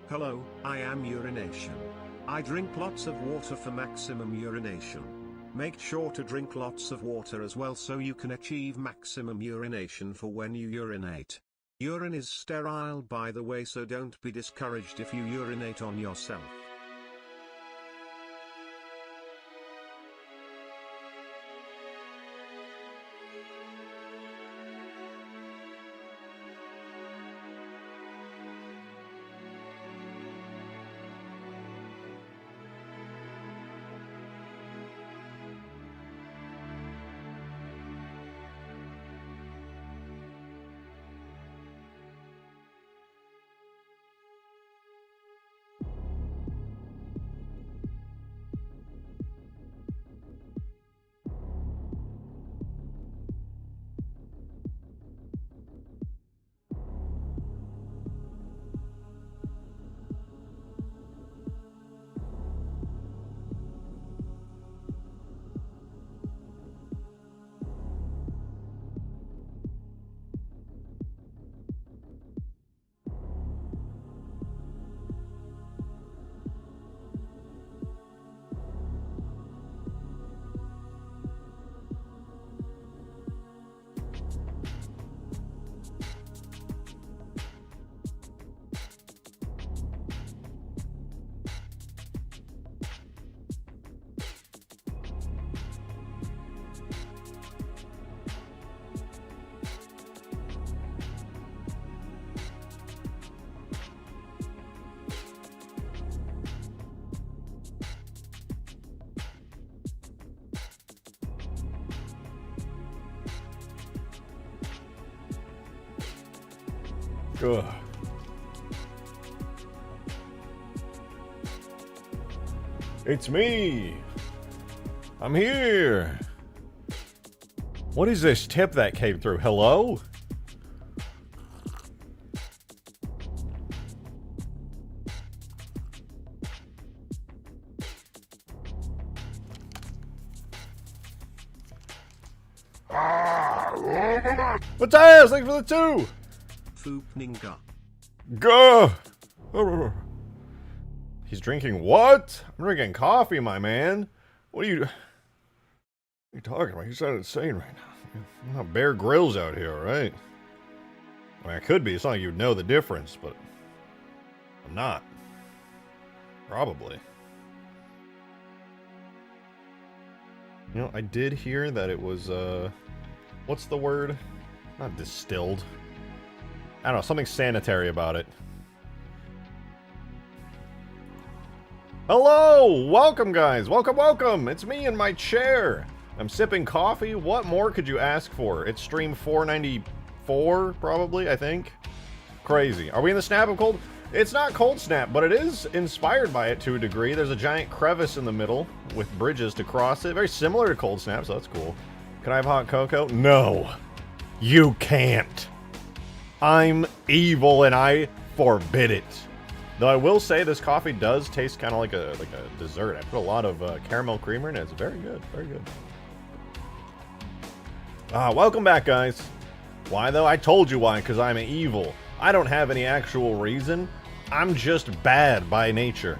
Hello, I am urination. I drink lots of water for maximum urination. Make sure to drink lots of water as well so you can achieve maximum urination for when you urinate. Urine is sterile by the way, so don't be discouraged if you urinate on yourself. Ugh. It's me! I'm here! What is this tip that came through? Hello? Matthias, thanks for the 2! Foopninga. Gah! He's drinking what? I'm drinking coffee, my man. What are you talking about? You sound insane right now. I'm not Bear Grylls out here, right? I mean, I could be. It's not like you'd know the difference, but I'm not. Probably. You know, I did hear that it was, what's the word? Not distilled. I don't know, something sanitary about it. Hello! Welcome, guys! Welcome, welcome! It's me in my chair! I'm sipping coffee. What more could you ask for? It's stream 494, probably, I think. Crazy. Are we in the snap of cold? It's not cold snap, but it is inspired by it to a degree. There's a giant crevice in the middle with bridges to cross it. Very similar to cold snap, so that's cool. Can I have hot cocoa? No. You can't. I'm evil and I forbid it. Though I will say this coffee does taste kind of like a dessert. I put a lot of caramel creamer in it. It's very good, very good. Welcome back, guys. Why though? I told you why, because I'm evil. I don't have any actual reason. I'm just bad by nature.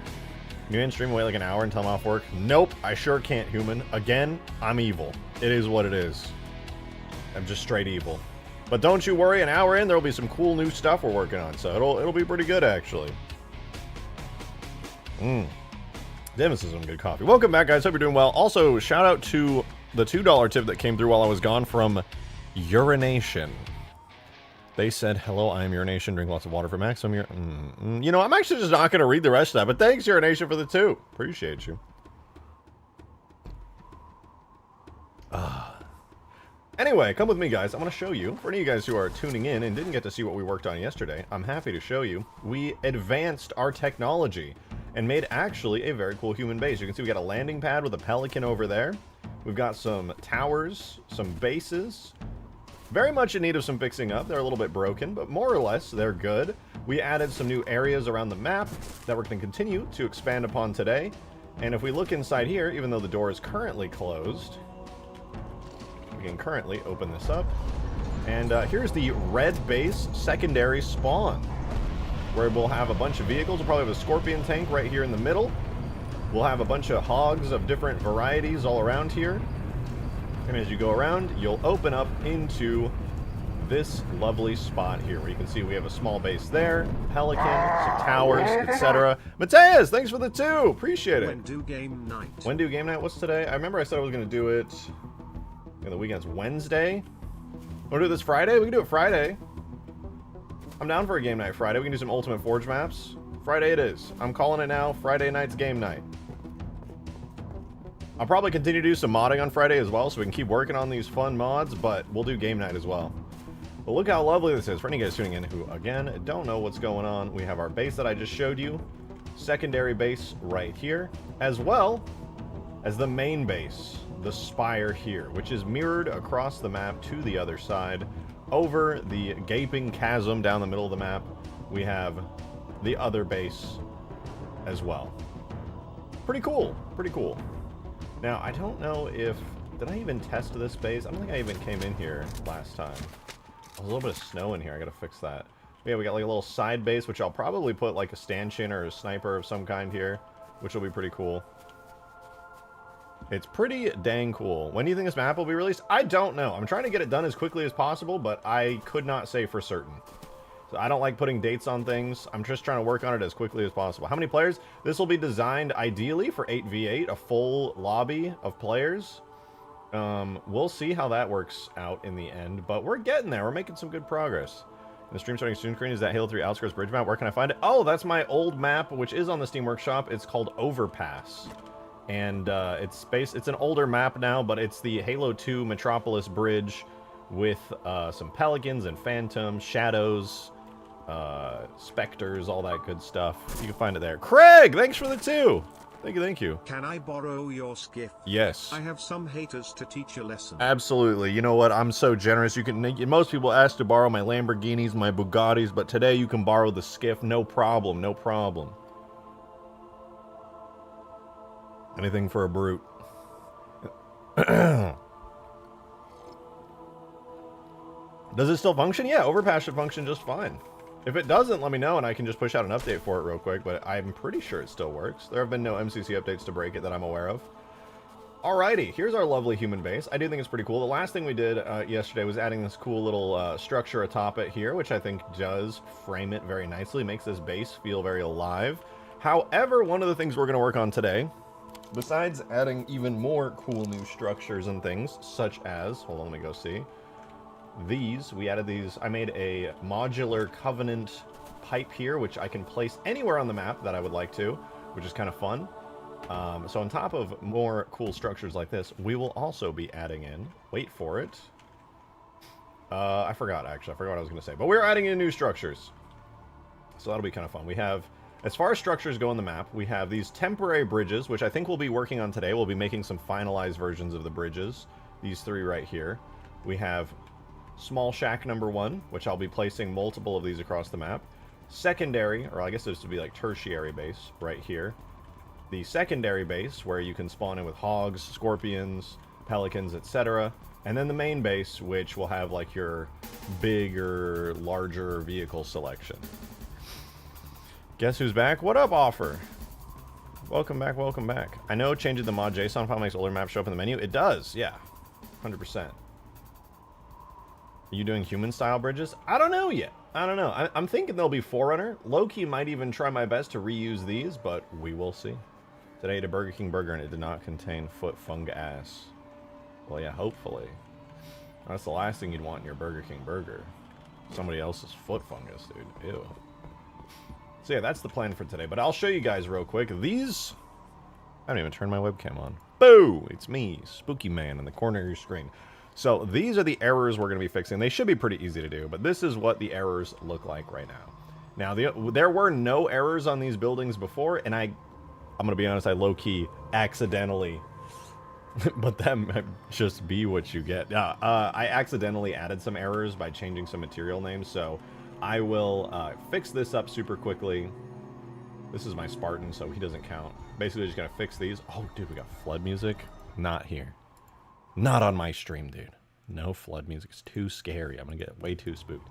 New in stream, wait like an hour until I'm off work. Nope, I sure can't, human. Again, I'm evil. It is what it is. I'm just straight evil. But don't you worry, an hour in, there'll be some cool new stuff we're working on, so it'll be pretty good, actually. Damn, this is some good coffee. Welcome back, guys. Hope you're doing well. Also, shout out to the $2 tip that came through while I was gone from Urination. They said, hello, I am Urination. Drink lots of water for maximum You know, I'm actually just not going to read the rest of that, but thanks, Urination, for the 2. Appreciate you. Anyway, come with me, guys. I'm going to show you, for any of you guys who are tuning in and didn't get to see what we worked on yesterday, I'm happy to show you. We advanced our technology and made actually a very cool human base. You can see we got a landing pad with a pelican over there. We've got some towers, some bases. Very much in need of some fixing up. They're a little bit broken, but more or less, they're good. We added some new areas around the map that we're going to continue to expand upon today. And if we look inside here, even though the door is currently closed, we can currently open this up. And here's the red base secondary spawn. where we'll have a bunch of vehicles. We'll probably have a scorpion tank right here in the middle. We'll have a bunch of hogs of different varieties all around here. And as you go around, you'll open up into this lovely spot here, where you can see we have a small base there, pelican, some towers, etc. Mateus, thanks for the 2! Appreciate it. When do game night? When do game night? What's today? I remember I said I was going to do it in the weekend's Wednesday. Want to do this Friday? We can do it Friday. I'm down for a game night Friday. We can do some Ultimate Forge maps. Friday it is. I'm calling it now. Friday night's game night. I'll probably continue to do some modding on Friday as well, so we can keep working on these fun mods, but we'll do game night as well. But look how lovely this is. For any guys tuning in who, again, don't know what's going on, we have our base that I just showed you, secondary base right here, as well as the main base, the spire here, which is mirrored across the map to the other side. Over the gaping chasm down the middle of the map, we have the other base as well. Pretty cool. Pretty cool. Now, I don't know if... Did I even test this base? I don't think I even came in here last time. There's a little bit of snow in here. I gotta fix that. Yeah, we got like a little side base, which I'll probably put like a stanchion or a sniper of some kind here, which will be pretty cool. It's pretty dang cool. When do you think this map will be released? I don't know. I'm trying to get it done as quickly as possible, but I could not say for certain. So I don't like putting dates on things. I'm just trying to work on it as quickly as possible. How many players? This will be designed ideally for 8v8, a full lobby of players. We'll see how that works out in the end, but we're getting there. We're making some good progress. And the stream starting soon screen is that Halo 3 Outskirts Bridge map. Where can I find it? Oh, that's my old map, which is on the Steam Workshop. It's called Overpass. And it's an older map now, but it's the Halo 2 Metropolis Bridge with some pelicans and phantoms, shadows, specters, all that good stuff. You can find it there. Craig, thanks for the 2! Thank you, thank you. Can I borrow your skiff? Yes. I have some haters to teach a lesson. Absolutely. You know what? I'm so generous. You can. Most people ask to borrow my Lamborghinis, my Bugattis, but today you can borrow the skiff. No problem. No problem. Anything for a brute. Does it still function? Yeah, Overpass should function just fine. If it doesn't, let me know and I can just push out an update for it real quick, but I'm pretty sure it still works. There have been no MCC updates to break it that I'm aware of. Alrighty, here's our lovely human base. I do think it's pretty cool. The last thing we did yesterday was adding this cool little structure atop it here, which I think does frame it very nicely, makes this base feel very alive. However, one of the things we're going to work on today, besides adding even more cool new structures and things, such as, hold on, let me go see. We added these, I made a modular Covenant pipe here, which I can place anywhere on the map that I would like to, which is kind of fun. So on top of more cool structures like this, we will also be adding in, wait for it. I forgot actually, I forgot what I was going to say, but we're adding in new structures. So that'll be kind of fun. We have, as far as structures go on the map, we have these temporary bridges, which I think we'll be working on today. We'll be making some finalized versions of the bridges. These 3 right here. We have Small Shack number 1, which I'll be placing multiple of these across the map. Secondary, or I guess this would be like tertiary base, right here. The secondary base, where you can spawn in with hogs, scorpions, pelicans, etc. And then the main base, which will have like your bigger, larger vehicle selection. Guess who's back? What up, Offer? Welcome back, welcome back. I know changing the mod JSON file makes older maps show up in the menu. It does, yeah. 100%. Are you doing human-style bridges? I don't know yet. I don't know. I'm thinking they'll be Forerunner. Low-key might even try my best to reuse these, but we will see. Today I ate a Burger King burger and it did not contain foot fungus. Well, yeah, hopefully. That's the last thing you'd want in your Burger King burger. Somebody else's foot fungus, dude. Ew. So yeah, that's the plan for today. But I'll show you guys real quick. These... I haven't even turned my webcam on. Boo! It's me, Spooky Man, in the corner of your screen. So these are the errors we're going to be fixing. They should be pretty easy to do, but this is what the errors look like right now. Now, there were no errors on these buildings before, and I'm going to be honest, I low-key accidentally, but that might just be what you get. I accidentally added some errors by changing some material names, so I will fix this up super quickly. This is my Spartan, so he doesn't count. Basically, just going to fix these. Oh, dude, we got flood music. Not here. Not on my stream, dude. No flood music. It's too scary. I'm going to get way too spooked.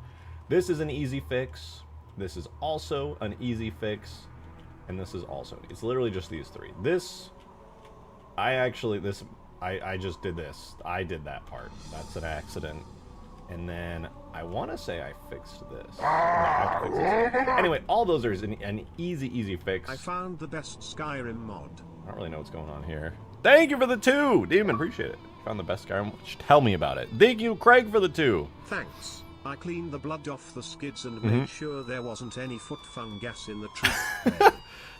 This is an easy fix. This is also an easy fix. And this is also, it's literally just these three. This, I just did this. I did that part. That's an accident. And then I want to say I fixed this. No, I have to fix this. Anyway, all those are an easy fix. I found the best Skyrim mod. I don't really know what's going on here. Thank you for the 2! Demon, appreciate it. Found the best Skyrim. Tell me about it. Thank you, Craig, for the 2. Thanks. I cleaned the blood off the skids and made sure there wasn't any foot fungus in the tree.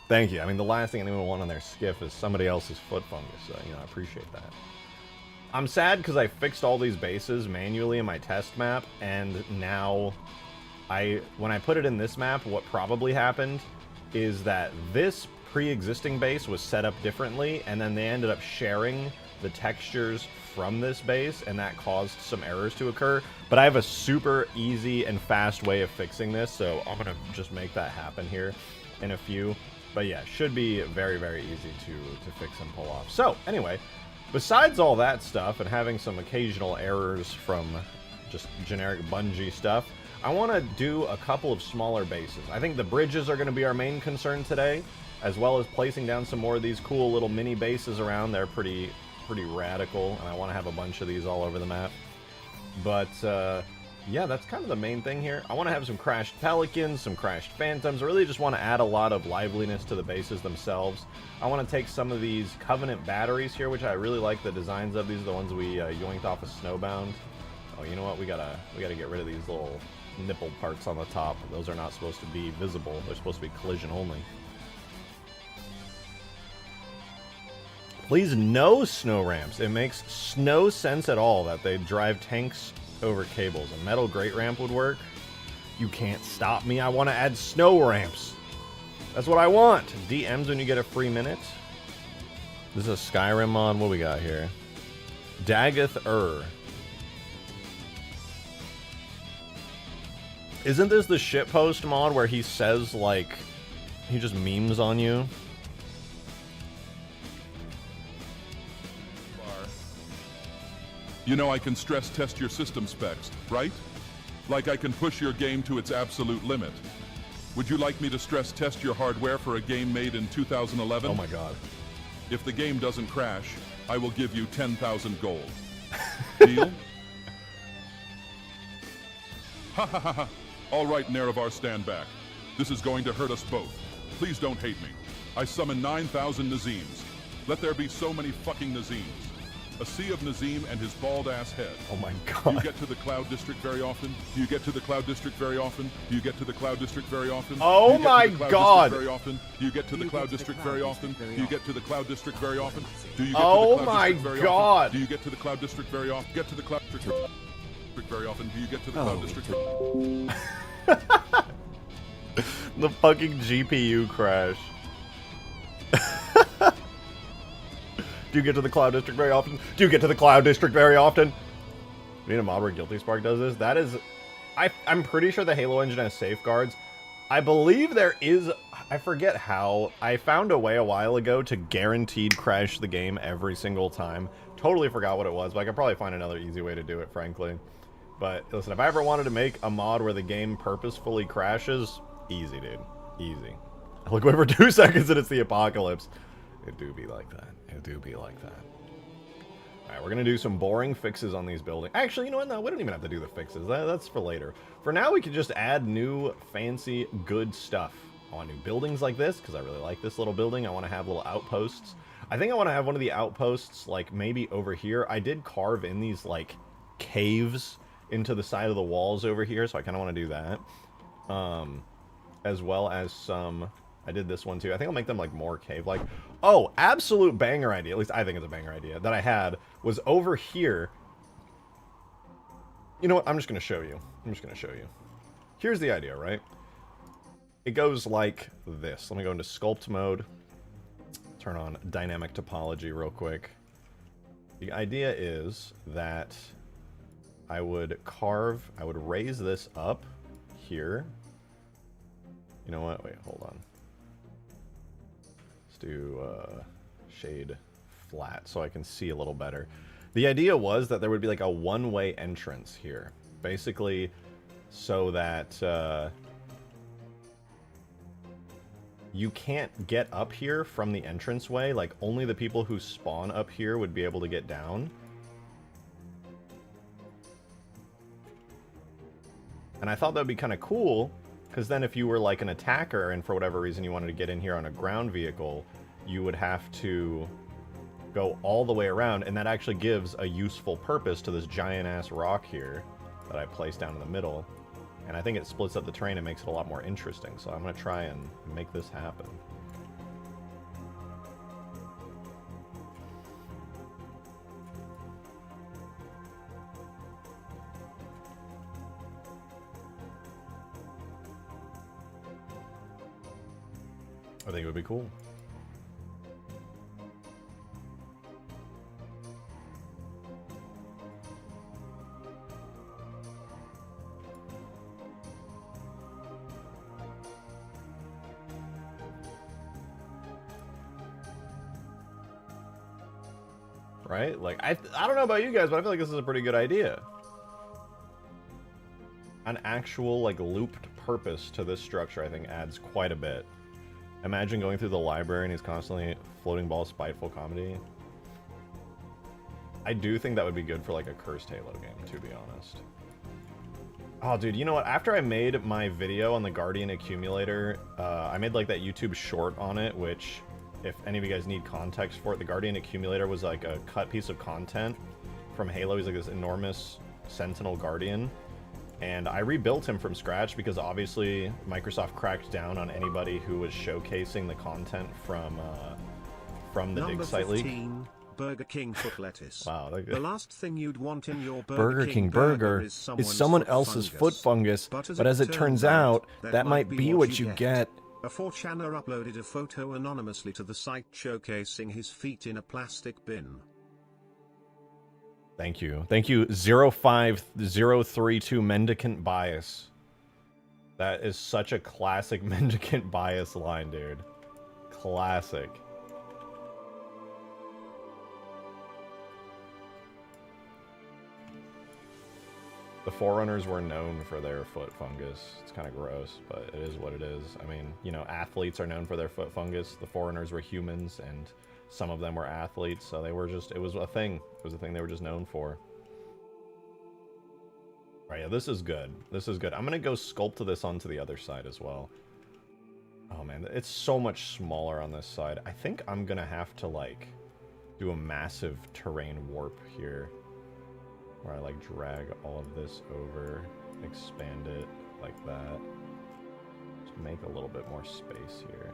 Thank you. I mean, the last thing anyone want on their skiff is somebody else's foot fungus, so, you know, I appreciate that. I'm sad because I fixed all these bases manually in my test map, and now when I put it in this map, what probably happened is that this pre-existing base was set up differently, and then they ended up sharing the textures from this base, and that caused some errors to occur. But I have a super easy and fast way of fixing this, so I'm gonna just make that happen here in a few. But yeah, should be very, very easy to fix and pull off. So anyway, besides all that stuff and having some occasional errors from just generic Bungie stuff, I want to do a couple of smaller bases. I think the bridges are going to be our main concern today, as well as placing down some more of these cool little mini bases around. They're pretty radical, and I want to have a bunch of these all over the map. But yeah, that's kind of the main thing here. I want to have some crashed Pelicans, some crashed Phantoms. I really just want to add a lot of liveliness to the bases themselves. I want to take some of these Covenant batteries here, which I really like the designs of. These are the ones we yoinked off of Snowbound. Oh, you know what? We gotta get rid of these little nipple parts on the top. Those are not supposed to be visible. They're supposed to be collision only. Please, no snow ramps. It makes no sense at all that they drive tanks over cables. A metal grate ramp would work. You can't stop me. I want to add snow ramps. That's what I want. DMs when you get a free minute. This is a Skyrim mod. What we got here? Dagoth. Isn't this the shitpost mod where he says, like, he just memes on you? You know I can stress test your system specs, right? Like I can push your game to its absolute limit. Would you like me to stress test your hardware for a game made in 2011? Oh my god. If the game doesn't crash, I will give you 10,000 gold. Deal? Ha ha ha ha. All right, Nerevar, stand back. This is going to hurt us both. Please don't hate me. I summon 9,000 Nazeems. Let there be so many fucking Nazeems. A sea of Nazeem and his bald-ass head. Oh my god. Do you get to the Cloud District very often? Do you get to the Cloud District very often? Do you get to the Cloud District very often? Oh my god. Very often? Do you get to the Cloud District very often? Do you get to the Cloud District very often? Do you get oh to the Cloud my District very god. often? Do you get to the Cloud District very often? Get to the Cloud District very often? Do you get to the Cloud District? The fucking GPU crash. Do you get to the Cloud District very often? Do you get to the Cloud District very often? We need a mob where Guilty Spark does this. That is... I'm pretty sure the Halo engine has safeguards. I believe there is... I forget how. I found a way a while ago to guaranteed crash the game every single time. Totally forgot what it was, but I could probably find another easy way to do it, frankly. But listen, if I ever wanted to make a mod where the game purposefully crashes, easy, dude. Easy. I look away for 2 seconds and it's the apocalypse. It do be like that. It do be like that. Alright, we're going to do some boring fixes on these buildings. Actually, you know what? No, we don't even have to do the fixes. That's for later. For now, we can just add new, fancy, good stuff. I want new buildings like this, because I really like this little building. I want to have little outposts. I think I want to have one of the outposts, like, maybe over here. I did carve in these, like, caves into the side of the walls over here, so I kind of want to do that. As well as some... I did this one too. I think I'll make them like more cave-like. Oh, absolute banger idea. At least I think it's a banger idea. That I had was over here. You know what? I'm just going to show you. Here's the idea, right? It goes like this. Let me go into sculpt mode. Turn on dynamic topology real quick. The idea is that I would raise this up here. You know what? Wait, hold on. Do shade flat so I can see a little better. The idea was that there would be like a one-way entrance here, basically, so that you can't get up here from the entranceway. Like, only the people who spawn up here would be able to get down. And I thought that would be kind of cool, because then if you were like an attacker and for whatever reason you wanted to get in here on a ground vehicle, you would have to go all the way around, and that actually gives a useful purpose to this giant-ass rock here that I placed down in the middle. And I think it splits up the terrain and makes it a lot more interesting, so I'm going to try and make this happen. I think it would be cool. Right? Like, I don't know about you guys, but I feel like this is a pretty good idea. An actual, like, looped purpose to this structure, I think, adds quite a bit. Imagine going through the library and he's constantly floating ball spiteful comedy. I do think that would be good for, like, a cursed Halo game, to be honest. Oh, dude, you know what? After I made my video on the Guardian Accumulator, I made, like, that YouTube short on it, which... if any of you guys need context for it, the Guardian Accumulator was like a cut piece of content from Halo. He's like this enormous Sentinel Guardian. And I rebuilt him from scratch because obviously Microsoft cracked down on anybody who was showcasing the content from the Dig Site leak. Burger King foot lettuce. Wow. The last thing you'd want in your Burger King burger is someone else's foot fungus, but as it turns out, that might be what you get. A 4chaner uploaded a photo anonymously to the site showcasing his feet in a plastic bin. Thank you. Thank you, 05032 Mendicant Bias. That is such a classic Mendicant Bias line, dude. Classic. The Forerunners were known for their foot fungus. It's kind of gross, but it is what it is. I mean, you know, athletes are known for their foot fungus. The Forerunners were humans, and some of them were athletes, so they were just, it was a thing. It was a thing they were just known for. All right, yeah, this is good. This is good. I'm going to go sculpt this onto the other side as well. Oh, man, it's so much smaller on this side. I think I'm going to have to, like, do a massive terrain warp here. Where I, like, drag all of this over, expand it like that. Just make a little bit more space here.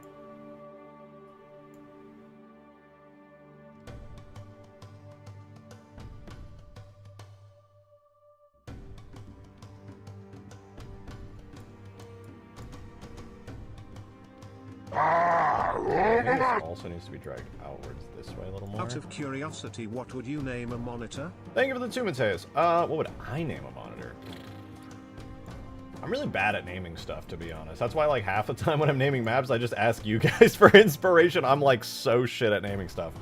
This also needs to be dragged outwards this way a little more. Out of curiosity, what would you name a monitor? Thank you for the 2 Mateus. What would I name a monitor? I'm really bad at naming stuff, to be honest. That's why, like, half the time when I'm naming maps, I just ask you guys for inspiration. I'm, like, so shit at naming stuff.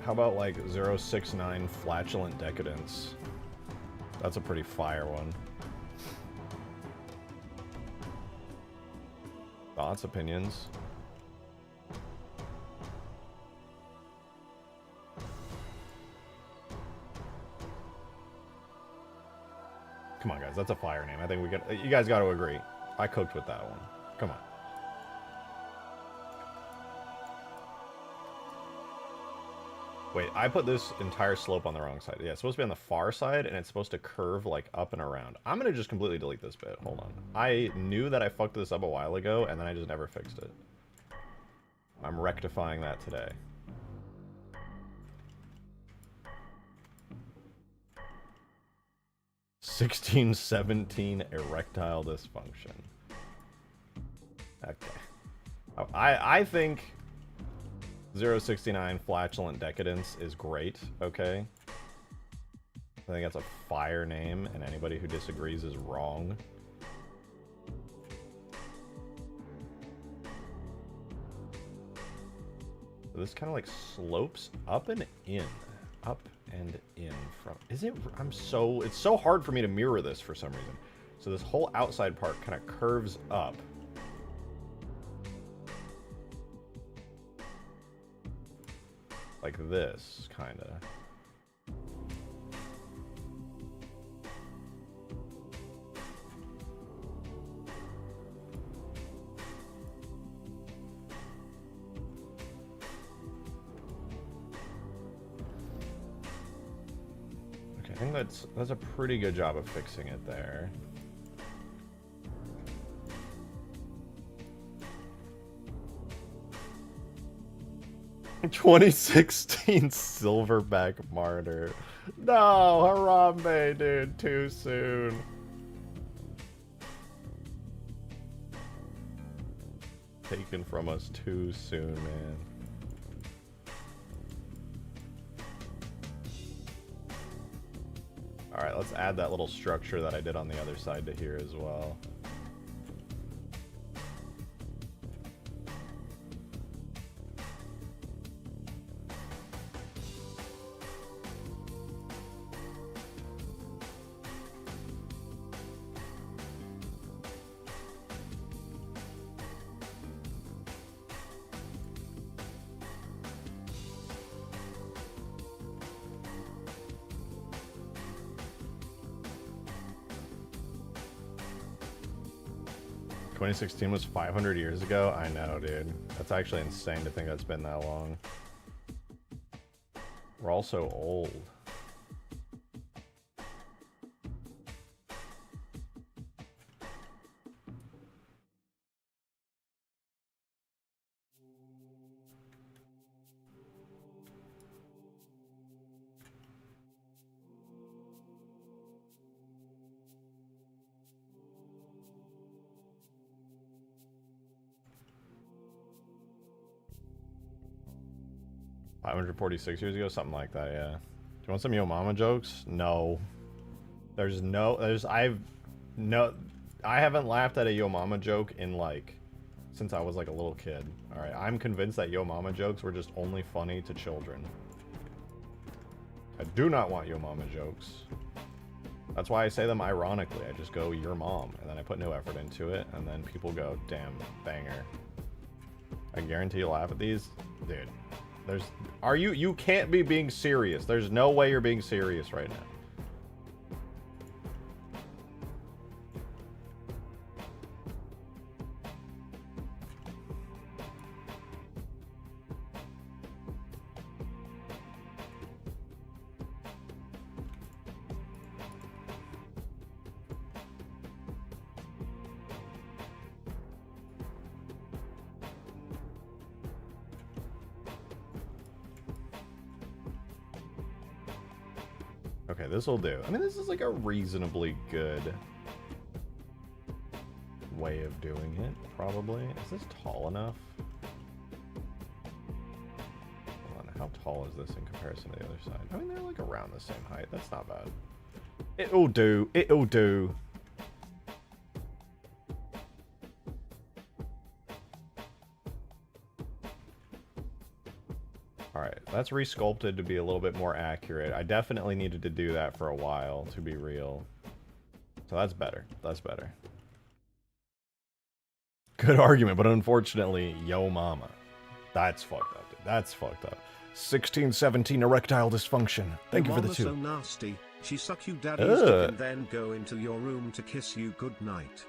How about, like, 069 Flatulent Decadence? That's a pretty fire one. Thoughts, opinions? Come on, guys, that's a fire name. I think you guys got to agree. I cooked with that one. Come on. Wait, I put this entire slope on the wrong side. Yeah, it's supposed to be on the far side, and it's supposed to curve, like, up and around. I'm going to just completely delete this bit. Hold on. I knew that I fucked this up a while ago, and then I just never fixed it. I'm rectifying that today. (1617) erectile dysfunction. Okay. I think 069 Flatulent Decadence is great, okay? I think that's a fire name, and anybody who disagrees is wrong. So this kind of like slopes up and in. Up and in from... Is it... it's so hard for me to mirror this for some reason. So this whole outside part kind of curves up. Like this, kind of. I think that's a pretty good job of fixing it there. "2016 Silverback Martyr." No, Harambe, dude, too soon. Taken from us too soon, man. Alright, let's add that little structure that I did on the other side to here as well. "2016 was 500 years ago? I know, dude. That's actually insane to think that's been that long. We're all so old. "546 years ago?" Something like that, yeah. Do you want some Yo Mama jokes? No. I haven't laughed at a Yo Mama joke in, like, since I was, like, a little kid. Alright, I'm convinced that Yo Mama jokes were just only funny to children. I do not want Yo Mama jokes. That's why I say them ironically. I just go, "Your mom," and then I put no effort into it, and then people go, "Damn, banger." I guarantee you'll laugh at these. Dude. You can't be being serious. There's no way you're being serious right now. Okay, this will do. I mean, this is like a reasonably good way of doing it, probably. Is this tall enough? Hold on, how tall is this in comparison to the other side? I mean, they're like around the same height. That's not bad. It'll do. It'll do. Alright, that's resculpted to be a little bit more accurate. I definitely needed to do that for a while, to be real. So that's better. That's better. Good argument, but unfortunately, Yo Mama. That's fucked up, dude. That's fucked up. 1617 erectile dysfunction. Thank you for the 2. So nasty. She suck you daddy's dick and then go into your room to kiss you good night.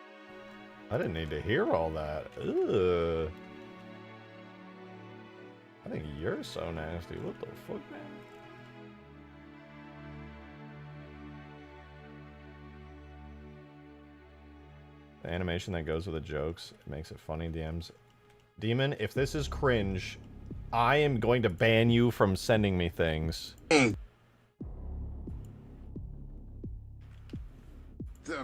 I didn't need to hear all that. Ugh. I think you're so nasty. What the fuck, man? The animation that goes with the jokes, it makes it funny. DMs. Demon, if this is cringe, I am going to ban you from sending me things. Dad,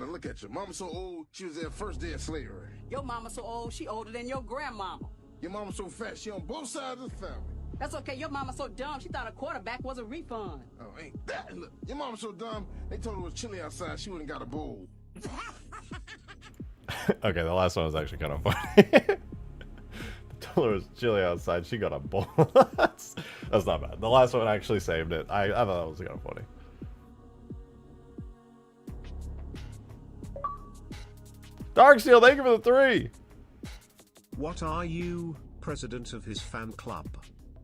look at you. Mama so old, she was there first day of slavery. Your mama so old, she older than your grandmama. Your mama so fat, she on both sides of the family. That's okay, your mama so dumb, she thought a quarterback was a refund. Oh, ain't that? Look, your mama so dumb, they told her it was chilly outside, she wouldn't got a bowl. Okay, the last one was actually kind of funny. They told her it was chilly outside, she got a bowl. That's not bad. The last one actually saved it. I thought that was kind of funny. Darksteel, thank you for the 3. What are you, president of his fan club?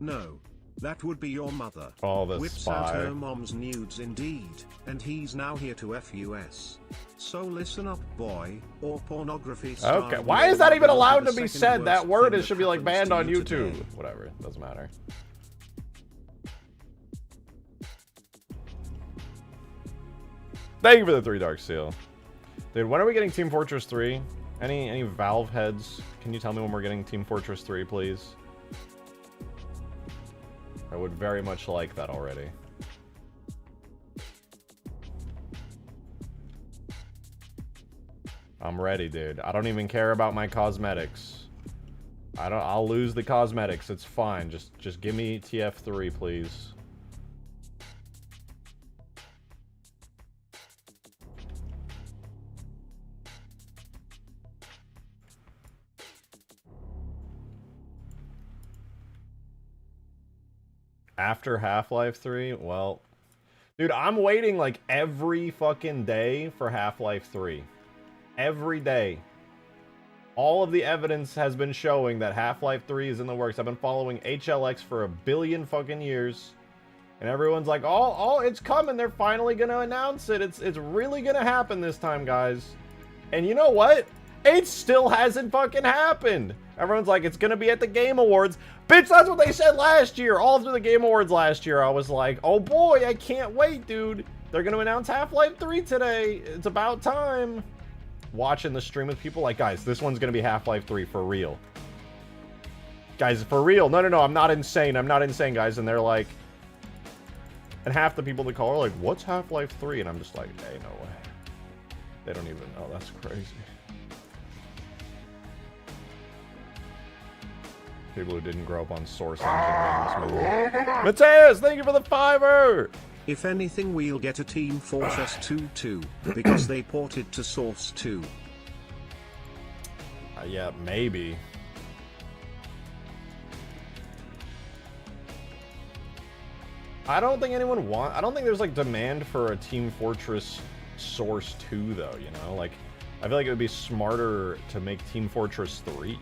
No. That would be your mother. Oh, the Whips out spy. her mom's nudes indeed, and he's now here to FUS. So listen up, boy, or pornography star. Okay, why is that even allowed to be second said? That worst word thing it should be like happens banned to on you YouTube. today. Whatever, doesn't matter. Thank you for the 3, Darksteel. Dude, when are we getting Team Fortress 3? Any Valve heads? Can you tell me when we're getting Team Fortress 3, please? I would very much like that already. I'm ready, dude. I don't even care about my cosmetics. I'll lose the cosmetics. It's fine. Just give me TF3, please. After Half-Life 3? Well, dude, I'm waiting like every fucking day for Half-Life 3. Every day. All of the evidence has been showing that Half-Life 3 is in the works. I've been following HLX for a billion fucking years. And everyone's like, oh, it's coming. They're finally going to announce it. It's really going to happen this time, guys. And you know what? It still hasn't fucking happened. Everyone's like, it's going to be at the Game Awards. Bitch, that's what they said last year. All through the Game Awards last year, I was like, oh boy, I can't wait, dude. They're going to announce Half-Life 3 today. It's about time. Watching the stream with people like, guys, this one's going to be Half-Life 3 for real. Guys, for real. No, I'm not insane. I'm not insane, guys. And they're like, and half the people in the call are like, what's Half-Life 3? And I'm just like, hey, no way. They don't even know. That's crazy. People who didn't grow up on Source Engine made this movie. Mateus, thank you for the 5-er! If anything, we'll get a Team Fortress 2 too, because they ported to Source 2. Yeah, maybe. I don't think I don't think there's like demand for a Team Fortress Source 2 though, you know? Like, I feel like it would be smarter to make Team Fortress 3.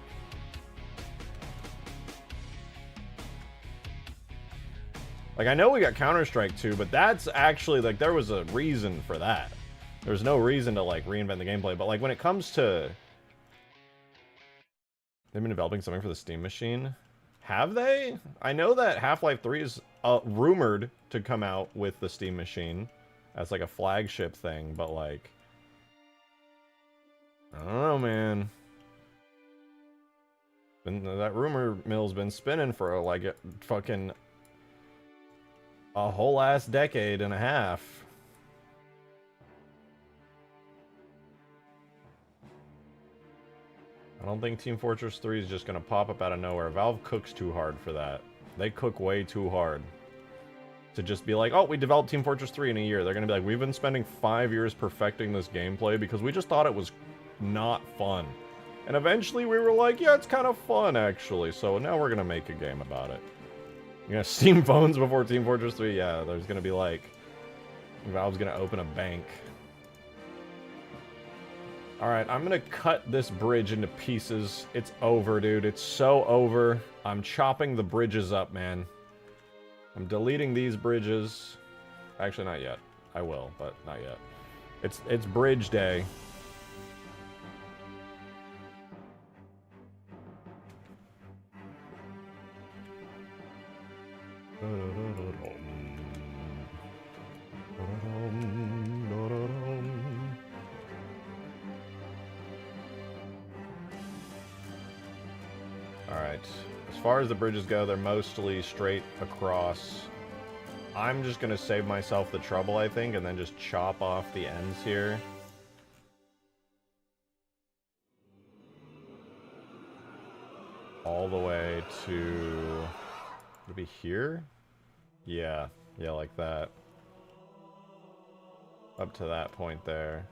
Like, I know we got Counter-Strike 2, but that's actually, like, there was a reason for that. There's no reason to, like, reinvent the gameplay. But, like, when it comes to... They've been developing something for the Steam machine. Have they? I know that Half-Life 3 is rumored to come out with the Steam machine as, like, a flagship thing. But, like... I don't know, man. That rumor mill's been spinning for, like, fucking... a whole ass decade and a half. I don't think Team Fortress 3 is just gonna pop up out of nowhere. Valve cooks too hard for that. They cook way too hard. To just be like, oh, we developed Team Fortress 3 in a year. They're gonna be like, we've been spending 5 years perfecting this gameplay because we just thought it was not fun. And eventually we were like, yeah, it's kind of fun actually. So now we're gonna make a game about it. You're gonna Steam phones before Team Fortress 3? Yeah, there's gonna be like... Valve's gonna open a bank. Alright, I'm gonna cut this bridge into pieces. It's over, dude. It's so over. I'm chopping the bridges up, man. I'm deleting these bridges. Actually, not yet. I will, but not yet. It's bridge day. Alright, as far as the bridges go, they're mostly straight across. I'm just gonna save myself the trouble, I think, and then just chop off the ends here. All the way to... Would it be here? Yeah, like that. Up to that point there.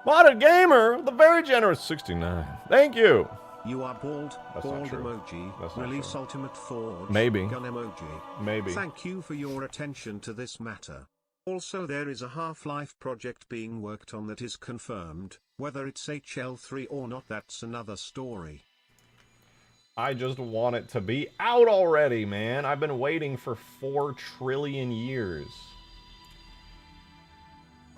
Modded Gamer, the very generous 69. Thank you. You are bald. That's not Bald true. emoji. That's not Release true. Ultimate Forge. Maybe. Gun emoji. Maybe. Thank you for your attention to this matter. Also, there is a Half-Life project being worked on that is confirmed. Whether it's HL3 or not, that's another story. I just want it to be out already, man. I've been waiting for 4 trillion years.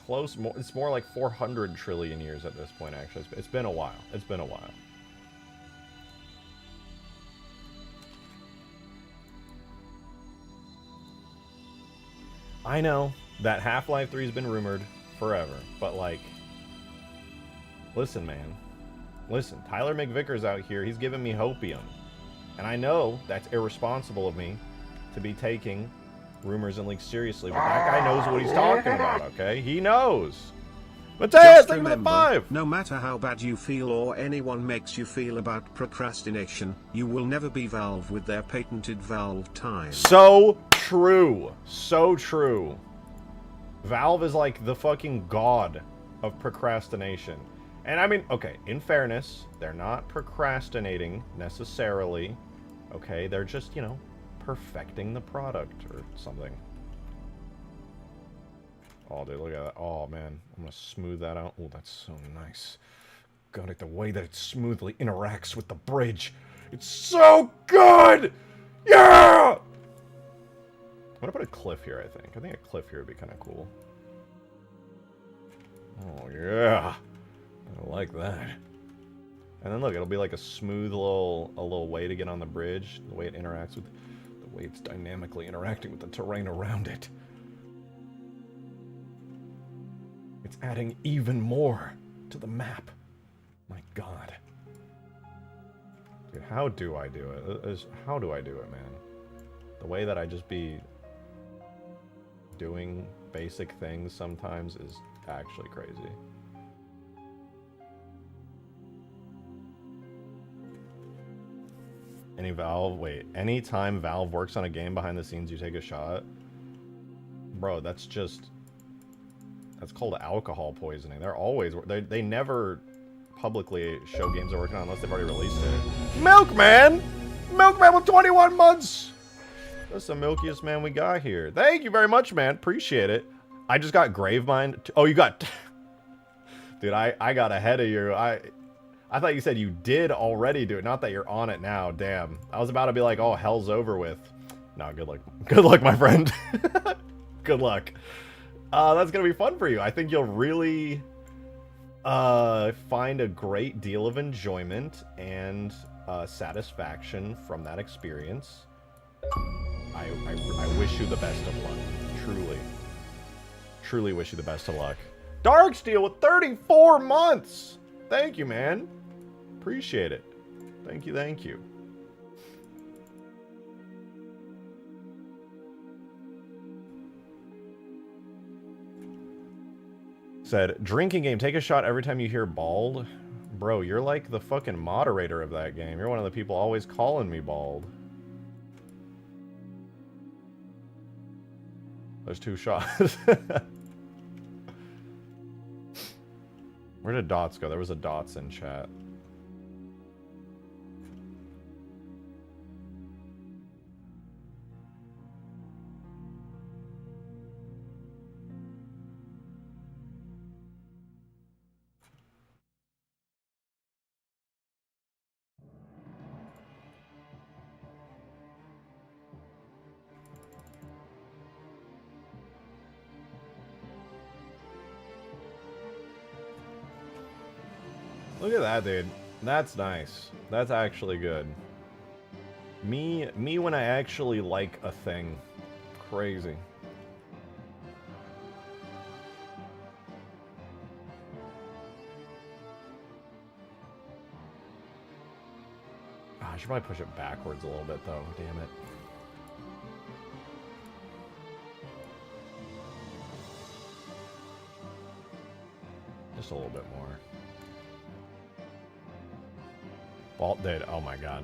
Close, it's more like 400 trillion years at this point, actually. It's been a while. It's been a while. I know that Half-Life 3 has been rumored forever, but like, listen, man. Listen, Tyler McVicker's out here. He's giving me hopium. And I know that's irresponsible of me to be taking rumors and leaks seriously, but that guy knows what he's talking about, okay? He knows. Mateus, thank you for the 5! No matter how bad you feel or anyone makes you feel about procrastination, you will never be Valve with their patented Valve time. So true. So true. Valve is like the fucking god of procrastination. And I mean, okay, in fairness, they're not procrastinating necessarily. Okay, they're just, you know, perfecting the product or something. Oh, dude, look at that. Oh, man. I'm going to smooth that out. Oh, that's so nice. God, the way that it smoothly interacts with the bridge. It's so good! Yeah! I'm going to put a cliff here, I think. I think a cliff here would be kind of cool. Oh, yeah. I like that. And then look, it'll be like a smooth little way to get on the bridge. The way it interacts with... The way it's dynamically interacting with the terrain around it. It's adding even more to the map. My God. Dude, how do I do it? How do I do it, man? The way that I just be doing basic things sometimes is actually crazy. Anytime Valve works on a game behind the scenes, you take a shot? Bro, that's called alcohol poisoning. They're always, they never publicly show games they're working on unless they've already released it. Milkman! Milkman with 21 months! That's the milkiest man we got here. Thank you very much, man. Appreciate it. I just got Gravemind. Oh, you got... Dude, I got ahead of you. I thought you said you did already do it. Not that you're on it now. Damn. I was about to be like, oh, hell's over with. No, good luck. Good luck, my friend. Good luck. That's going to be fun for you. I think you'll really find a great deal of enjoyment and satisfaction from that experience. I wish you the best of luck. Truly. Truly wish you the best of luck. Darksteel with 34 months! Thank you, man. Appreciate it. Thank you, thank you. Said, drinking game, take a shot every time you hear bald. Bro, you're like the fucking moderator of that game. You're one of the people always calling me bald. There's 2 shots. Where did Dots go? There was a Dots in chat. Look at that, dude. That's nice. That's actually good. Me when I actually like a thing. Crazy. Oh, I should probably push it backwards a little bit, though. Damn it. Just a little bit more. Vault did. Oh my god.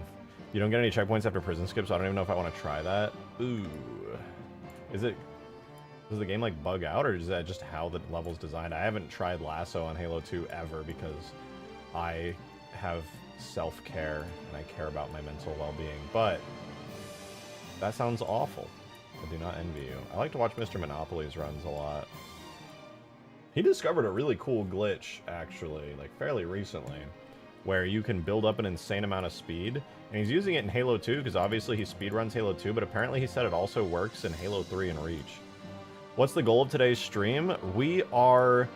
You don't get any checkpoints after prison skips, so I don't even know if I want to try that. Ooh. Does the game like bug out, or is that just how the level's designed? I haven't tried Lasso on Halo 2 ever because I have self-care and I care about my mental well-being, but that sounds awful. I do not envy you. I like to watch Mr. Monopoly's runs a lot. He discovered a really cool glitch, actually, like fairly recently, where you can build up an insane amount of speed, and he's using it in Halo 2 because obviously he speedruns Halo 2, but apparently he said it also works in Halo 3 and Reach. What's the goal of today's stream? We are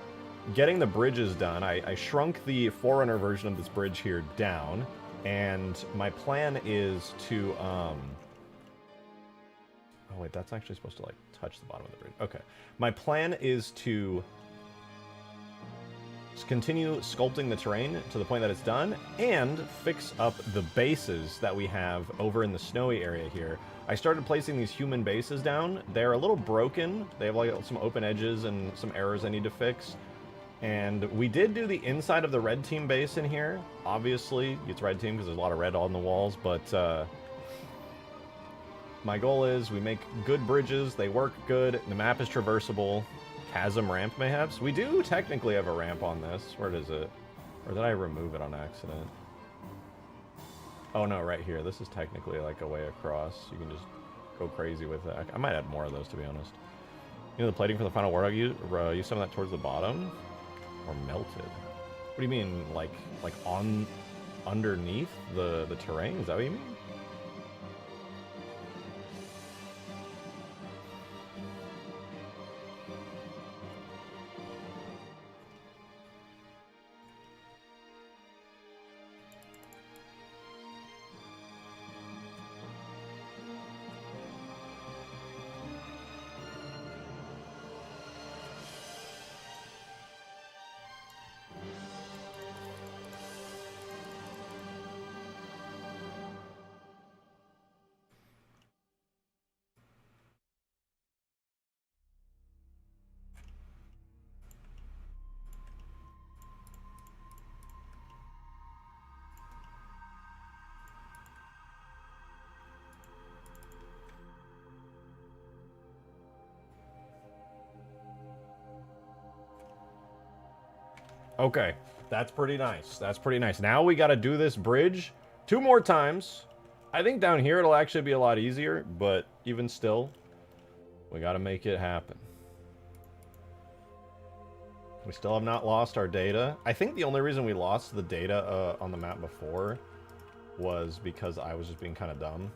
getting the bridges done. I shrunk the Forerunner version of this bridge here down, and my plan is to, oh wait, that's actually supposed to, like, touch the bottom of the bridge. Okay. My plan is to continue sculpting the terrain to the point that it's done, and fix up the bases that we have over in the snowy area here. I started placing these human bases down. They're a little broken. They have, like, some open edges and some errors I need to fix. And we did do the inside of the red team base in here. Obviously, it's red team because there's a lot of red on the walls, but my goal is we make good bridges, they work good, the map is traversable. Chasm ramp mayhaps. We do technically have a ramp on this. Where is it? Or did I remove it on accident? Oh no, right here. This is technically like a way across. You can just go crazy with that. I might add more of those, to be honest. You know the plating for the final Warthog, use some of that towards the bottom? Or melted? What do you mean, like on underneath the terrain? Is that what you mean? Okay, that's pretty nice. That's pretty nice. Now we got to do this bridge 2 more times. I think down here it'll actually be a lot easier, but even still, we got to make it happen. We still have not lost our data. I think the only reason we lost the data on the map before was because I was just being kind of dumb.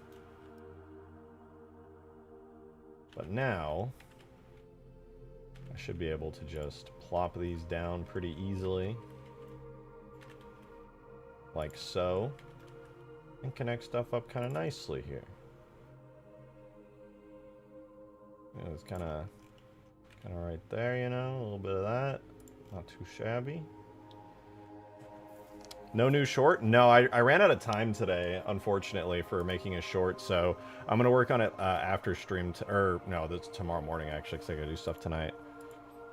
But now, I should be able to just plop these down pretty easily. Like so. And connect stuff up kind of nicely here. Yeah, it's kind of right there, you know, a little bit of that. Not too shabby. No new short? No, I ran out of time today, unfortunately, for making a short, so I'm going to work on it after stream, or no, that's tomorrow morning, actually, because I got to do stuff tonight.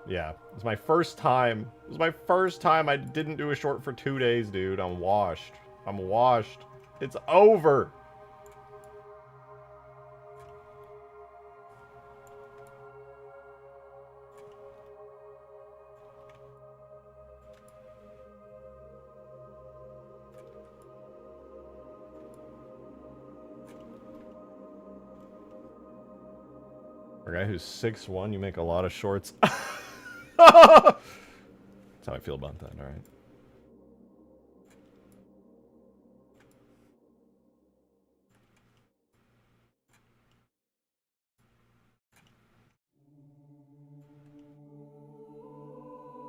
Yeah, it's my first time. It was my first time I didn't do a short for 2 days, dude. I'm washed. I'm washed. It's over. For a guy who's 6'1", you make a lot of shorts. That's how I feel about that, alright.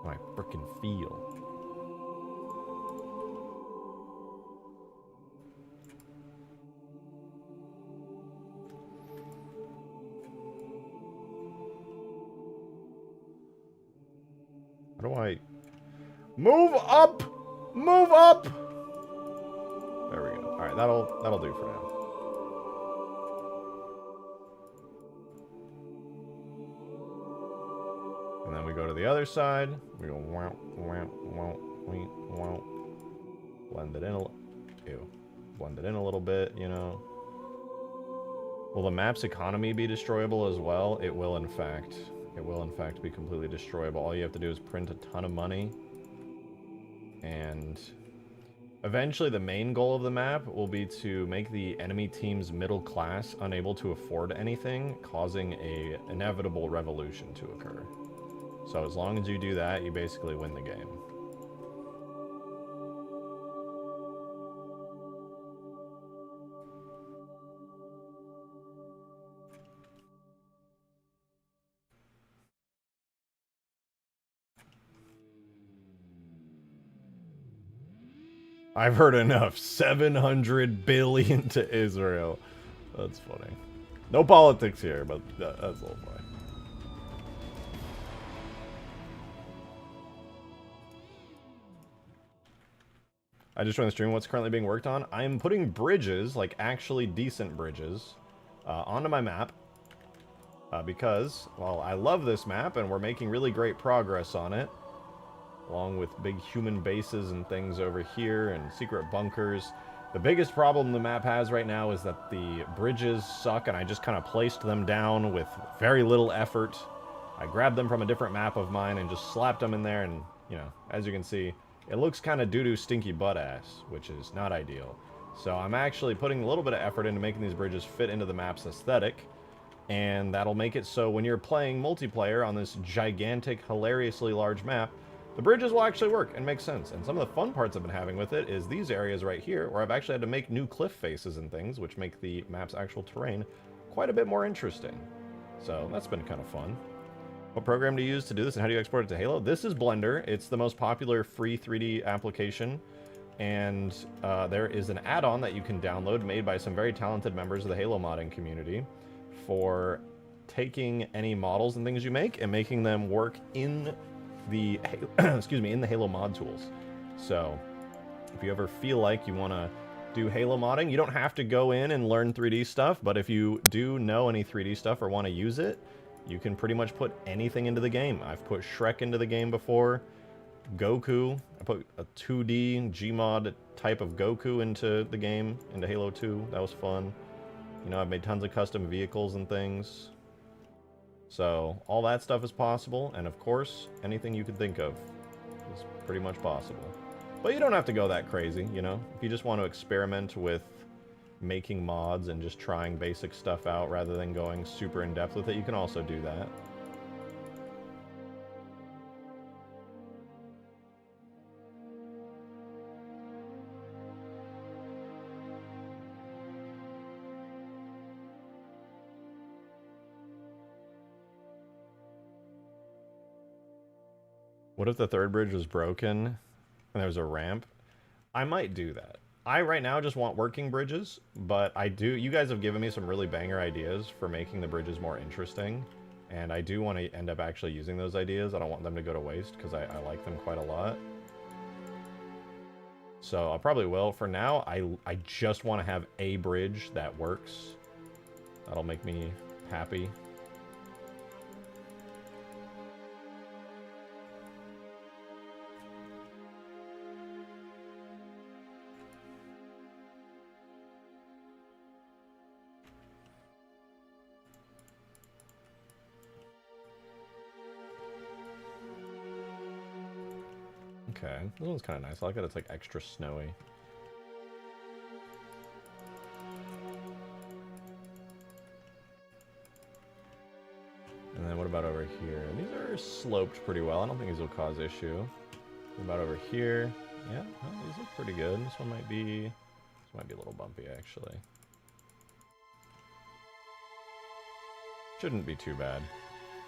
How I frickin' feel. How do I... Move up! Move up! There we go. Alright, that'll do for now. And then we go to the other side. We go wow, wow, wow, wow. Blend it in a little... Ew. Blend it in a little bit, you know. Will the map's economy be destroyable as well? It will, in fact. It will, in fact, be completely destroyable. All you have to do is print a ton of money. And Eventually, the main goal of the map will be to make the enemy team's middle class unable to afford anything, causing a inevitable revolution to occur. So as long as you do that, you basically win the game. I've heard enough. 700 billion to Israel. That's funny. No politics here, but that's a little funny. I just joined the stream. What's currently being worked on? I'm putting bridges, like actually decent bridges, onto my map. Because, well, I love this map, and we're making really great progress on it. Along with big human bases and things over here, and secret bunkers. The biggest problem the map has right now is that the bridges suck, and I just kind of placed them down with very little effort. I grabbed them from a different map of mine and just slapped them in there, and, you know, as you can see, it looks kind of doo-doo stinky butt-ass, which is not ideal. So I'm actually putting a little bit of effort into making these bridges fit into the map's aesthetic, and that'll make it so when you're playing multiplayer on this gigantic, hilariously large map, the bridges will actually work and make sense. And some of the fun parts I've been having with it is these areas right here, where I've actually had to make new cliff faces and things, which make the map's actual terrain quite a bit more interesting. So that's been kind of fun. What program do you use to do this, and how do you export it to Halo? This is Blender. It's the most popular free 3D application. And there is an add-on that you can download made by some very talented members of the Halo modding community for taking any models and things you make and making them work in the in the Halo mod tools. So if you ever feel like you want to do Halo modding, you don't have to go in and learn 3D stuff, but if you do know any 3D stuff or want to use it, you can pretty much put anything into the game. I've put Shrek into the game before, Goku. I put a 2D Gmod type of Goku into the game, into Halo 2. That was fun. You know, I've made tons of custom vehicles and things. So, all that stuff is possible, and of course, anything you could think of is pretty much possible. But you don't have to go that crazy, you know? If you just want to experiment with making mods and just trying basic stuff out rather than going super in-depth with it, you can also do that. What if the third bridge was broken and there was a ramp? I might do that. I right now just want working bridges, but you guys have given me some really banger ideas for making the bridges more interesting, and I do want to end up actually using those ideas. I don't want them to go to waste, because I like them quite a lot. So I probably will. For now, I just want to have a bridge that works. That'll make me happy. Okay, this one's kind of nice. I like that it's like extra snowy. And then what about over here? These are sloped pretty well. I don't think these will cause issue. What about over here? Yeah, well, these look pretty good. This might be a little bumpy actually. Shouldn't be too bad.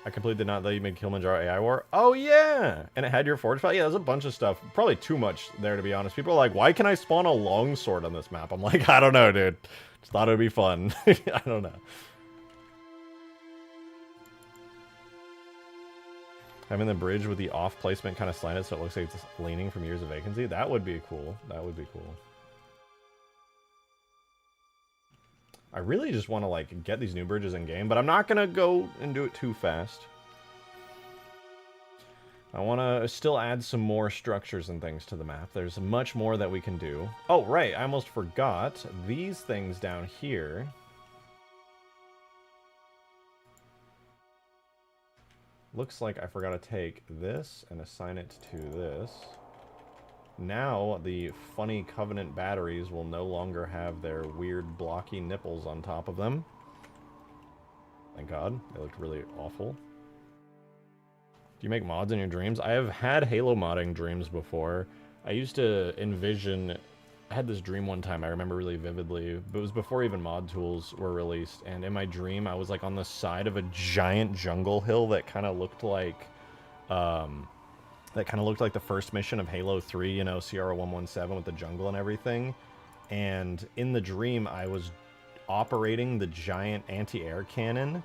I completely did not let you make Kilimanjaro AI War. Oh, yeah! And it had your forge file? Yeah, there's a bunch of stuff. Probably too much there, to be honest. People are like, why can I spawn a longsword on this map? I'm like, I don't know, dude. Just thought it would be fun. I don't know. Having the bridge with the off placement kind of slanted so it looks like it's leaning from years of vacancy. That would be cool. That would be cool. I really just want to, like, get these new bridges in game, but I'm not going to go and do it too fast. I want to still add some more structures and things to the map. There's much more that we can do. Oh, right, I almost forgot. These things down here... Looks like I forgot to take this and assign it to this. Now the funny Covenant batteries will no longer have their weird blocky nipples on top of them. Thank God. They looked really awful. Do you make mods in your dreams? I have had Halo modding dreams before. I used to envision... I had this dream one time I remember really vividly, but it was before even mod tools were released, and in my dream I was like on the side of a giant jungle hill that kind of looked like the first mission of Halo 3, you know, Sierra 117 with the jungle and everything. And in the dream I was operating the giant anti-air cannon,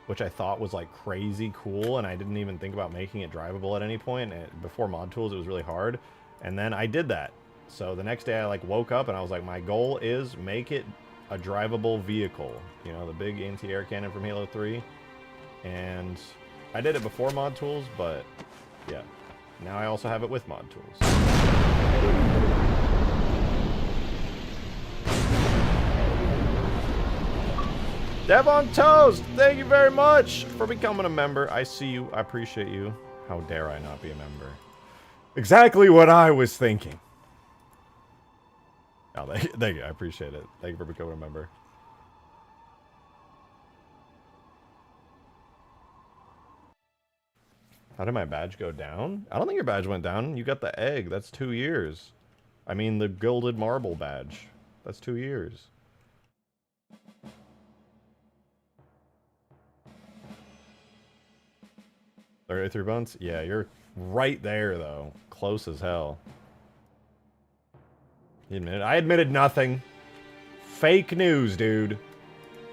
which I thought was like crazy cool, and I didn't even think about making it drivable at any point. And before mod tools it was really hard, and then I did that. So the next day I like woke up and I was like, my goal is make it a drivable vehicle. You know, the big anti-air cannon from Halo 3. And I did it before mod tools, but yeah. Now I also have it with mod tools. Devon Toast, thank you very much for becoming a member. I see you. I appreciate you. How dare I not be a member? Exactly what I was thinking. Oh, thank you. I appreciate it. Thank you for becoming a member. How did my badge go down? I don't think your badge went down. You got the egg. That's 2 years. I mean, the gilded marble badge. That's 2 years. $33 months? Yeah, you're right there, though. Close as hell. You admitted? I admitted nothing. Fake news, dude.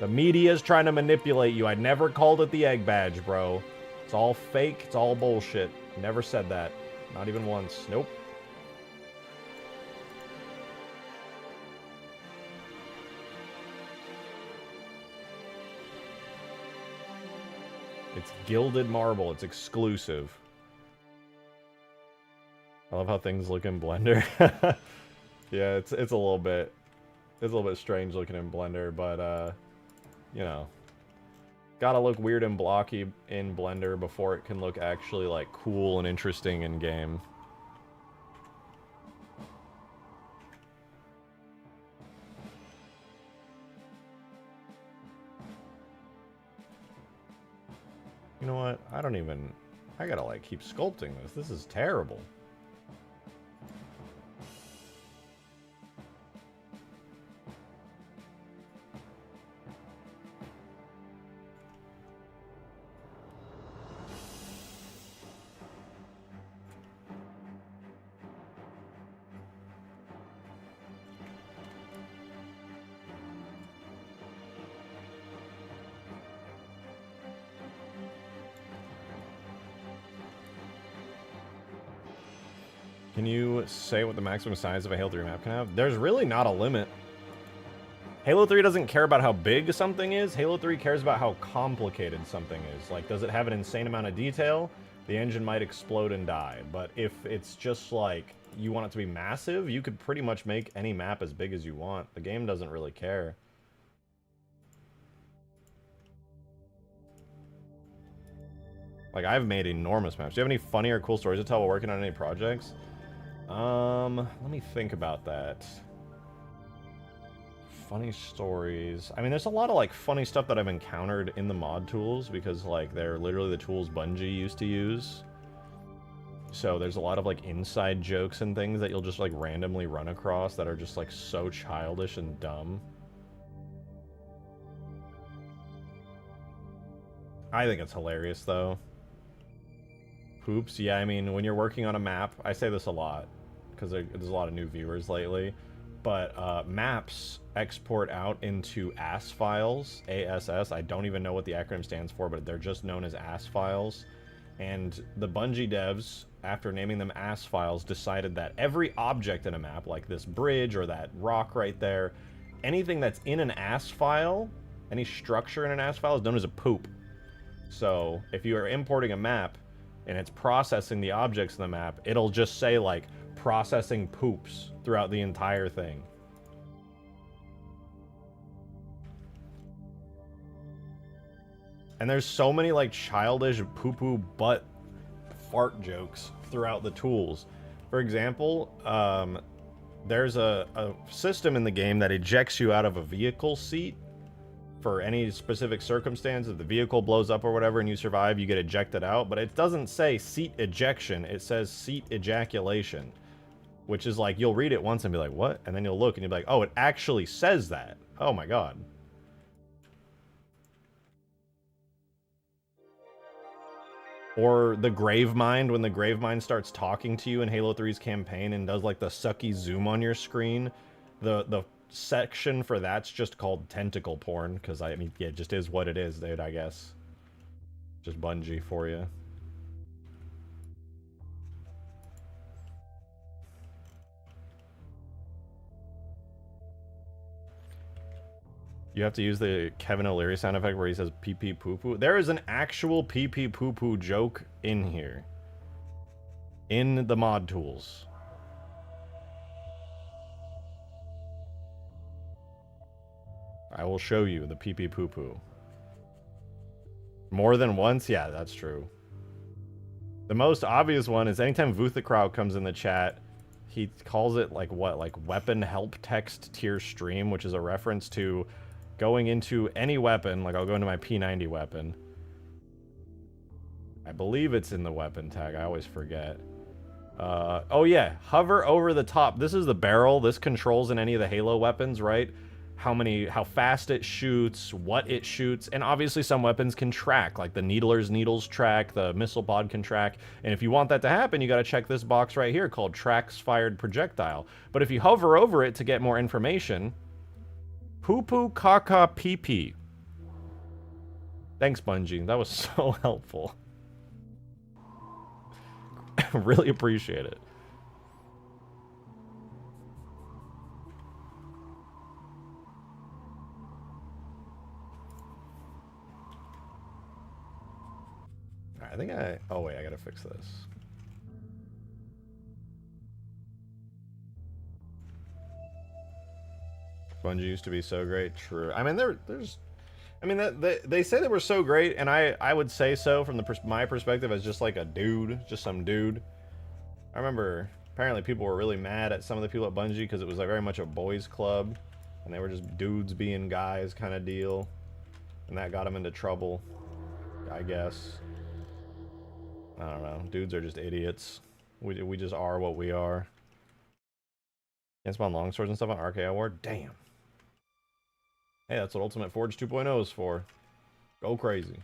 The media's trying to manipulate you. I never called it the egg badge, bro. It's all fake. It's all bullshit. Never said that. Not even once. Nope. It's gilded marble. It's exclusive. I love how things look in Blender. Yeah, it's a little bit strange looking in Blender, but you know, gotta look weird and blocky in Blender before it can look actually like cool and interesting in game. You know what? I gotta like keep sculpting this. This is terrible. Can you say what the maximum size of a Halo 3 map can have? There's really not a limit. Halo 3 doesn't care about how big something is. Halo 3 cares about how complicated something is. Like, does it have an insane amount of detail? The engine might explode and die. But if it's just like, you want it to be massive, you could pretty much make any map as big as you want. The game doesn't really care. Like, I've made enormous maps. Do you have any funny or cool stories to tell while working on any projects? Let me think about that. Funny stories. I mean, there's a lot of, like, funny stuff that I've encountered in the mod tools because, like, they're literally the tools Bungie used to use. So there's a lot of, like, inside jokes and things that you'll just, like, randomly run across that are just, like, so childish and dumb. I think it's hilarious, though. Poops, yeah, I mean, when you're working on a map, I say this a lot, because there's a lot of new viewers lately, but maps export out into ASS files, ASS, I don't even know what the acronym stands for, but they're just known as ASS files, and the Bungie devs, after naming them ASS files, decided that every object in a map, like this bridge or that rock right there, anything that's in an ASS file, any structure in an ASS file is known as a poop. So, if you are importing a map, and it's processing the objects in the map, it'll just say, like, processing poops throughout the entire thing. And there's so many, like, childish poo-poo butt fart jokes throughout the tools. For example, there's a system in the game that ejects you out of a vehicle seat for any specific circumstance. If the vehicle blows up or whatever and you survive, you get ejected out. But it doesn't say seat ejection. It says seat ejaculation. Which is like, you'll read it once and be like, what? And then you'll look and you'll be like, oh, it actually says that. Oh my god. Or the Gravemind, when the Gravemind starts talking to you in Halo 3's campaign and does like the sucky zoom on your screen, the section for that's just called tentacle porn, because I mean, yeah, it just is what it is, dude, I guess. Just Bungie for you. You have to use the Kevin O'Leary sound effect where he says pee pee poo poo. There is an actual pee pee poo poo joke in here. In the mod tools. I will show you the pee pee poo poo. More than once? Yeah, that's true. The most obvious one is anytime Vuthacrow comes in the chat, he calls it like what? Like weapon help text tier stream, which is a reference to going into any weapon. Like I'll go into my P90 weapon. I believe it's in the weapon tag. I always forget. Oh yeah, hover over the top. This is the barrel. This controls in any of the Halo weapons, right? How fast it shoots, what it shoots, and obviously some weapons can track, like the Needler's needles track, the missile pod can track, and if you want that to happen, you gotta check this box right here called Tracks Fired Projectile. But if you hover over it to get more information, poo poo caca pee pee. Thanks, Bungie. That was so helpful. Really appreciate it. I think oh wait, I gotta fix this. Bungie used to be so great. True. I mean, they say they were so great, and I would say so from my perspective as just like a dude, just some dude. I remember apparently people were really mad at some of the people at Bungie because it was like very much a boys club, and they were just dudes being guys kind of deal, and that got them into trouble, I guess. I don't know. Dudes are just idiots. We just are what we are. Can't spawn longswords and stuff on RKO War? Damn. Hey, that's what Ultimate Forge 2.0 is for. Go crazy.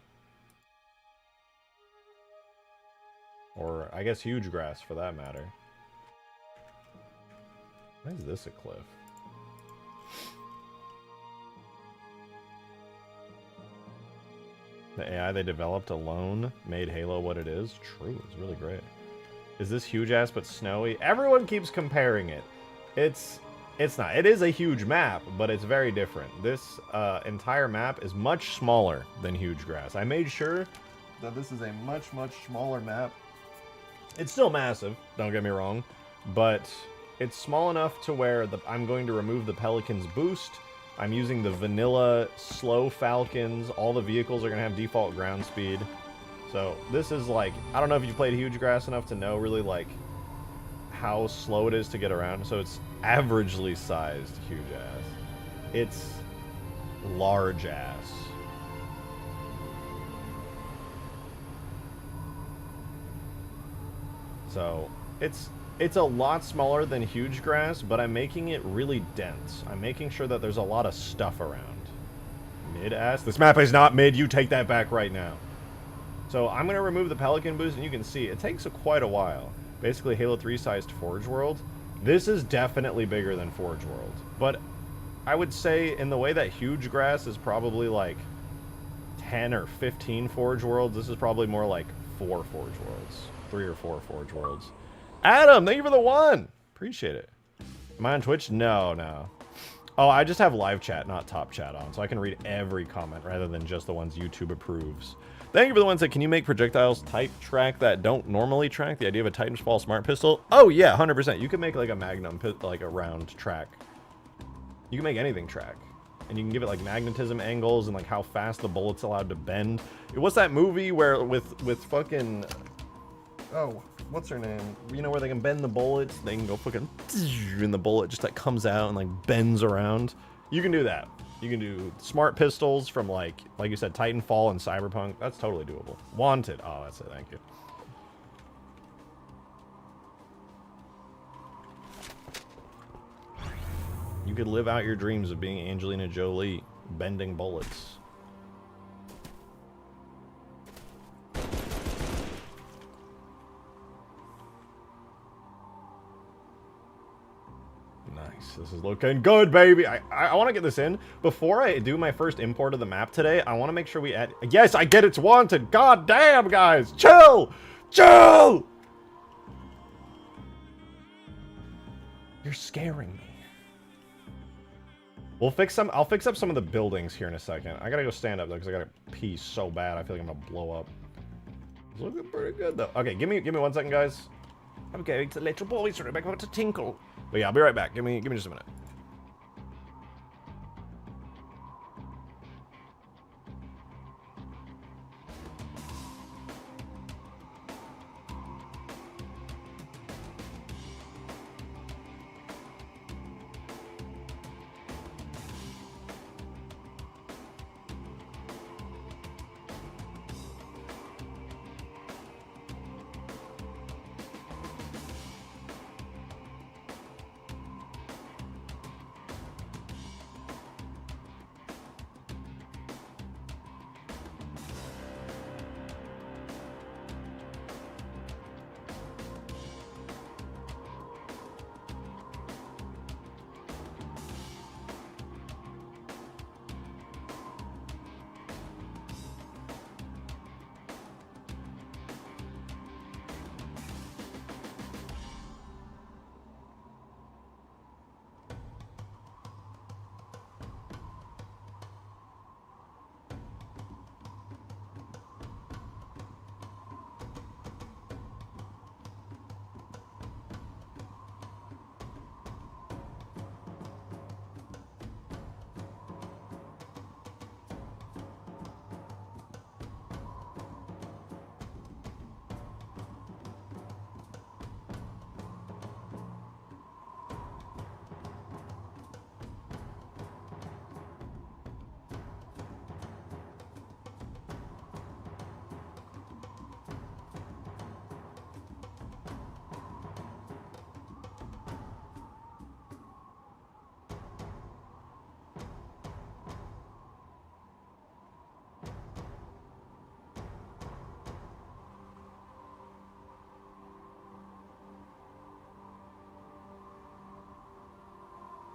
Or, I guess, Huge Grass, for that matter. Why is this a cliff? The AI they developed alone made Halo what it is? True, it's really great. Is this huge ass but snowy? Everyone keeps comparing it. It's not. It is a huge map, but it's very different. This entire map is much smaller than Huge Grass. I made sure that this is a much smaller map. It's still massive, don't get me wrong, but it's small enough to where I'm going to remove the Pelicans boost. I'm using the vanilla slow Falcons. All the vehicles are going to have default ground speed. So this is like, I don't know if you played Huge Grass enough to know really like how slow it is to get around. So it's averagely sized Huge Ass. It's large ass. So it's a lot smaller than Huge Grass, but I'm making it really dense. I'm making sure that there's a lot of stuff around. Mid-ass? This map is not mid, you take that back right now. So I'm going to remove the Pelican boost, and you can see it takes quite a while. Basically Halo 3-sized Forge World. This is definitely bigger than Forge World. But I would say in the way that Huge Grass is probably like 10 or 15 Forge Worlds, this is probably more like 4 Forge Worlds. 3 or 4 Forge Worlds. Adam, thank you for the 1! Appreciate it. Am I on Twitch? No. Oh, I just have live chat, not top chat on, so I can read every comment rather than just the ones YouTube approves. Thank you for the ones that can you make projectiles type track that don't normally track? The idea of a Titanfall smart pistol? Oh yeah, 100%. You can make like a Magnum, like a round track. You can make anything track. And you can give it like magnetism angles and like how fast the bullet's allowed to bend. What's that movie where with fucking... Oh, what's her name? You know where they can bend the bullets? They can go fucking and the bullet just like comes out and like bends around. You can do that. You can do smart pistols from like you said, Titanfall and Cyberpunk. That's totally doable. Wanted. Oh, that's it. Thank you. You could live out your dreams of being Angelina Jolie, bending bullets. Nice. This is looking good, baby. I want to get this in. Before I do my first import of the map today, I want to make sure we add... Yes, I get it's wanted. God damn, guys. Chill. Chill. You're scaring me. We'll fix some... I'll fix up some of the buildings here in a second. I gotta go stand up, though, because I gotta pee so bad. I feel like I'm gonna blow up. It's looking pretty good, though. Okay, give me 1 second, guys. I'm going to let your boys back about to tinkle. But yeah, I'll be right back. Give me just a minute.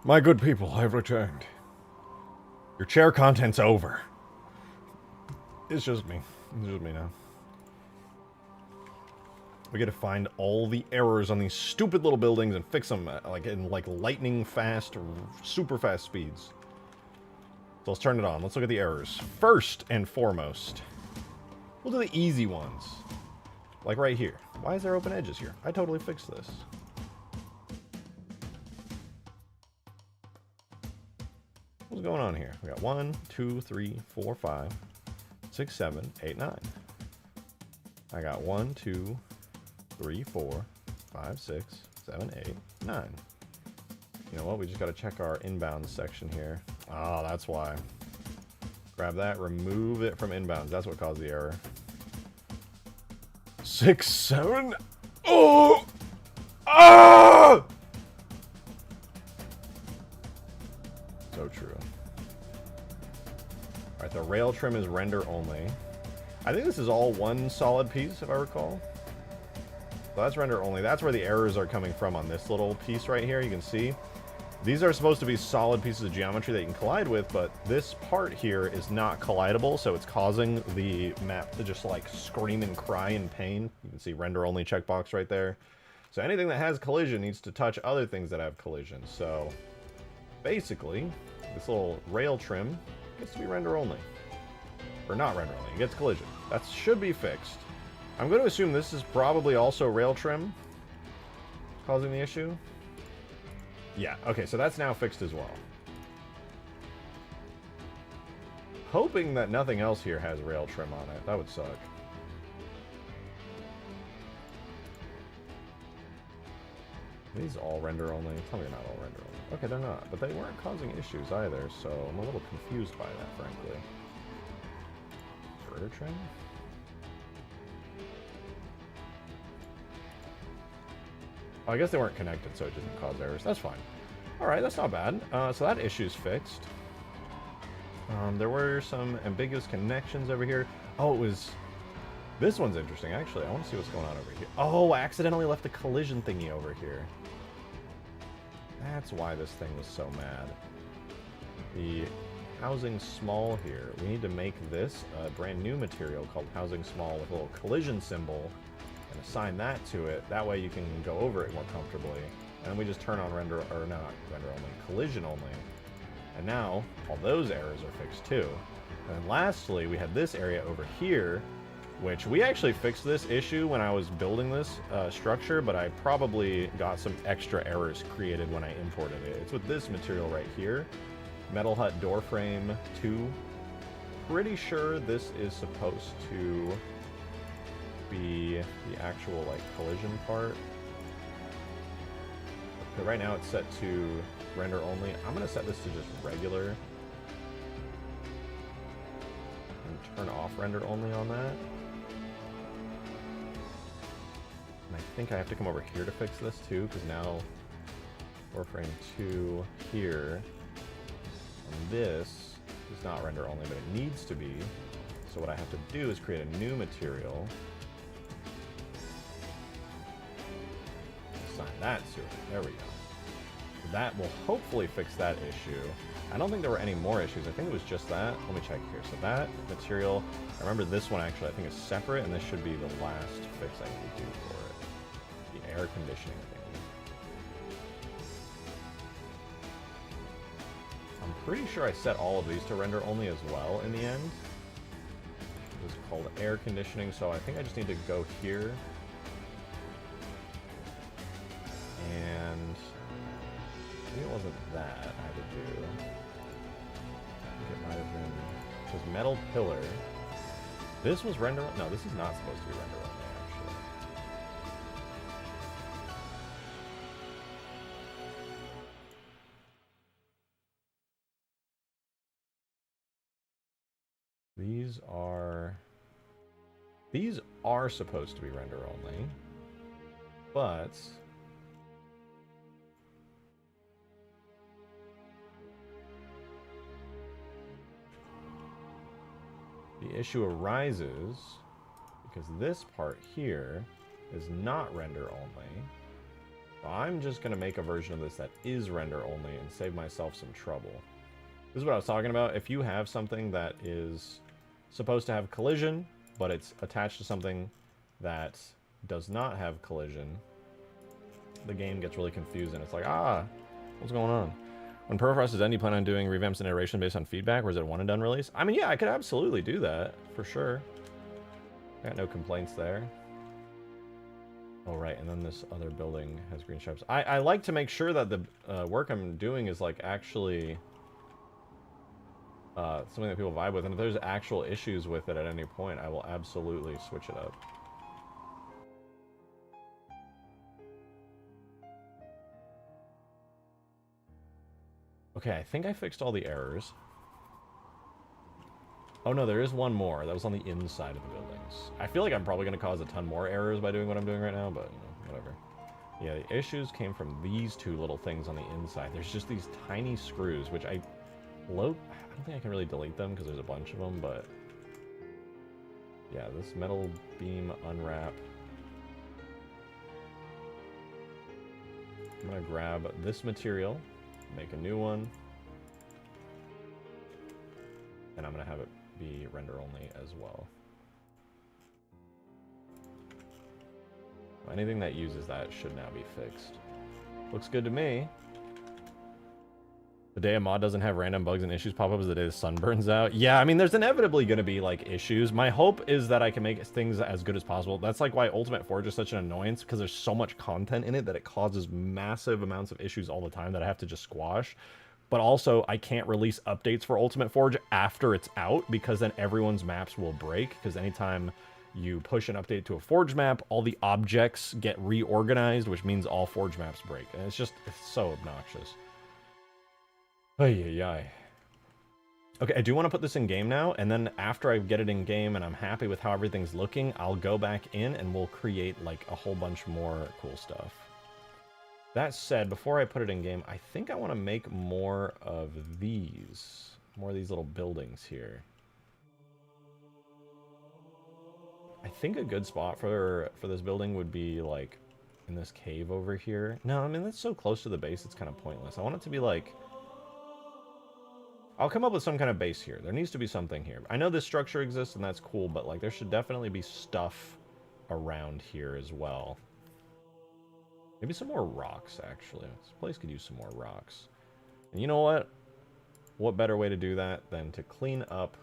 My good people, I've returned. Your chair content's over. It's just me. It's just me now. We gotta find all the errors on these stupid little buildings and fix them like in like lightning fast, super fast speeds. So let's turn it on. Let's look at the errors. First and foremost, we'll do the easy ones. Like right here. Why is there open edges here? I totally fixed this. What's going on here? We got 1, 2, 3, 4, 5, 6, 7, 8, 9. I got 1, 2, 3, 4, 5, 6, 7, 8, 9. You know what? We just got to check our inbound section here. Oh, that's why. Grab that, remove it from inbounds. That's what caused the error. 6, 7. Oh! Ah! So true. Alright, the rail trim is render only. I think this is all one solid piece, if I recall. So that's render only. That's where the errors are coming from on this little piece right here. You can see. These are supposed to be solid pieces of geometry that you can collide with, but this part here is not collidable, so it's causing the map to just like scream and cry in pain. You can see render only checkbox right there. So anything that has collision needs to touch other things that have collision. So basically, this little rail trim gets to be render only. Or not render only, it gets collision. That should be fixed. I'm going to assume this is probably also rail trim causing the issue. Yeah, okay, so that's now fixed as well. Hoping that nothing else here has rail trim on it. That would suck. These all render only? Tell me they're not all render only. Okay, they're not, but they weren't causing issues either, so I'm a little confused by that, frankly. Girder trim? Oh, I guess they weren't connected, so it didn't cause errors. That's fine. Alright, that's not bad. So that issue's fixed. There were some ambiguous connections over here. Oh, it was... This one's interesting, actually. I want to see what's going on over here. Oh, I accidentally left the collision thingy over here. That's why this thing was so mad. The housing small here. We need to make this a brand new material called housing small with a little collision symbol and assign that to it. That way you can go over it more comfortably. And then we just turn on render, or not render only, collision only. And now all those errors are fixed too. And then lastly, we had this area over here, which we actually fixed this issue when I was building this structure, but I probably got some extra errors created when I imported it. It's with this material right here. Metal Hut door frame 2. Pretty sure this is supposed to be the actual like collision part. But right now it's set to render only. I'm gonna set this to just regular. And turn off render only on that. And I think I have to come over here to fix this too, because now Warframe 2 here, and this is not render only, but it needs to be. So what I have to do is create a new material. Assign that to it. There we go. That will hopefully fix that issue. I don't think there were any more issues. I think it was just that. Let me check here. So that material, I remember this one actually, I think is separate, and this should be the last fix I need to do for it. The air conditioning thing. I'm pretty sure I set all of these to render only as well in the end. It was called air conditioning, so I think I just need to go here. And maybe it wasn't that I had to do. I think it might have been, it was metal pillar. This was render, no, this is not supposed to be render only, actually. These are supposed to be render only, but the issue arises because this part here is not render only. So I'm just going to make a version of this that is render only and save myself some trouble. This is what I was talking about. If you have something that is supposed to have collision, but it's attached to something that does not have collision, the game gets really confused and it's like, what's going on? When Permafrost is done, you plan on doing revamps and iteration based on feedback, or is it a one and done release? I mean, yeah, I could absolutely do that, for sure. I got no complaints there. Oh, right, and then this other building has green stripes. I like to make sure that the work I'm doing is, like, actually something that people vibe with, and if there's actual issues with it at any point, I will absolutely switch it up. Okay, I think I fixed all the errors. Oh no, there is one more. That was on the inside of the buildings. I feel like I'm probably going to cause a ton more errors by doing what I'm doing right now, but, you know, whatever. Yeah, the issues came from these two little things on the inside. There's just these tiny screws, which I don't think I can really delete them because there's a bunch of them, but yeah, this metal beam unwrap. I'm going to grab this material, make a new one, and I'm going to have it be render only as well. Anything that uses that should now be fixed. Looks good to me. The day a mod doesn't have random bugs and issues pop up is the day the sun burns out. Yeah, I mean, there's inevitably going to be, like, issues. My hope is that I can make things as good as possible. That's, like, why Ultimate Forge is such an annoyance, because there's so much content in it that it causes massive amounts of issues all the time that I have to just squash. But also, I can't release updates for Ultimate Forge after it's out, because then everyone's maps will break, because anytime you push an update to a forge map, all the objects get reorganized, which means all forge maps break. And it's so obnoxious. Ay, ay, ay. Okay, I do want to put this in game now, and then after I get it in game and I'm happy with how everything's looking, I'll go back in and we'll create like a whole bunch more cool stuff. That said, before I put it in game, I think I want to make more of these. More of these little buildings here. I think a good spot for this building would be like in this cave over here. No, I mean that's so close to the base it's kind of pointless. I want it to be like, I'll come up with some kind of base here. There needs to be something here. I know this structure exists and that's cool, but like there should definitely be stuff around here as well. Maybe some more rocks, actually. This place could use some more rocks. And you know what? What better way to do that than to clean up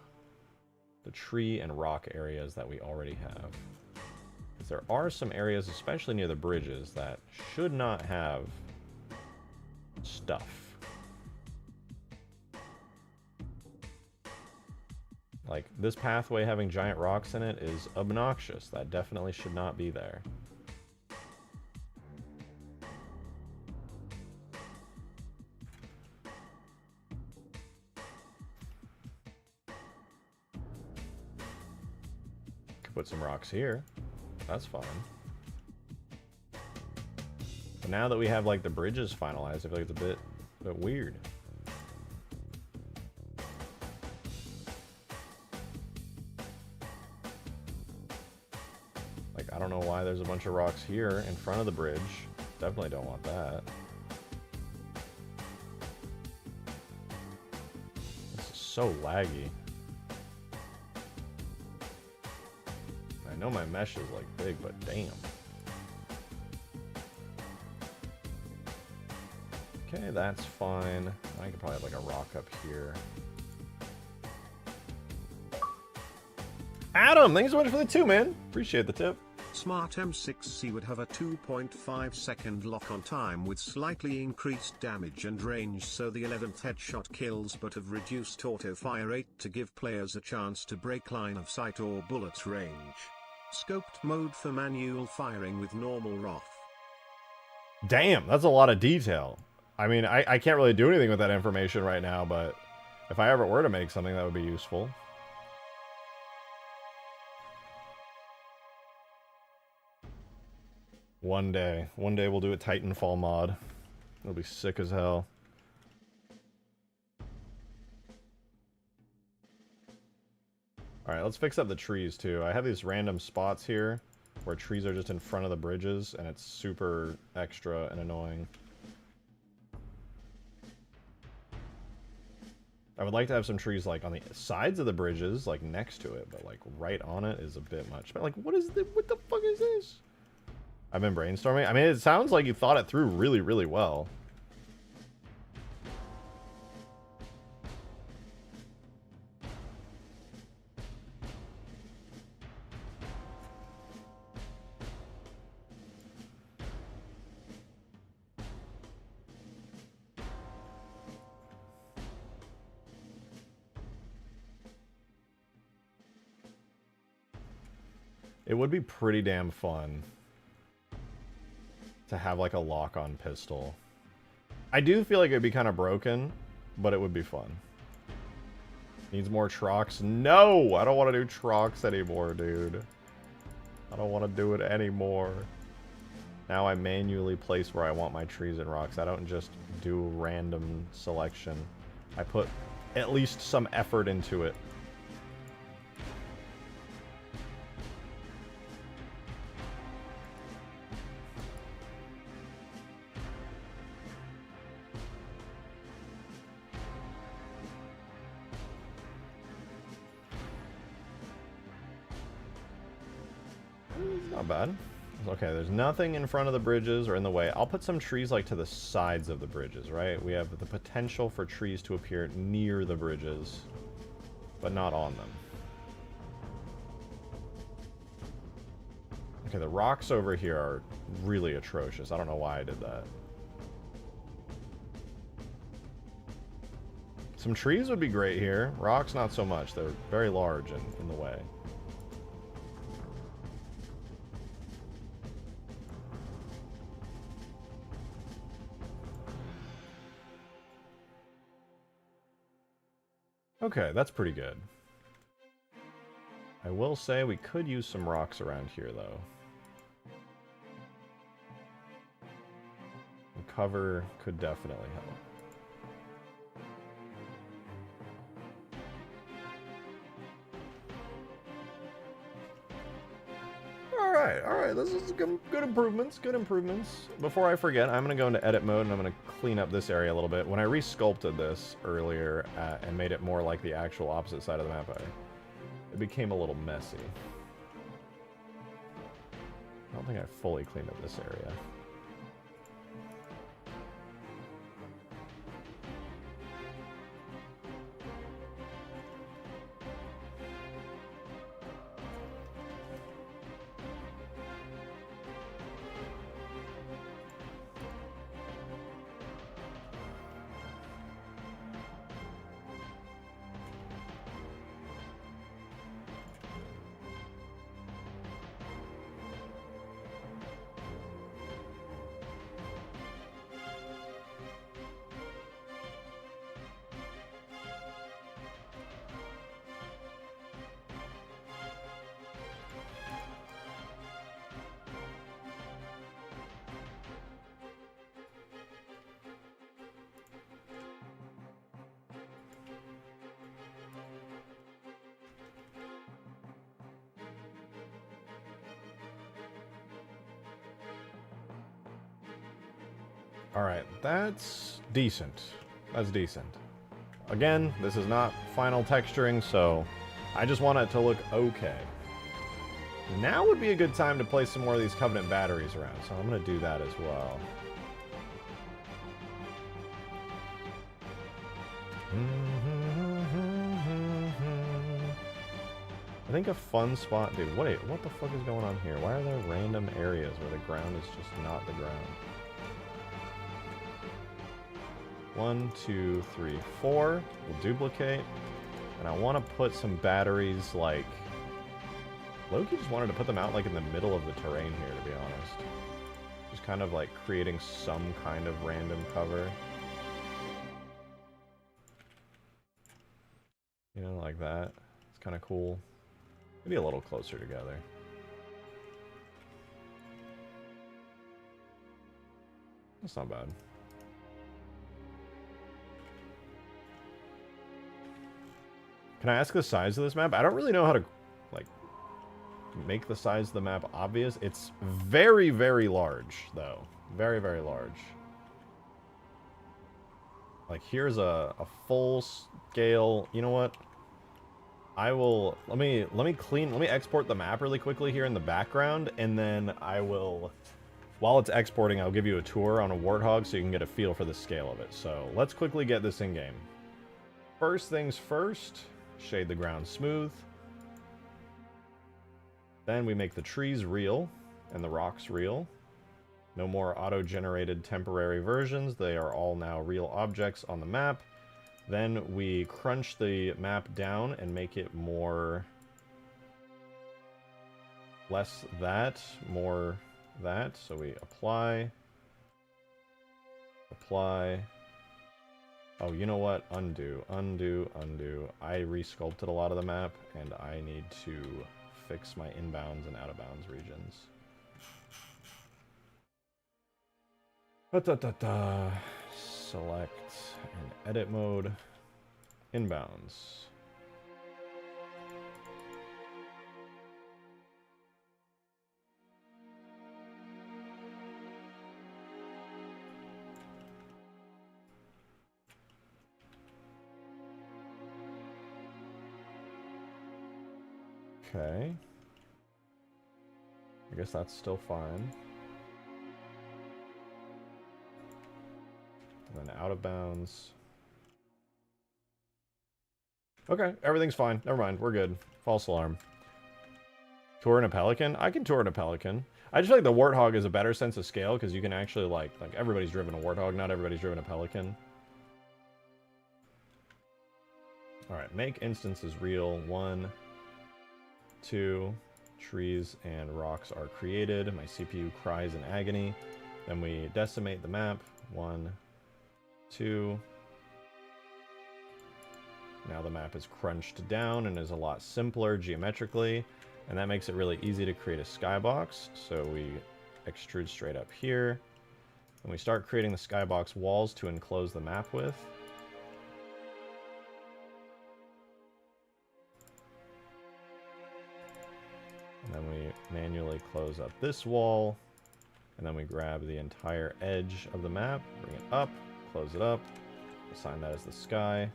the tree and rock areas that we already have. Because there are some areas, especially near the bridges, that should not have stuff. Like, this pathway having giant rocks in it is obnoxious. That definitely should not be there. Could put some rocks here. That's fine. But now that we have, like, the bridges finalized, I feel like it's a bit weird. I don't know why there's a bunch of rocks here in front of the bridge. Definitely don't want that. This is so laggy. I know my mesh is like big, but damn. Okay, that's fine. I could probably have like a rock up here. Adam, thanks so much for the 2, man. Appreciate the tip. Smart M6C would have a 2.5 second lock-on time with slightly increased damage and range, so the 11th headshot kills but have reduced auto-fire rate to give players a chance to break line of sight or bullet range. Scoped mode for manual firing with normal ROF. Damn, that's a lot of detail. I mean, I can't really do anything with that information right now, but if I ever were to make something, that would be useful. One day we'll do a Titanfall mod. It'll be sick as hell. Alright, let's fix up the trees too. I have these random spots here where trees are just in front of the bridges and it's super extra and annoying. I would like to have some trees like on the sides of the bridges, like next to it, but like right on it is a bit much. But like, what the fuck is this? I've been brainstorming. I mean, it sounds like you thought it through really, really well. It would be pretty damn fun to have like a lock-on pistol. I do feel like it'd be kind of broken, but it would be fun. Needs more Trox? No! I don't want to do Trox anymore, dude. I don't want to do it anymore. Now I manually place where I want my trees and rocks. I don't just do random selection. I put at least some effort into it. Not bad. Okay, there's nothing in front of the bridges or in the way. I'll put some trees like to the sides of the bridges, right? We have the potential for trees to appear near the bridges, but not on them. Okay, the rocks over here are really atrocious. I don't know why I did that. Some trees would be great here. Rocks, not so much. They're very large and in the way. Okay, that's pretty good. I will say we could use some rocks around here, though. And cover could definitely help. Alright, this is good improvements, good improvements. Before I forget, I'm going to go into edit mode and I'm going to clean up this area a little bit. When I resculpted this earlier and made it more like the actual opposite side of the map, it became a little messy. I don't think I fully cleaned up this area. Alright, that's decent. That's decent. Again, this is not final texturing, so I just want it to look okay. Now would be a good time to place some more of these Covenant batteries around, so I'm going to do that as well. I think a fun spot... Dude, wait, what the fuck is going on here? Why are there random areas where the ground is just not the ground? 1, 2, 3, 4. We'll duplicate. And I want to put some batteries, like... Loki just wanted to put them out, like, in the middle of the terrain here, to be honest. Just kind of, like, creating some kind of random cover. You know, like that. It's kind of cool. Maybe a little closer together. That's not bad. Can I ask the size of this map? I don't really know how to, like, make the size of the map obvious. It's very, very large, though. Very, very large. Like, here's a full scale... You know what? I will... Let me export the map really quickly here in the background, and then I will... While it's exporting, I'll give you a tour on a Warthog so you can get a feel for the scale of it. So, let's quickly get this in-game. First things first... Shade the ground smooth. Then we make the trees real and the rocks real. No more auto-generated temporary versions. They are all now real objects on the map. Then we crunch the map down and make it more... Less that, more that. So we apply. Apply. Oh, you know what? Undo, undo, undo. I resculpted a lot of the map, and I need to fix my inbounds and out-of-bounds regions. Select and edit mode. Inbounds. Okay. I guess that's still fine. And then out of bounds. Okay, everything's fine. Never mind, we're good. False alarm. Tour in a Pelican? I can tour in a Pelican. I just feel like the Warthog is a better sense of scale because you can actually, like everybody's driven a Warthog, not everybody's driven a Pelican. Alright, make instances real. 1, 2, trees and rocks are created. My CPU cries in agony. Then we decimate the map. 1, 2. Now the map is crunched down and is a lot simpler geometrically, and that makes it really easy to create a skybox. So we extrude straight up here, and we start creating the skybox walls to enclose the map with. And then we manually close up this wall, and then we grab the entire edge of the map, bring it up, close it up, assign that as the sky.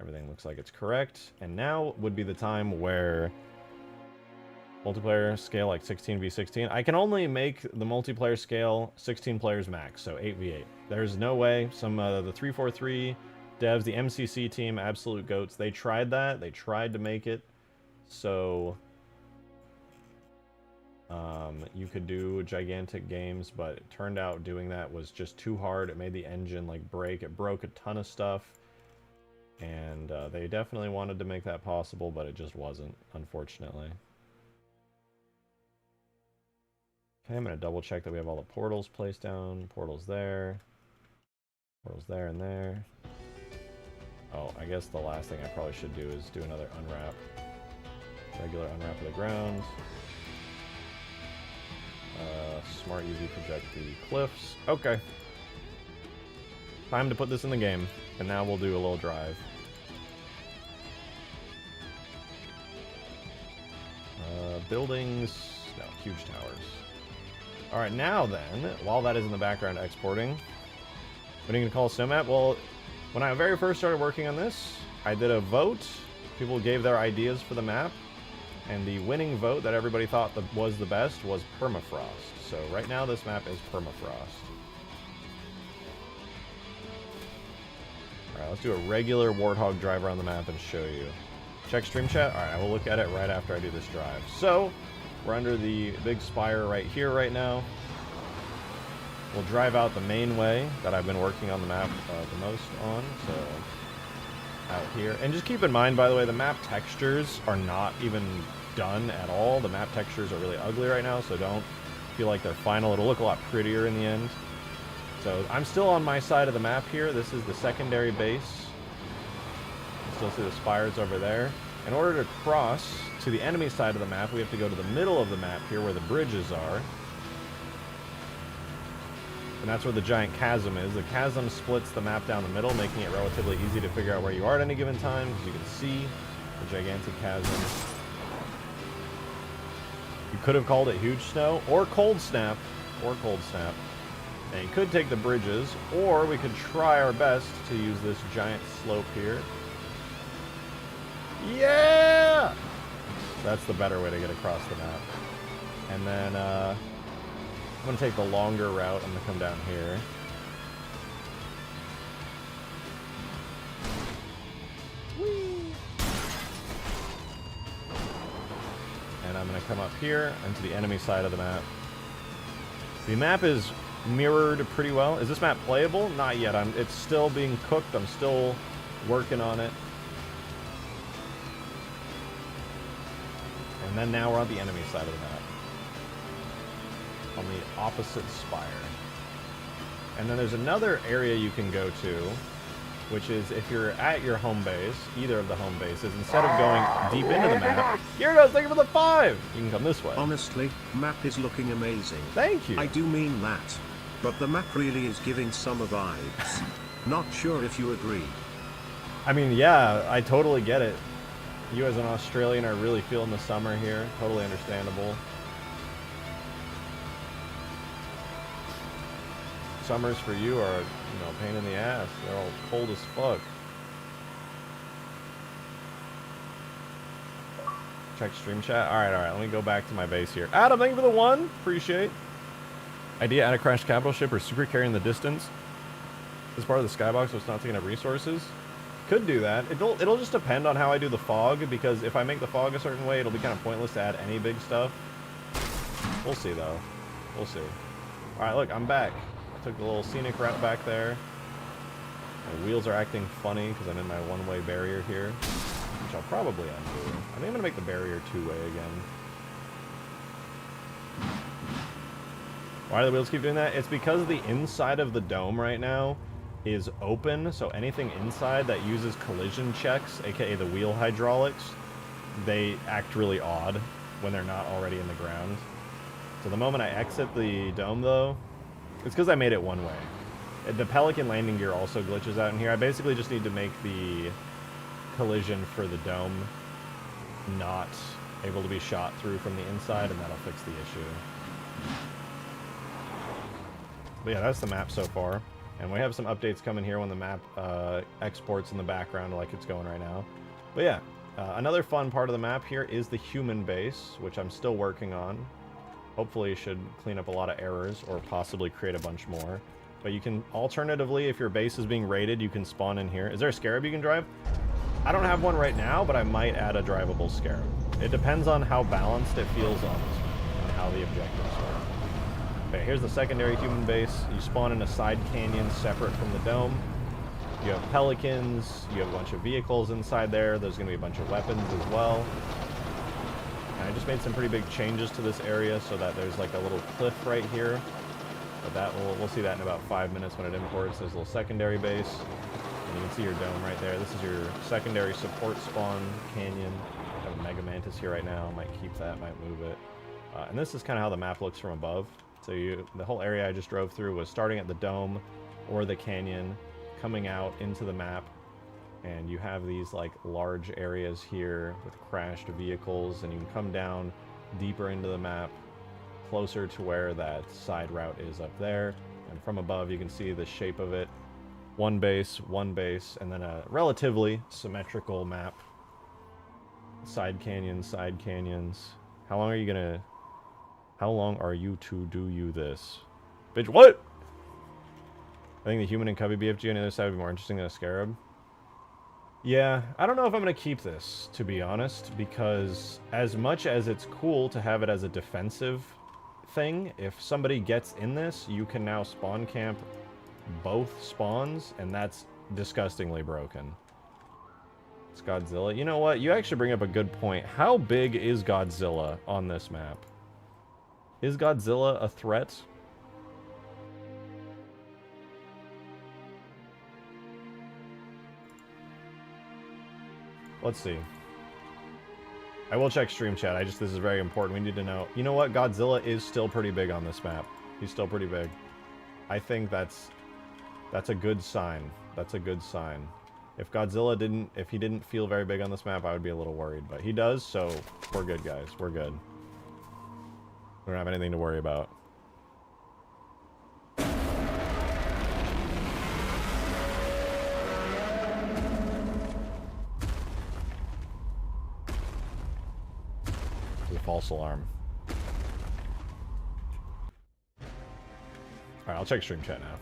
Everything looks like it's correct. And now would be the time where multiplayer scale like 16v16. I can only make the multiplayer scale 16 players max, so 8v8. There's no way. The 343 devs, the MCC team, absolute goats, they tried that. They tried to make it so you could do gigantic games, but it turned out doing that was just too hard. It made the engine like break. It broke a ton of stuff. And they definitely wanted to make that possible, but it just wasn't, unfortunately. Okay, I'm going to double check that we have all the portals placed down. Portals there and there. Oh, I guess the last thing I probably should do is do another unwrap. Regular unwrap of the ground. Smart UV project the cliffs. Okay. Time to put this in the game. And now we'll do a little drive. Buildings. No, huge towers. Alright, now then, while that is in the background exporting, what are you going to call a snow map? Well, when I very first started working on this, I did a vote. People gave their ideas for the map. And the winning vote that everybody thought was the best was Permafrost. So right now this map is Permafrost. Alright, let's do a regular Warthog drive around the map and show you. Check stream chat? Alright, I will look at it right after I do this drive. So, we're under the big spire right here right now. We'll drive out the main way that I've been working on the map the most on. So, out here. And just keep in mind, by the way, the map textures are not even done at all. The map textures are really ugly right now, so don't feel like they're final. It'll look a lot prettier in the end. So I'm still on my side of the map here. This is the secondary base. You still see the spires over there. In order to cross to the enemy side of the map, we have to go to the middle of the map here where the bridges are. And that's where the giant chasm is. The chasm splits the map down the middle, making it relatively easy to figure out where you are at any given time, because you can see the gigantic chasm. You could have called it huge snow, or cold snap, And you could take the bridges, or we could try our best to use this giant slope here. Yeah! That's the better way to get across the map. And then, I'm going to take the longer route. I'm going to come down here. Whee! And I'm going to come up here into the enemy side of the map. The map is mirrored pretty well. Is this map playable? Not yet. It's still being cooked. I'm still working on it. And then now we're on the enemy side of the map. On the opposite spire. And then there's another area you can go to, which is if you're at your home base, either of the home bases, instead of going deep into the map, here it goes, thank you for the 5! You can come this way. Honestly, map is looking amazing. Thank you. I do mean that. But the map really is giving summer vibes. Not sure if you agree. I mean, yeah, I totally get it. You as an Australian are really feeling the summer here. Totally understandable. Summers for you are, pain in the ass. They're all cold as fuck. Check stream chat. Alright, let me go back to my base here. Adam, thank you for the 1. Appreciate. Idea, add a crashed capital ship or super carrying the distance. As part of the skybox, so it's not taking up resources. Could do that. It'll just depend on how I do the fog, because if I make the fog a certain way, it'll be kind of pointless to add any big stuff. We'll see, though. We'll see. Alright, look, I'm back. I took the little scenic route back there. My wheels are acting funny because I'm in my one-way barrier here, which I'll probably undo. I think I'm going to make the barrier two-way again. Why do the wheels keep doing that? It's because the inside of the dome right now is open, so anything inside that uses collision checks, aka the wheel hydraulics, they act really odd when they're not already in the ground. So the moment I exit the dome, though, it's because I made it one way. The Pelican landing gear also glitches out in here. I basically just need to make the collision for the dome not able to be shot through from the inside, and that'll fix the issue. But yeah, that's the map so far. And we have some updates coming here when the map exports in the background like it's going right now. But yeah, another fun part of the map here is the human base, which I'm still working on. Hopefully should clean up a lot of errors or possibly create a bunch more. But you can, alternatively, if your base is being raided, you can spawn in here. Is there a Scarab you can drive? I don't have one right now, but I might add a drivable Scarab. It depends on how balanced it feels on this map and how the objectives are. Okay, here's the secondary human base. You spawn in a side canyon separate from the dome. You have pelicans, you have a bunch of vehicles inside there. There's going to be a bunch of weapons as well. And I just made some pretty big changes to this area so that there's like a little cliff right here. But that we'll see that in about 5 minutes when it imports. There's a little secondary base. And you can see your dome right there. This is your secondary support spawn canyon. I have a Mega Mantis here right now. Might keep that, might move it. And this is kind of how the map looks from above. So the whole area I just drove through was starting at the dome or the canyon, coming out into the map. And you have these like large areas here with crashed vehicles, and you can come down deeper into the map, closer to where that side route is up there. And from above you can see the shape of it. One base, and then a relatively symmetrical map. Side canyons. How long are you to do this? Bitch, what? I think the human and cubby BFG on the other side would be more interesting than a Scarab. Yeah, I don't know if I'm going to keep this, to be honest, because as much as it's cool to have it as a defensive thing, if somebody gets in this, you can now spawn camp both spawns, and that's disgustingly broken. It's Godzilla. You know what? You actually bring up a good point. How big is Godzilla on this map? Is Godzilla a threat? Let's see. I will check stream chat. This is very important. We need to know. You know what? Godzilla is still pretty big on this map. He's still pretty big. I think that's a good sign. That's a good sign. If Godzilla if he didn't feel very big on this map, I would be a little worried. But he does, so we're good, guys. We're good. We don't have anything to worry about. False alarm. Alright, I'll check stream chat now.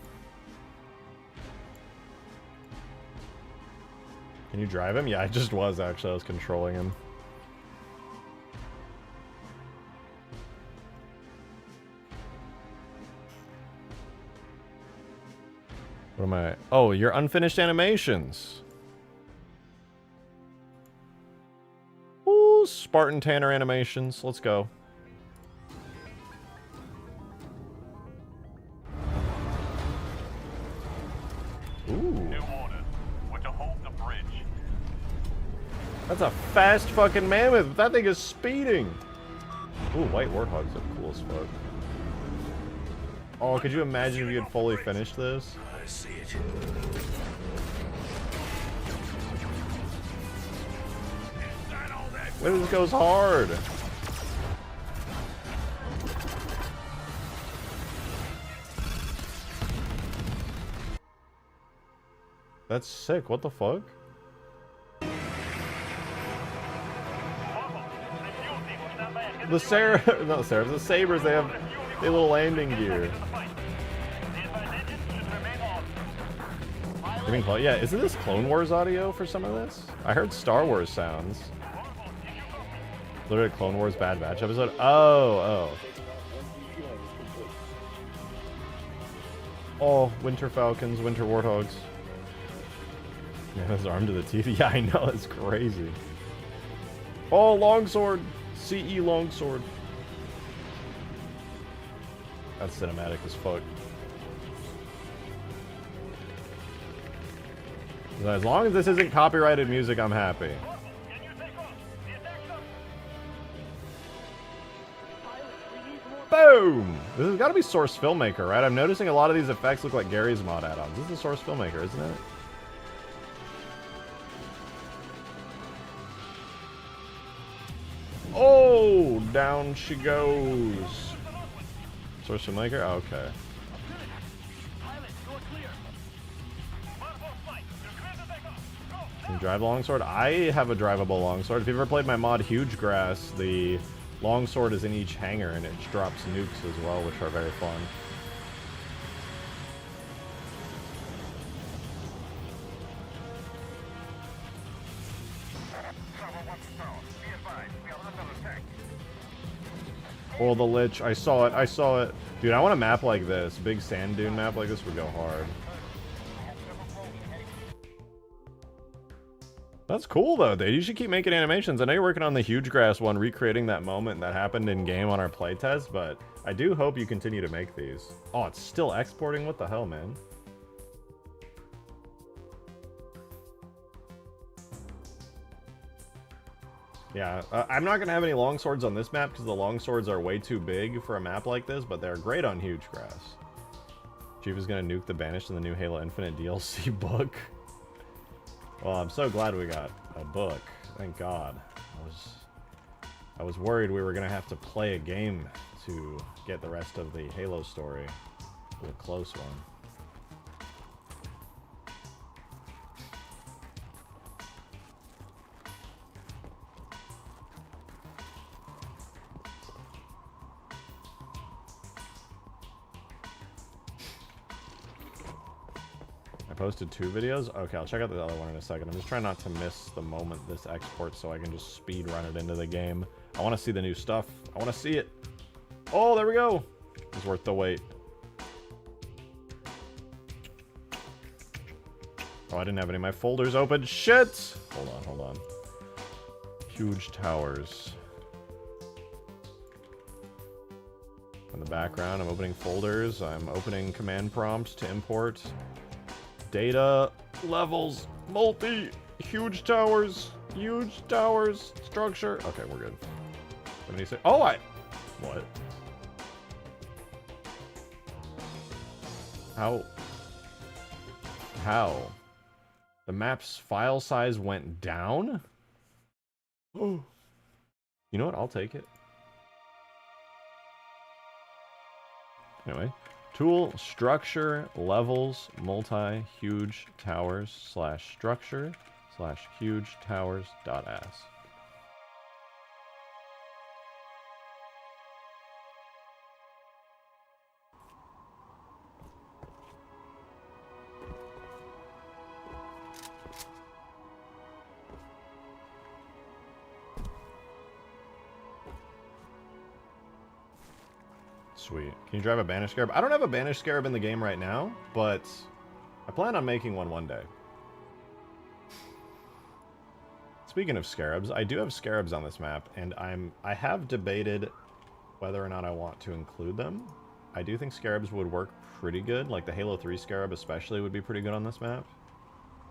Can you drive him? Yeah, I just was actually. I was controlling him. What am I? Oh, your unfinished animations. Spartan Tanner animations. Let's go. Ooh. New order. We're to hold the bridge. That's a fast fucking mammoth. That thing is speeding. Ooh, white warthogs look cool as fuck. Oh, could you imagine if you had fully finished this? I see it. This goes hard. That's sick. What the fuck? The the Sabres, they have a little landing gear. Yeah, isn't this Clone Wars audio for some of this? I heard Star Wars sounds. Literally Clone Wars Bad Batch episode? Oh. Oh, Winter Falcons, Winter Warthogs. Man, his arm to the teeth. Yeah, I know, it's crazy. Oh, Longsword! CE Longsword. That's cinematic as fuck. So as long as this isn't copyrighted music, I'm happy. Boom! This has got to be Source Filmmaker, right? I'm noticing a lot of these effects look like Gary's mod add-ons. This is the Source Filmmaker, isn't it? Oh! Down she goes. Source Filmmaker? Oh, okay. Can you drive a longsword? I have a drivable longsword. If you've ever played my mod Huge Grass, the longsword is in each hangar and it drops nukes as well, which are very fun. Oh, the Lich. I saw it. I saw it. Dude, I want a map like this. Big sand dune map like this would go hard. That's cool, though. You should keep making animations. I know you're working on the Huge Grass one, recreating that moment that happened in-game on our playtest, but I do hope you continue to make these. Oh, it's still exporting? What the hell, man? Yeah, I'm not going to have any longswords on this map because the longswords are way too big for a map like this, but they're great on Huge Grass. Chief is going to nuke the Banished in the new Halo Infinite DLC book. Well, I'm so glad we got a book. Thank God. I was worried we were going to have to play a game to get the rest of the Halo story. A close one. Posted 2 videos? Okay, I'll check out the other one in a second. I'm just trying not to miss the moment this exports so I can just speed run it into the game. I want to see the new stuff. I want to see it. Oh, there we go. It's worth the wait. Oh, I didn't have any of my folders open. Shit! Hold on. Huge towers. In the background, I'm opening folders. I'm opening command prompts to import. Data, levels, multi, huge towers, structure. Okay, we're good. What did he say? Oh, what? How? The map's file size went down? Oh. You know what? I'll take it. Anyway. Tool, structure, levels, multi, huge towers, /structure, /huge towers.as. Sweet. Can you drive a Banished Scarab? I don't have a Banished Scarab in the game right now, but I plan on making one day. Speaking of Scarabs, I do have Scarabs on this map, and I have debated whether or not I want to include them. I do think Scarabs would work pretty good, like the Halo 3 Scarab especially would be pretty good on this map.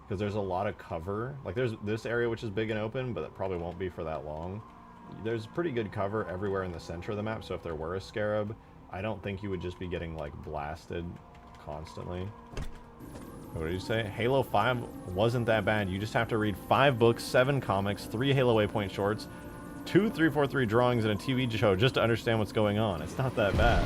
Because there's a lot of cover. Like there's this area which is big and open, but it probably won't be for that long. There's pretty good cover everywhere in the center of the map, so if there were a Scarab, I don't think you would just be getting, like, blasted constantly. What did you say? Halo 5 wasn't that bad. You just have to read 5 books, 7 comics, 3 Halo Waypoint shorts, 2 343 drawings, and a TV show just to understand what's going on. It's not that bad.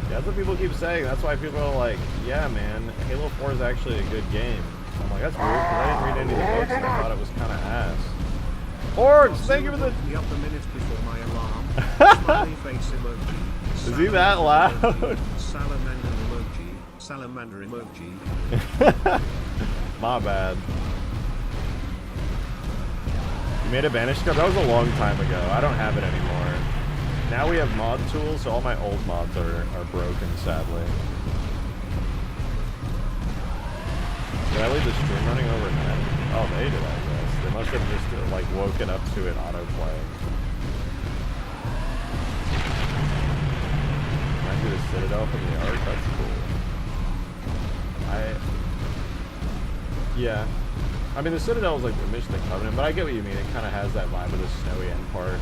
Yeah, that's what people keep saying. That's why people are like, yeah, man, Halo 4 is actually a good game. I'm like, that's weird, because I didn't read any of the books, and I thought it was kind of ass. Orgs, thank you for the... Up the minutes before my alarm. Smiley face emoji. Is he that loud? Salamander emoji. Salamander emoji. My bad. You made a Banished Scarab? That was a long time ago. I don't have it anymore. Now we have mod tools, so all my old mods are broken, sadly. Did I leave the stream running overnight? Oh, they did, I guess. They must have just, like, woken up to it autoplaying. Do the Citadel from the Ark, that's cool. Yeah. I mean, the Citadel is like the Mission of the Covenant, but I get what you mean. It kind of has that vibe of the snowy end part.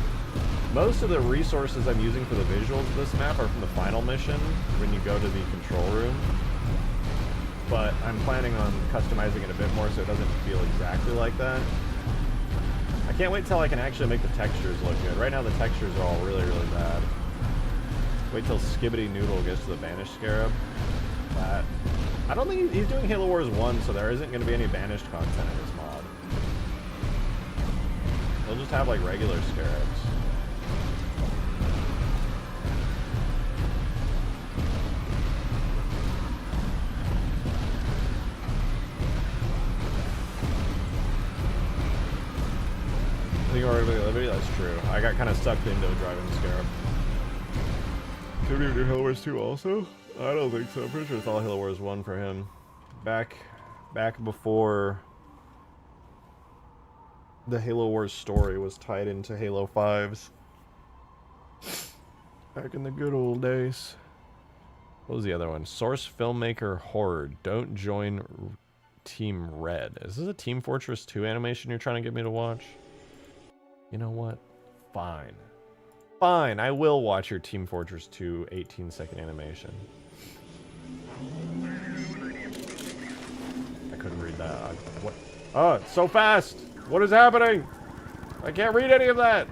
Most of the resources I'm using for the visuals of this map are from the final mission, when you go to the control room. But I'm planning on customizing it a bit more so it doesn't feel exactly like that. I can't wait till I can actually make the textures look good. Right now the textures are all really, really bad. Wait till Skibbity Noodle gets to the Banished Scarab. That. I don't think he's doing Halo Wars 1, so there isn't going to be any banished content in this mod. They'll just have like regular Scarabs. I think already Liberty, that's true. I got kind of sucked into driving the Scarab. Did we do Halo Wars 2 also? I don't think so. I'm pretty sure it's all Halo Wars 1 for him. Back before the Halo Wars story was tied into Halo 5's. Back in the good old days. What was the other one? Source Filmmaker Horde. Don't join Team Red. Is this a Team Fortress 2 animation you're trying to get me to watch? You know what? Fine. Fine, I will watch your Team Fortress 2 18-second animation. I couldn't read that. What? Oh, it's so fast! What is happening? I can't read any of that!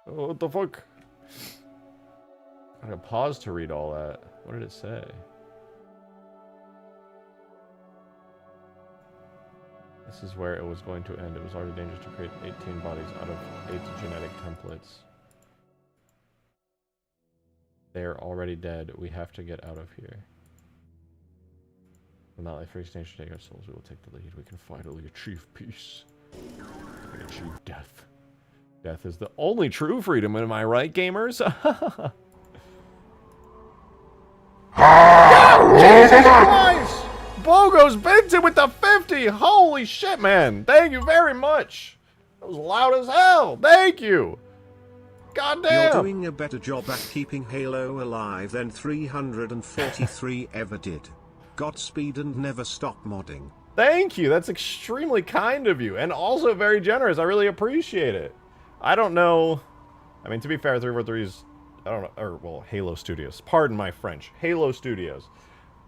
Oh, what the fuck? I gotta pause to read all that. What did it say? This is where it was going to end. It was already dangerous to create 18 bodies out of 8 genetic templates. They're already dead. We have to get out of here. Will not let free exchange take our souls. We will take the lead. We can finally achieve peace. We can achieve death. Death is the only true freedom, am I right, gamers? Jesus Christ! Bogo's Benton with the 50! Holy shit, man! Thank you very much! That was loud as hell! Thank you! God damn! You're doing a better job at keeping Halo alive than 343 ever did. Godspeed and never stop modding. Thank you! That's extremely kind of you, and also very generous. I really appreciate it. I don't know... I mean, to be fair, 343's... I don't know... Or, well, Halo Studios. Pardon my French. Halo Studios.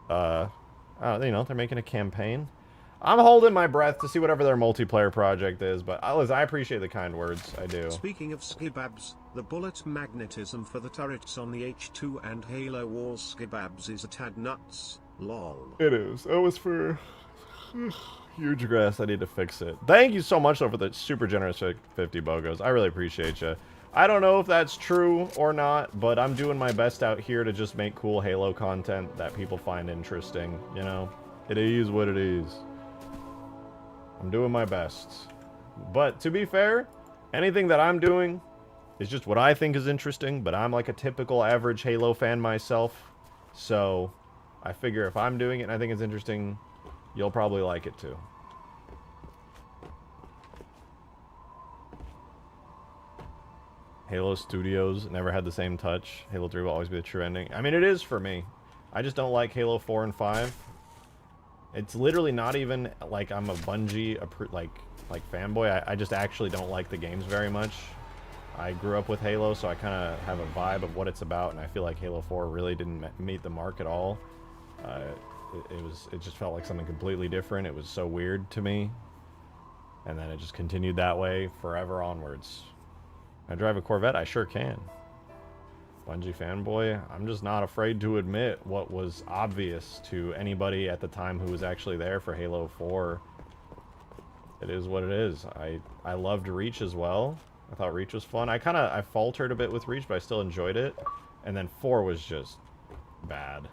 You know, they're making a campaign. I'm holding my breath to see whatever their multiplayer project is, but listen, I appreciate the kind words. I do. Speaking of skibabs, the bullet magnetism for the turrets on the H2 and Halo Wars skibabs is a tad nuts. Lol. It is. That was for... huge grass. I need to fix it. Thank you so much, though, for the super generous 50 Bogos. I really appreciate you. I don't know if that's true or not, but I'm doing my best out here to just make cool Halo content that people find interesting, you know? It is what it is. I'm doing my best. But to be fair, anything that I'm doing is just what I think is interesting, but I'm like a typical average Halo fan myself, so I figure if I'm doing it and I think it's interesting, you'll probably like it too. Halo Studios never had the same touch. Halo 3 will always be the true ending. I mean, it is for me. I just don't like Halo 4 and 5. It's literally not even like I'm a Bungie like fanboy. I just actually don't like the games very much. I grew up with Halo, so I kind of have a vibe of what it's about, and I feel like Halo 4 really didn't meet the mark at all. It just felt like something completely different. It was so weird to me. And then it just continued that way forever onwards. I drive a Corvette? I sure can. Bungie fanboy? I'm just not afraid to admit what was obvious to anybody at the time who was actually there for Halo 4. It is what it is. I loved Reach as well. I thought Reach was fun. I faltered a bit with Reach, but I still enjoyed it. And then 4 was just bad.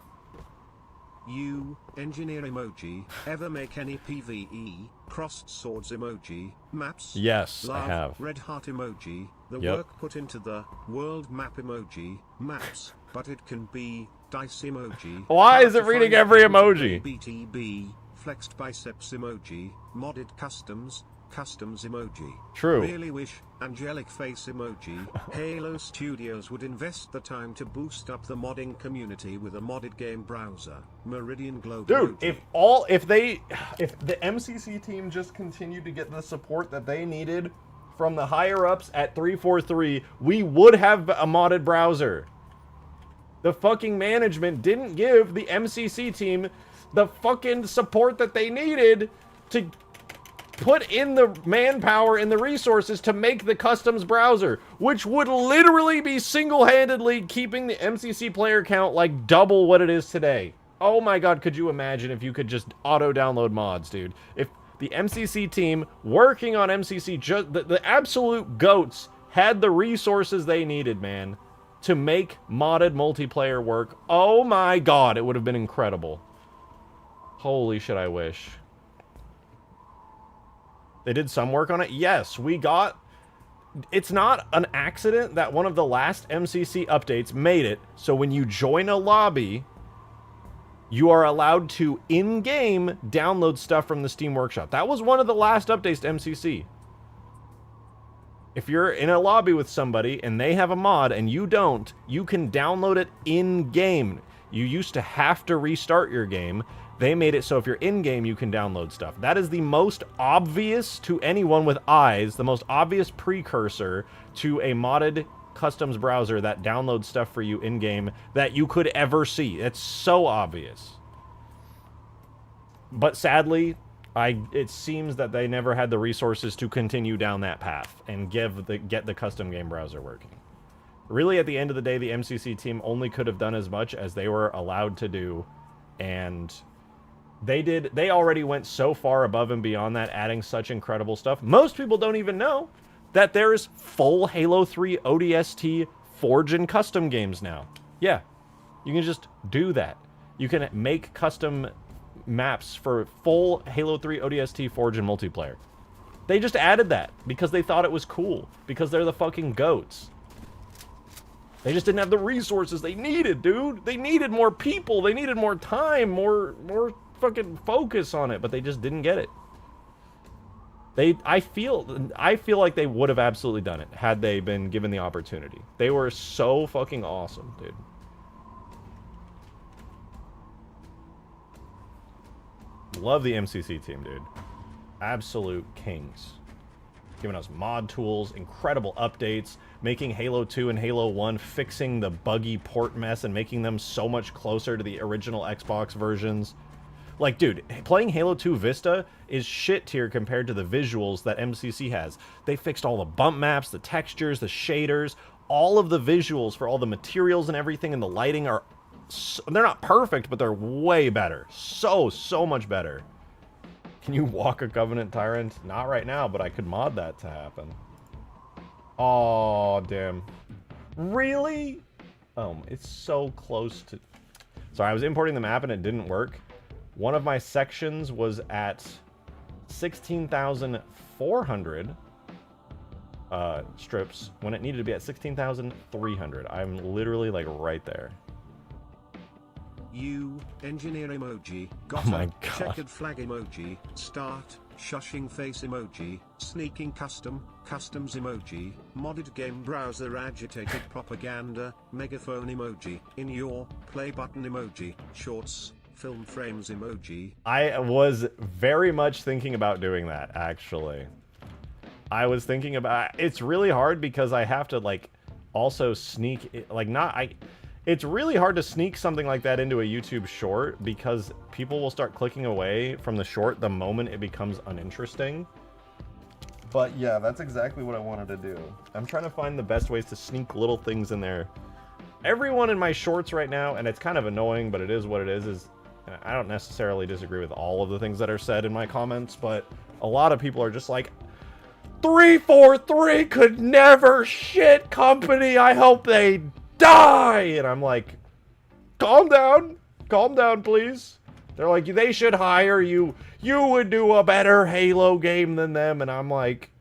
You, engineer emoji, ever make any PvE, crossed swords emoji, maps? Yes, love, I have. Red heart emoji, the Yep. work put into the world map emoji, maps, but it can be dice emoji. Why is it hard to reading find every people to emoji? play BTB, flexed biceps emoji, modded customs, customs emoji. True. Really wish, angelic face emoji, Halo Studios would invest the time to boost up the modding community with a modded game browser. Meridian Globe Dude, emoji. if the MCC team just continued to get the support that they needed from the higher ups at 343, we would have a modded browser. The fucking management didn't give the MCC team the fucking support that they needed to put in the manpower and the resources to make the customs browser, which would literally be single-handedly keeping the MCC player count like double what it is today. Oh my god, could you imagine if you could just auto-download mods, dude? If the MCC team working on MCC, just the absolute goats, had the resources they needed, man, to make modded multiplayer work, oh my god, it would have been incredible. Holy shit, I wish. They did some work on it? Yes, we got... It's not an accident that one of the last MCC updates made it so when you join a lobby, you are allowed to, in-game, download stuff from the Steam Workshop. That was one of the last updates to MCC. If you're in a lobby with somebody and they have a mod and you don't, you can download it in-game. You used to have to restart your game. They made it so if you're in-game, you can download stuff. That is the most obvious to anyone with eyes, the most obvious precursor to a modded customs browser that downloads stuff for you in-game that you could ever see. It's so obvious. But sadly, it seems that they never had the resources to continue down that path and get the custom game browser working. Really, at the end of the day, the MCC team only could have done as much as they were allowed to do, and they already went so far above and beyond that, adding such incredible stuff. Most people don't even know that there's full Halo 3 ODST Forge and custom games now. Yeah, you can just do that. You can make custom maps for full Halo 3 ODST Forge and multiplayer. They just added that because they thought it was cool, because they're the fucking goats. They just didn't have the resources they needed, dude. They needed more people. They needed more time, more fucking focus on it, but they just didn't get it. I feel like they would have absolutely done it had they been given the opportunity. They were so fucking awesome, dude. Love the MCC team, dude. Absolute kings. Giving us mod tools, incredible updates, making Halo 2 and Halo 1, fixing the buggy port mess and making them so much closer to the original Xbox versions. Like, dude, playing Halo 2 Vista is shit tier compared to the visuals that MCC has. They fixed all the bump maps, the textures, the shaders, all of the visuals for all the materials and everything, and the lighting are... they're not perfect, but they're way better. So much better. Can you walk a Covenant Tyrant? Not right now, but I could mod that to happen. Oh, damn. Really? Oh, it's so close to... Sorry, I was importing the map and it didn't work. One of my sections was at 16,400 strips when it needed to be at 16,300. I'm literally like right there. You, engineer emoji, oh my God. checkered flag emoji, start, shushing face emoji, sneaking customs emoji, modded game browser agitated propaganda, megaphone emoji, in your, play button emoji, shorts, film frames emoji. I was very much thinking about doing that, actually. I was thinking about... It's really hard because I have to, like, also sneak... Like, it's really hard to sneak something like that into a YouTube short because people will start clicking away from the short the moment it becomes uninteresting. But yeah, that's exactly what I wanted to do. I'm trying to find the best ways to sneak little things in there. Everyone in my shorts right now, and it's kind of annoying, but it is what it is I don't necessarily disagree with all of the things that are said in my comments, but a lot of people are just like, 343 could never shit company, I hope they die! And I'm like, calm down, please. They're like, they should hire you. You would do a better Halo game than them. And I'm like,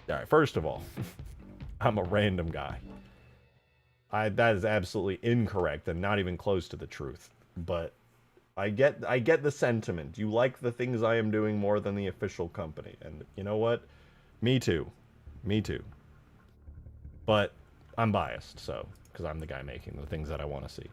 all right, first of all, I'm a random guy. That is absolutely incorrect and not even close to the truth. But I get the sentiment. You like the things I am doing more than the official company. And you know what? Me too. Me too. But I'm biased, so, because I'm the guy making the things that I want to see.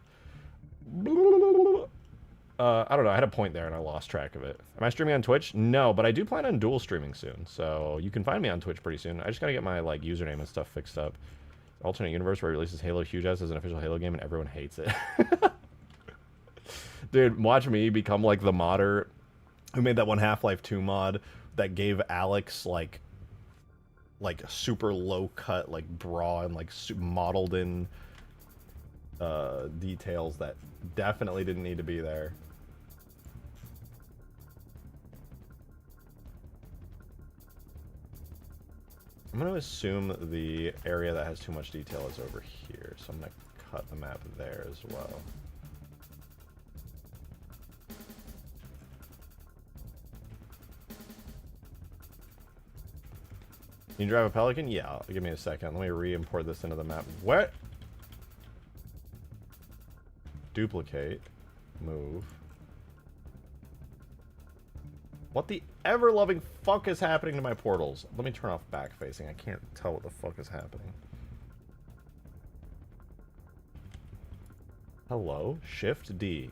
I don't know, I had a point there and I lost track of it. Am I streaming on Twitch? No, but I do plan on dual streaming soon, so you can find me on Twitch pretty soon. I just gotta get my, like, username and stuff fixed up. Alternate universe where it releases Halo Huge Ass as an official Halo game and everyone hates it. Dude, watch me become, like, the modder who made that one Half-Life 2 mod that gave Alex, like a super low-cut, like, bra and, like, modeled in details that definitely didn't need to be there. I'm going to assume the area that has too much detail is over here, so I'm going to cut the map there as well. Can you drive a Pelican? Yeah, give me a second. Let me re-import this into the map. What? Duplicate. Move. What the ever-loving fuck is happening to my portals? Let me turn off back-facing. I can't tell what the fuck is happening. Hello? Shift D.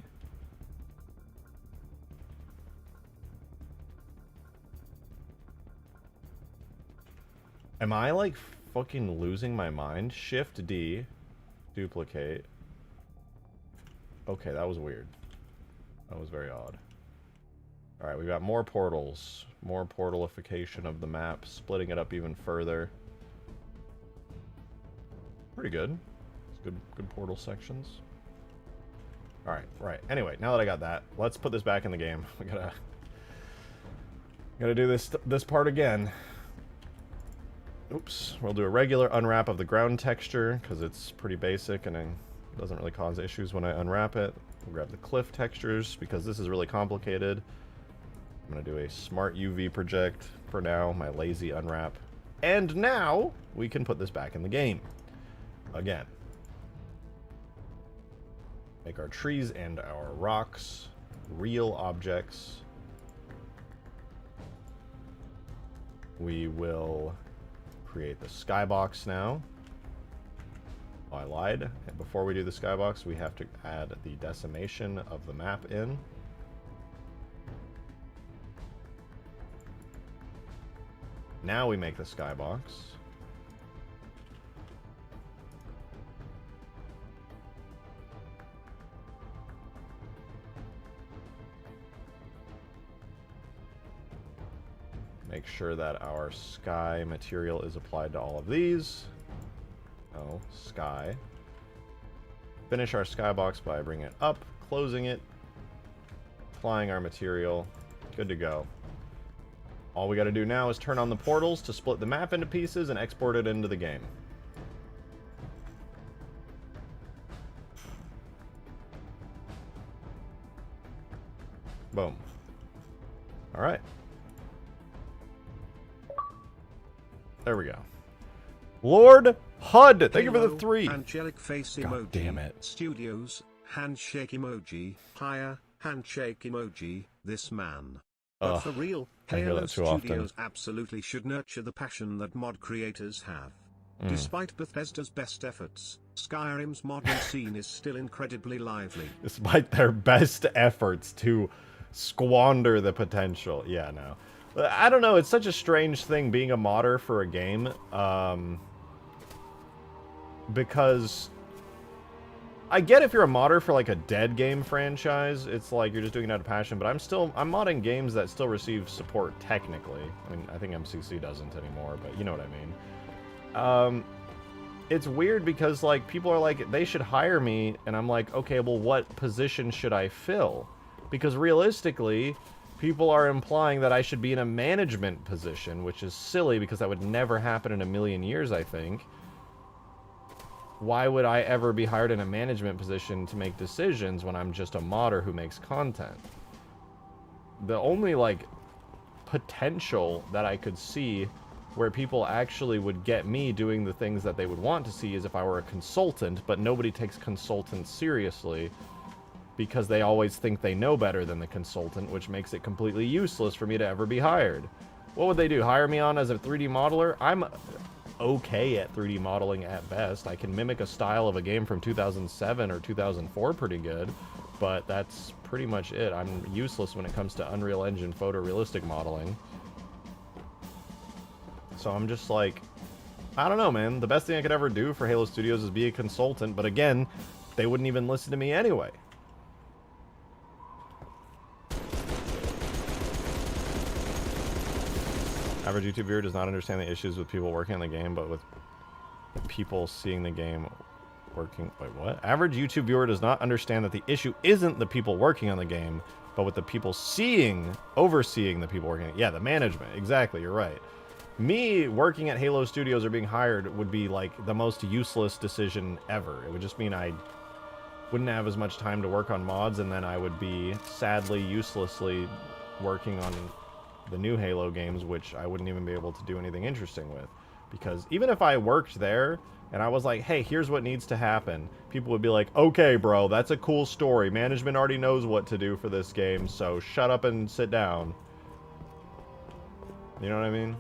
Am I, like, fucking losing my mind? Shift D. Duplicate. Okay, that was weird. That was very odd. Alright, we've got more portals. More portalification of the map. Splitting it up even further. Pretty good. It's good portal sections. Alright, right. Anyway, now that I got that, let's put this back in the game. We gotta do this part again. Oops. We'll do a regular unwrap of the ground texture, because it's pretty basic and it doesn't really cause issues when I unwrap it. We'll grab the cliff textures, because this is really complicated. I'm going to do a smart UV project for now, my lazy unwrap. And now, we can put this back in the game. Again. Make our trees and our rocks real objects. We will create the skybox now. Oh, I lied. And before we do the skybox, we have to add the decimation of the map in. Now we make the skybox. Make sure that our sky material is applied to all of these. Oh, sky. Finish our skybox by bringing it up, closing it, applying our material. Good to go. All we got to do now is turn on the portals to split the map into pieces and export it into the game. Boom. All right. There we go. Lord HUD, thank you for the 3. Angelic face God emoji. damn it. Studios, handshake emoji. Higher, handshake emoji. This man. But for real, I hear Halo that too Studios often. absolutely should nurture the passion that mod creators have. Despite Bethesda's best efforts, Skyrim's modern scene is still incredibly lively. Despite their best efforts to squander the potential. Yeah, no. I don't know, it's such a strange thing being a modder for a game. Because I get if you're a modder for like a dead game franchise, it's like you're just doing it out of passion, but I'm modding games that still receive support technically. I mean, I think MCC doesn't anymore, but you know what I mean. It's weird because like people are like, they should hire me, and I'm like, okay, well what position should I fill? Because realistically, people are implying that I should be in a management position, which is silly because that would never happen in a million years, I think. Why would I ever be hired in a management position to make decisions when I'm just a modder who makes content? The only, like, potential that I could see where people actually would get me doing the things that they would want to see is if I were a consultant, but nobody takes consultants seriously. because they always think they know better than the consultant, which makes it completely useless for me to ever be hired. What would they do? Hire me on as a 3D modeler? I'm okay at 3D modeling at best. I can mimic a style of a game from 2007 or 2004 pretty good, but that's pretty much it. I'm useless when it comes to Unreal Engine photorealistic modeling. So I'm just like, I don't know, man. The best thing I could ever do for Halo Studios is be a consultant, but again, they wouldn't even listen to me anyway. Average YouTube viewer does not understand the issues with people working on the game, but with people seeing the game working... Wait, what? Average YouTube viewer does not understand that the issue isn't the people working on the game, but with the people overseeing the people working on it. Yeah, the management. Exactly, you're right. Me working at Halo Studios or being hired would be, like, the most useless decision ever. It would just mean I wouldn't have as much time to work on mods, and then I would be, sadly, uselessly working on the new Halo games, which I wouldn't even be able to do anything interesting with. Because even if I worked there, and I was like, hey, here's what needs to happen, people would be like, okay, bro, that's a cool story. Management already knows what to do for this game, so shut up and sit down. You know what I mean?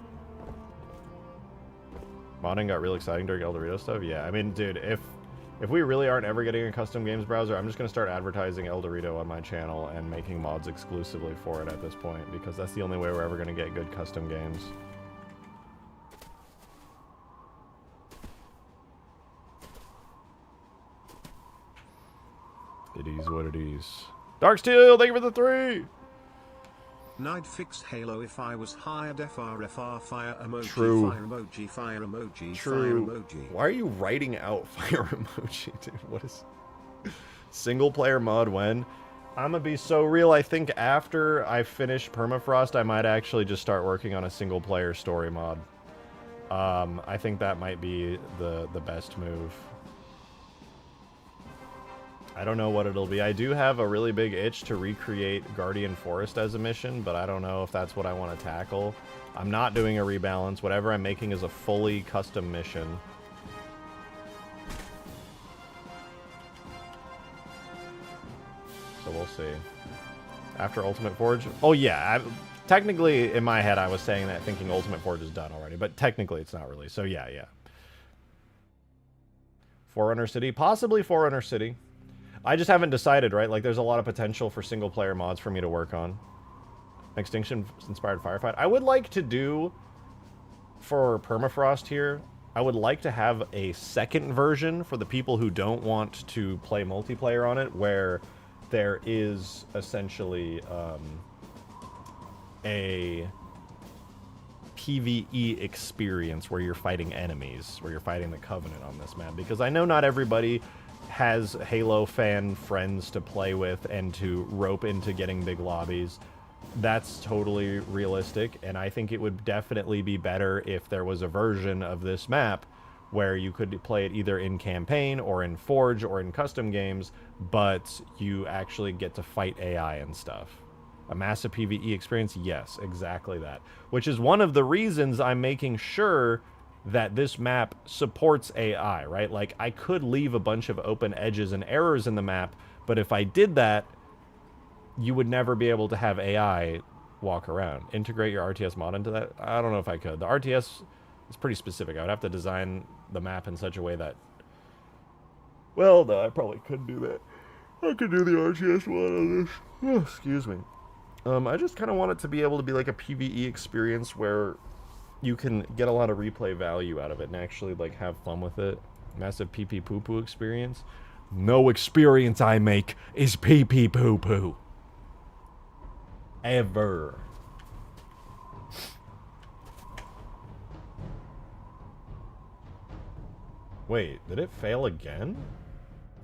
Modding got real exciting during El Dorito stuff? Yeah, I mean, dude, if we really aren't ever getting a custom games browser, I'm just going to start advertising El Dorito on my channel and making mods exclusively for it at this point, because that's the only way we're ever going to get good custom games. It is what it is. Darksteel, thank you for the 3! I'd fix Halo if I was hired. FRFR fire emoji. True. Fire emoji. Fire emoji. True. Fire emoji. Why are you writing out fire emoji, dude? What is... Single player mod when? I'm gonna be so real, I think after I finish Permafrost, I might actually just start working on a single player story mod. I think that might be the best move. I don't know what it'll be. I do have a really big itch to recreate Guardian Forest as a mission, but I don't know if that's what I want to tackle. I'm not doing a rebalance. Whatever I'm making is a fully custom mission. So we'll see. After Ultimate Forge? Oh yeah, technically in my head I was saying that thinking Ultimate Forge is done already, but technically it's not really. So yeah. Forerunner City? Possibly Forerunner City. I just haven't decided, right? Like, there's a lot of potential for single-player mods for me to work on. Extinction-inspired firefight. I would like to do, for Permafrost here, I would like to have a second version for the people who don't want to play multiplayer on it, where there is essentially a PvE experience where you're fighting enemies, where you're fighting the Covenant on this map. Because I know not everybody has Halo fan friends to play with and to rope into getting big lobbies. That's totally realistic, and I think it would definitely be better if there was a version of this map where you could play it either in campaign or in Forge or in custom games, but you actually get to fight AI and stuff. A massive PvE experience? Yes, exactly that. Which is one of the reasons I'm making sure that this map supports AI, right? Like, I could leave a bunch of open edges and errors in the map, but if I did that, you would never be able to have AI walk around. Integrate your RTS mod into that? I don't know if I could. The RTS is pretty specific. I would have to design the map in such a way that... Well, no, I probably couldn't do that. I could do the RTS mod on this. Oh, excuse me. I just kind of want it to be able to be like a PvE experience where you can get a lot of replay value out of it and actually, like, have fun with it. Massive pee-pee poo-poo experience. No experience I make is pee-pee poo-poo. Ever. Wait, did it fail again?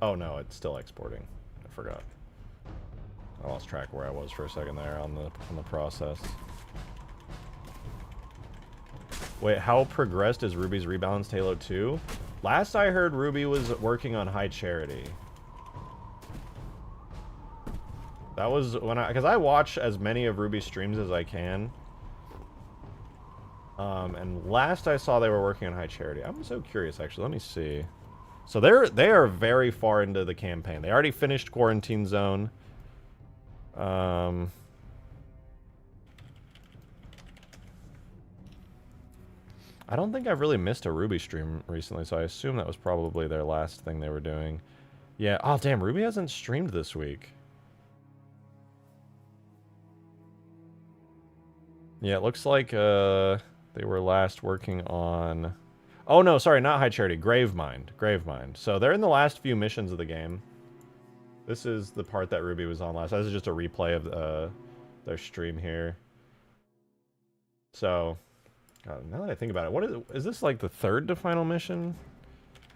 Oh no, it's still exporting. I forgot. I lost track where I was for a second there on the process. Wait, how progressed is Ruby's rebalanced Halo 2? Last I heard, Ruby was working on High Charity. That was when because I watch as many of Ruby's streams as I can. And last I saw they were working on High Charity. I'm so curious, actually. Let me see. So they are very far into the campaign. They already finished Quarantine Zone. I don't think I've really missed a Ruby stream recently, so I assume that was probably their last thing they were doing. Yeah, oh damn, Ruby hasn't streamed this week. Yeah, it looks like they were last working on... Oh no, sorry, not High Charity, Gravemind. Gravemind. So they're in the last few missions of the game. This is the part that Ruby was on last. This is just a replay of their stream here. So, God, now that I think about it, is this like the third to final mission?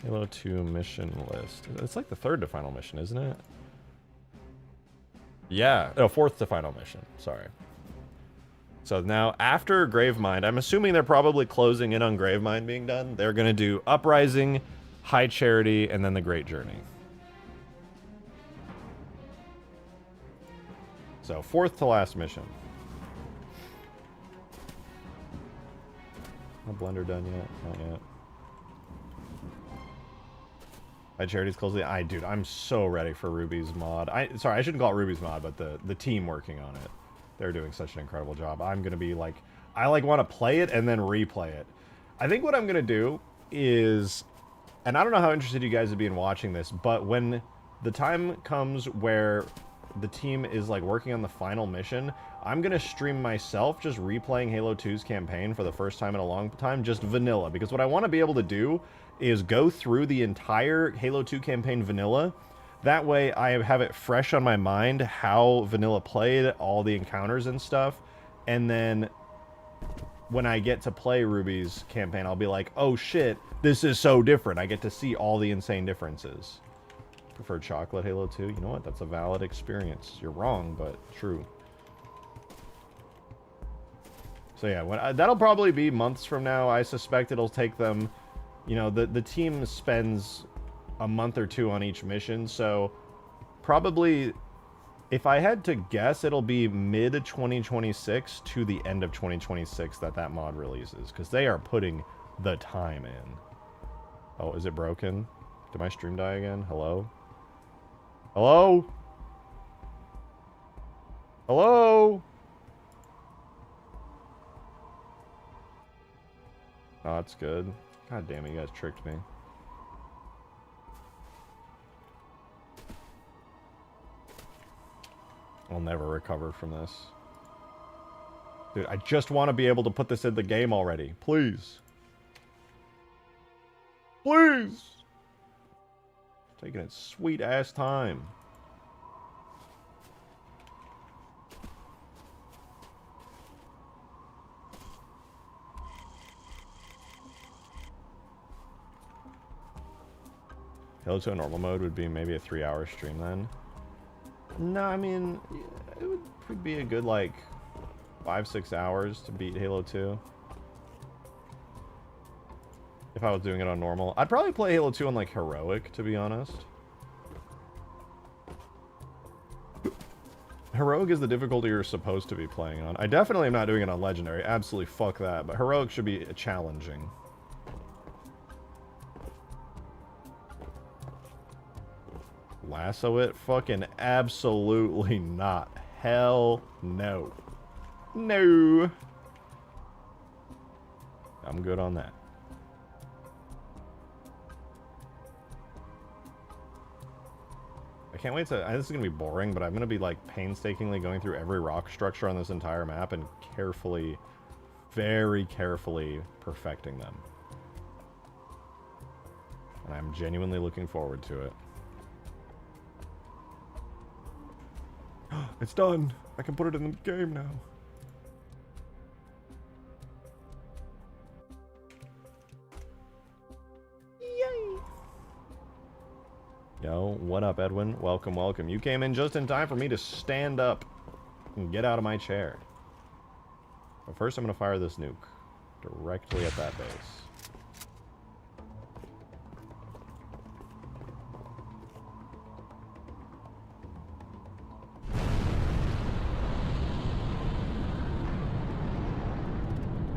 Halo 2 mission list. It's like the third to final mission, isn't it? Yeah, no, fourth to final mission, sorry. So now, after Gravemind, I'm assuming they're probably closing in on Gravemind being done. They're going to do Uprising, High Charity, and then the Great Journey. So, fourth to last mission. No Blender done yet? Not yet. High Charity's closely. Dude, I'm so ready for Ruby's mod. Sorry, I shouldn't call it Ruby's mod, but the team working on it. They're doing such an incredible job. I'm going to be like... I want to play it and then replay it. I think what I'm going to do is... And I don't know how interested you guys would be in watching this, but when the time comes where the team is like working on the final mission, I'm going to stream myself just replaying Halo 2's campaign for the first time in a long time, just vanilla. Because what I want to be able to do is go through the entire Halo 2 campaign vanilla. That way I have it fresh on my mind how vanilla played, all the encounters and stuff. And then when I get to play Ruby's campaign, I'll be like, oh shit, this is so different. I get to see all the insane differences. Prefer chocolate Halo 2? You know what? That's a valid experience. You're wrong, but true. So yeah, that'll probably be months from now. I suspect it'll take them... You know, the team spends a month or two on each mission, so probably, if I had to guess, it'll be mid-2026 to the end of 2026 that mod releases, because they are putting the time in. Oh, is it broken? Did my stream die again? Hello? Hello? Hello? Oh, that's good. God damn it, you guys tricked me. I'll never recover from this. Dude, I just want to be able to put this in the game already. Please. Please! Taking its sweet ass time. Halo 2 normal mode would be maybe a 3-hour stream then. No, I mean, it would be a good, like, 5-6 hours to beat Halo 2. If I was doing it on normal. I'd probably play Halo 2 on, like, Heroic, to be honest. Heroic is the difficulty you're supposed to be playing on. I definitely am not doing it on Legendary. Absolutely fuck that. But Heroic should be challenging. Lasso it? Fucking absolutely not. Hell no. No. I'm good on that. I can't wait to... This is going to be boring, but I'm going to be, like, painstakingly going through every rock structure on this entire map and carefully, very carefully perfecting them. And I'm genuinely looking forward to it. It's done. I can put it in the game now. Yay! Yo, what up, Edwin? Welcome, welcome. You came in just in time for me to stand up and get out of my chair. But first I'm going to fire this nuke directly at that base.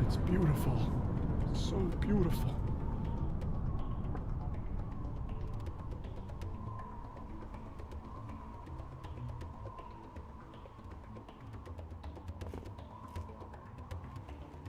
It's beautiful. It's so beautiful.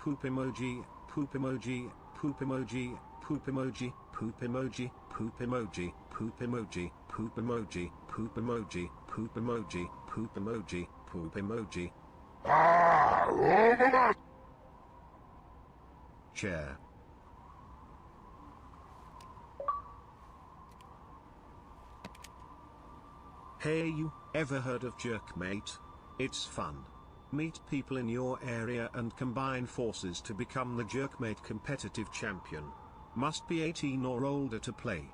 poop emoji, poop emoji, poop emoji, poop emoji, poop emoji, poop emoji, poop emoji, poop emoji, poop emoji, poop emoji, poop emoji, poop emoji. Chair. Hey, you ever heard of Jerkmate? It's fun. Meet people in your area and combine forces to become the Jerkmate competitive champion. Must be 18 or older to play.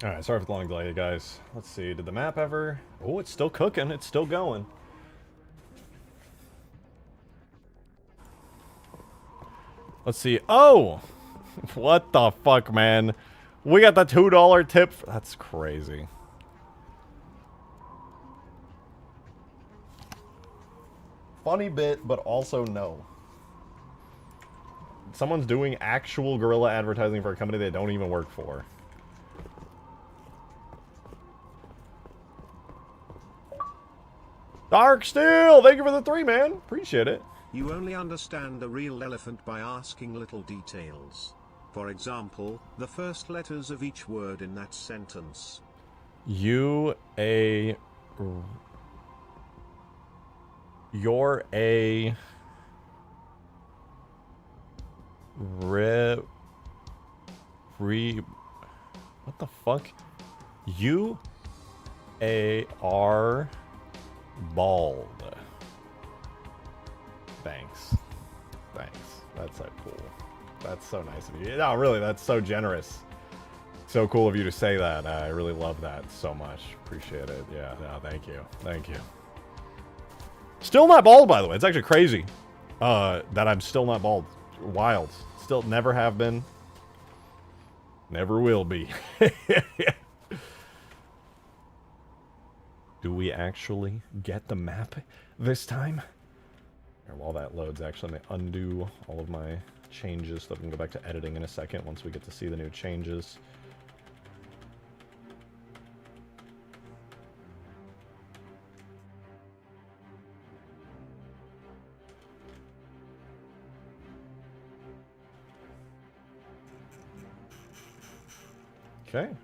Alright, sorry for the long delay, guys. Let's see, did the map ever... Oh, it's still cooking, it's still going. Let's see. Oh! What the fuck, man? We got the $2 tip. That's crazy. Funny bit, but also no. Someone's doing actual guerrilla advertising for a company they don't even work for. Dark Steel! Thank you for the 3, man. Appreciate it. You only understand the real elephant by asking little details. For example, the first letters of each word in that sentence. You're a... What the fuck? You... are... bald. Thanks. Thanks. That's so cool. That's so nice of you. No, really, that's so generous. So cool of you to say that. I really love that so much. Appreciate it. Yeah, no, thank you. Thank you. Still not bald, by the way. It's actually crazy that I'm still not bald. Wild. Still never have been. Never will be. Do we actually get the map this time? And while that loads, actually, let me undo all of my changes so that we can go back to editing in a second once we get to see the new changes. Okay. There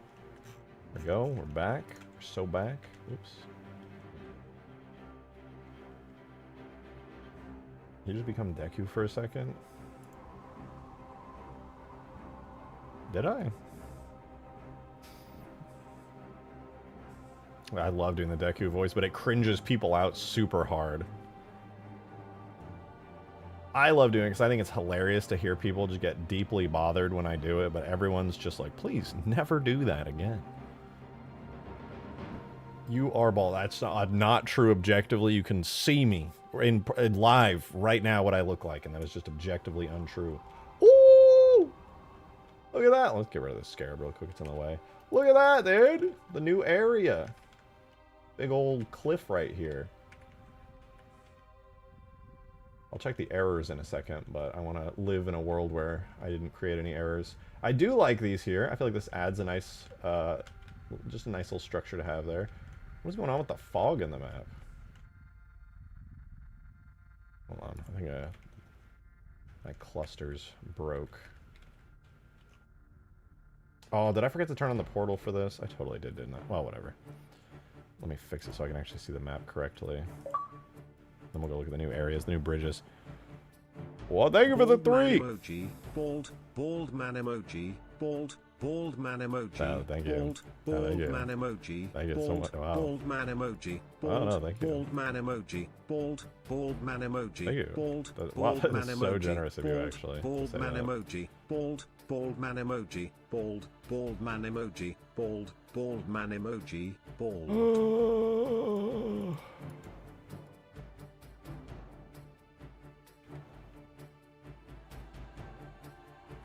we go. We're back. We're so back. Oops. You just become Deku for a second? Did I? I love doing the Deku voice, but it cringes people out super hard. I love doing it because I think it's hilarious to hear people just get deeply bothered when I do it, but everyone's just like, please, never do that again. You are bald. That's not true objectively. You can see me in live right now what I look like, and that is just objectively untrue. Ooh! Look at that. Let's get rid of this scarab real quick. It's in the way. Look at that, dude. The new area. Big old cliff right here. I'll check the errors in a second, but I want to live in a world where I didn't create any errors. I do like these here. I feel like this adds a nice, just a nice little structure to have there. What's going on with the fog in the map? Hold on, I think my clusters broke. Oh, did I forget to turn on the portal for this? I totally did, didn't I? Well, whatever. Let me fix it so I can actually see the map correctly. Then we'll go look at the new areas, the new bridges. Well, thank you for the 3! Emoji, bald man emoji, bald man emoji, oh, thank you. bald thank you. man emoji, Thank you so much. Wow. bald man emoji, Oh, no, thank you. bald man emoji, bald man emoji, Thank you. Wow, bald that man is emoji, so generous of you, actually, to bald say man that. emoji, bald man emoji, bald man emoji, bald man emoji, bald.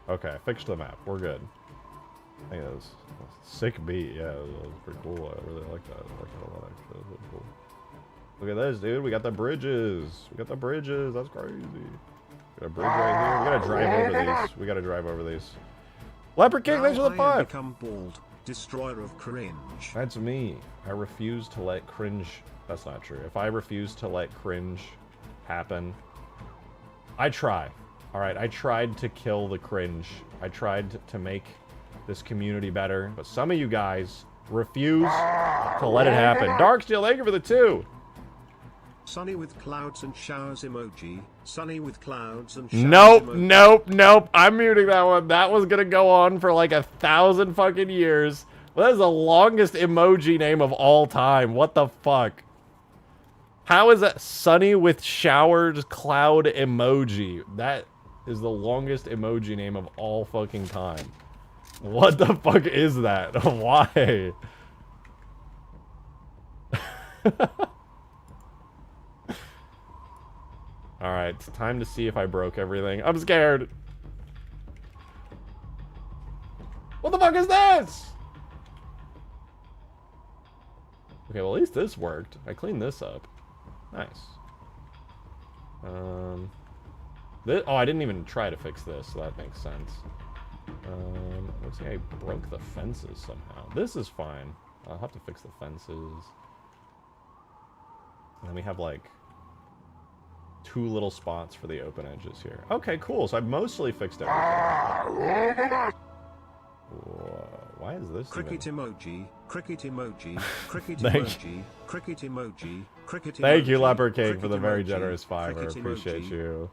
Okay, fixed the map. We're good. I think that was a sick beat. Yeah, that was pretty cool. I really like that. I like that a lot, actually. That was really cool. Look at this, dude. We got the bridges. We got the bridges. That's crazy. Got a bridge right here. We gotta drive over these. We gotta drive over these. Leopard King, thanks for the 5. Become bald, destroyer of cringe. That's me. I refuse to let cringe... That's not true. If I refuse to let cringe happen, I try. Alright, I tried to kill the cringe. I tried to make this community better, but some of you guys refuse to let it happen. Darksteel, thank you for the 2. Sunny with clouds and showers emoji. Sunny with clouds and showers Nope, emoji. nope. I'm muting that one. That was gonna go on for like 1,000 fucking years. Well, that is the longest emoji name of all time. What the fuck? How is that sunny with showers cloud emoji? That is the longest emoji name of all fucking time. What the fuck is that? Why? Alright, it's time to see if I broke everything. I'm scared. What the fuck is this? Okay, well at least this worked. I cleaned this up. Nice. Oh, I didn't even try to fix this, so that makes sense. Looks like I broke the fences somehow. This is fine. I'll have to fix the fences. And then we have like 2 little spots for the open edges here. Okay, cool. So I've mostly fixed everything. Whoa, why is this Cricket even... emoji, cricket emoji, cricket Thank emoji, cricket emoji, cricket emoji. Thank you, Leopard King, for the cricket very emoji, generous 5. I cricket appreciate emoji. you.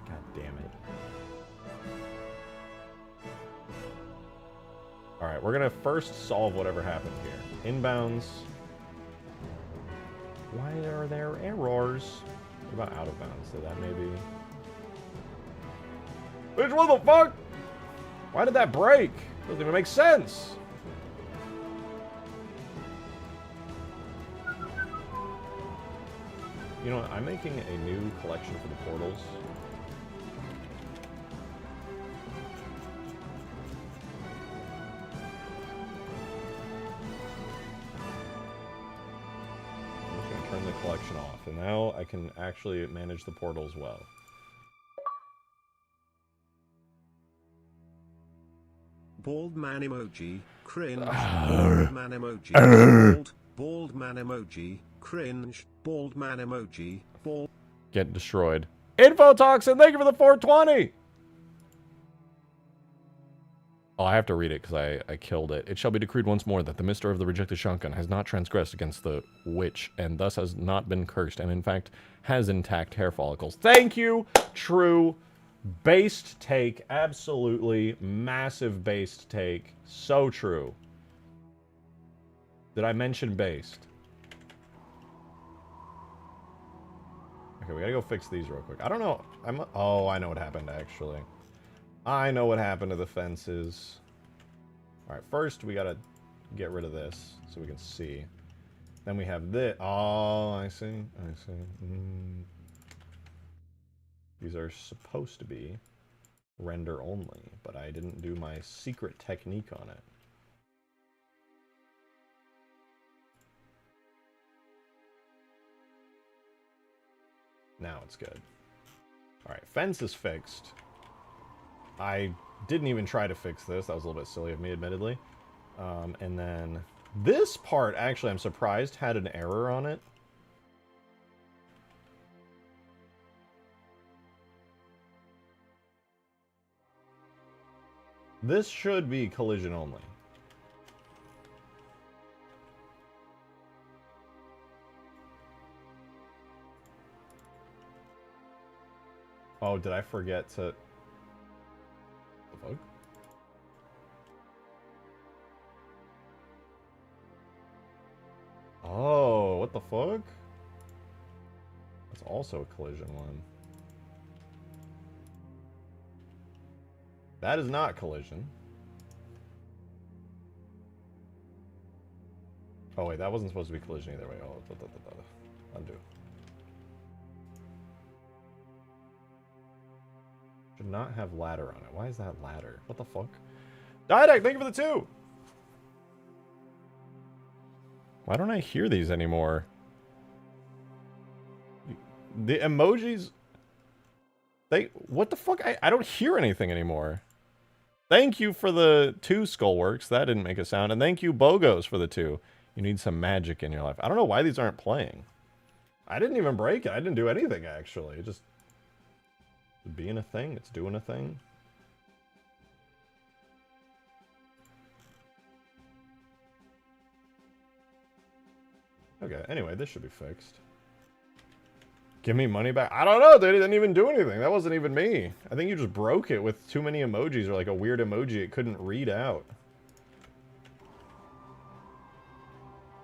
God damn it. Alright, we're gonna first solve whatever happened here. Inbounds. Why are there errors? What about out of bounds? So that maybe... Bitch, what the fuck? Why did that break? Doesn't even make sense. You know what? I'm making a new collection for the portals. I'm just going to turn the collection off, and now I can actually manage the portals well. Bald man emoji, cringe, bald man emoji, bald man emoji, cringe, bald man emoji, bald. Get destroyed. Infotoxin, thank you for the 420! Oh, I have to read it because I killed it. It shall be decreed once more that the mister of the rejected shotgun has not transgressed against the witch, and thus has not been cursed, and in fact has intact hair follicles. Thank you! True. Based take. Absolutely massive based take. So true. Did I mention based? Okay, we gotta go fix these real quick. I don't know. Oh, I know what happened, actually. I know what happened to the fences. Alright, first we gotta get rid of this so we can see. Then we have this. Oh, I see. I see. These are supposed to be render only, but I didn't do my secret technique on it. Now it's good. Alright, fence is fixed. I didn't even try to fix this. That was a little bit silly of me, admittedly. And then this part, actually, I'm surprised, had an error on it. This should be collision only. Oh, did I forget to... The fuck? Oh, what the fuck? That's also a collision one. That is not collision. Oh wait, that wasn't supposed to be collision either way. Oh, undo. Should not have ladder on it. Why is that ladder? What the fuck? Didac, thank you for the 2! Why don't I hear these anymore? The emojis... What the fuck? I don't hear anything anymore. Thank you for the 2 Skullworks. That didn't make a sound. And thank you, Bogos, for the 2. You need some magic in your life. I don't know why these aren't playing. I didn't even break it. I didn't do anything, actually. It just... being a thing. It's doing a thing. Okay, anyway, this should be fixed. Give me money back. I don't know, dude. It didn't even do anything. That wasn't even me. I think you just broke it with too many emojis or like a weird emoji it couldn't read out.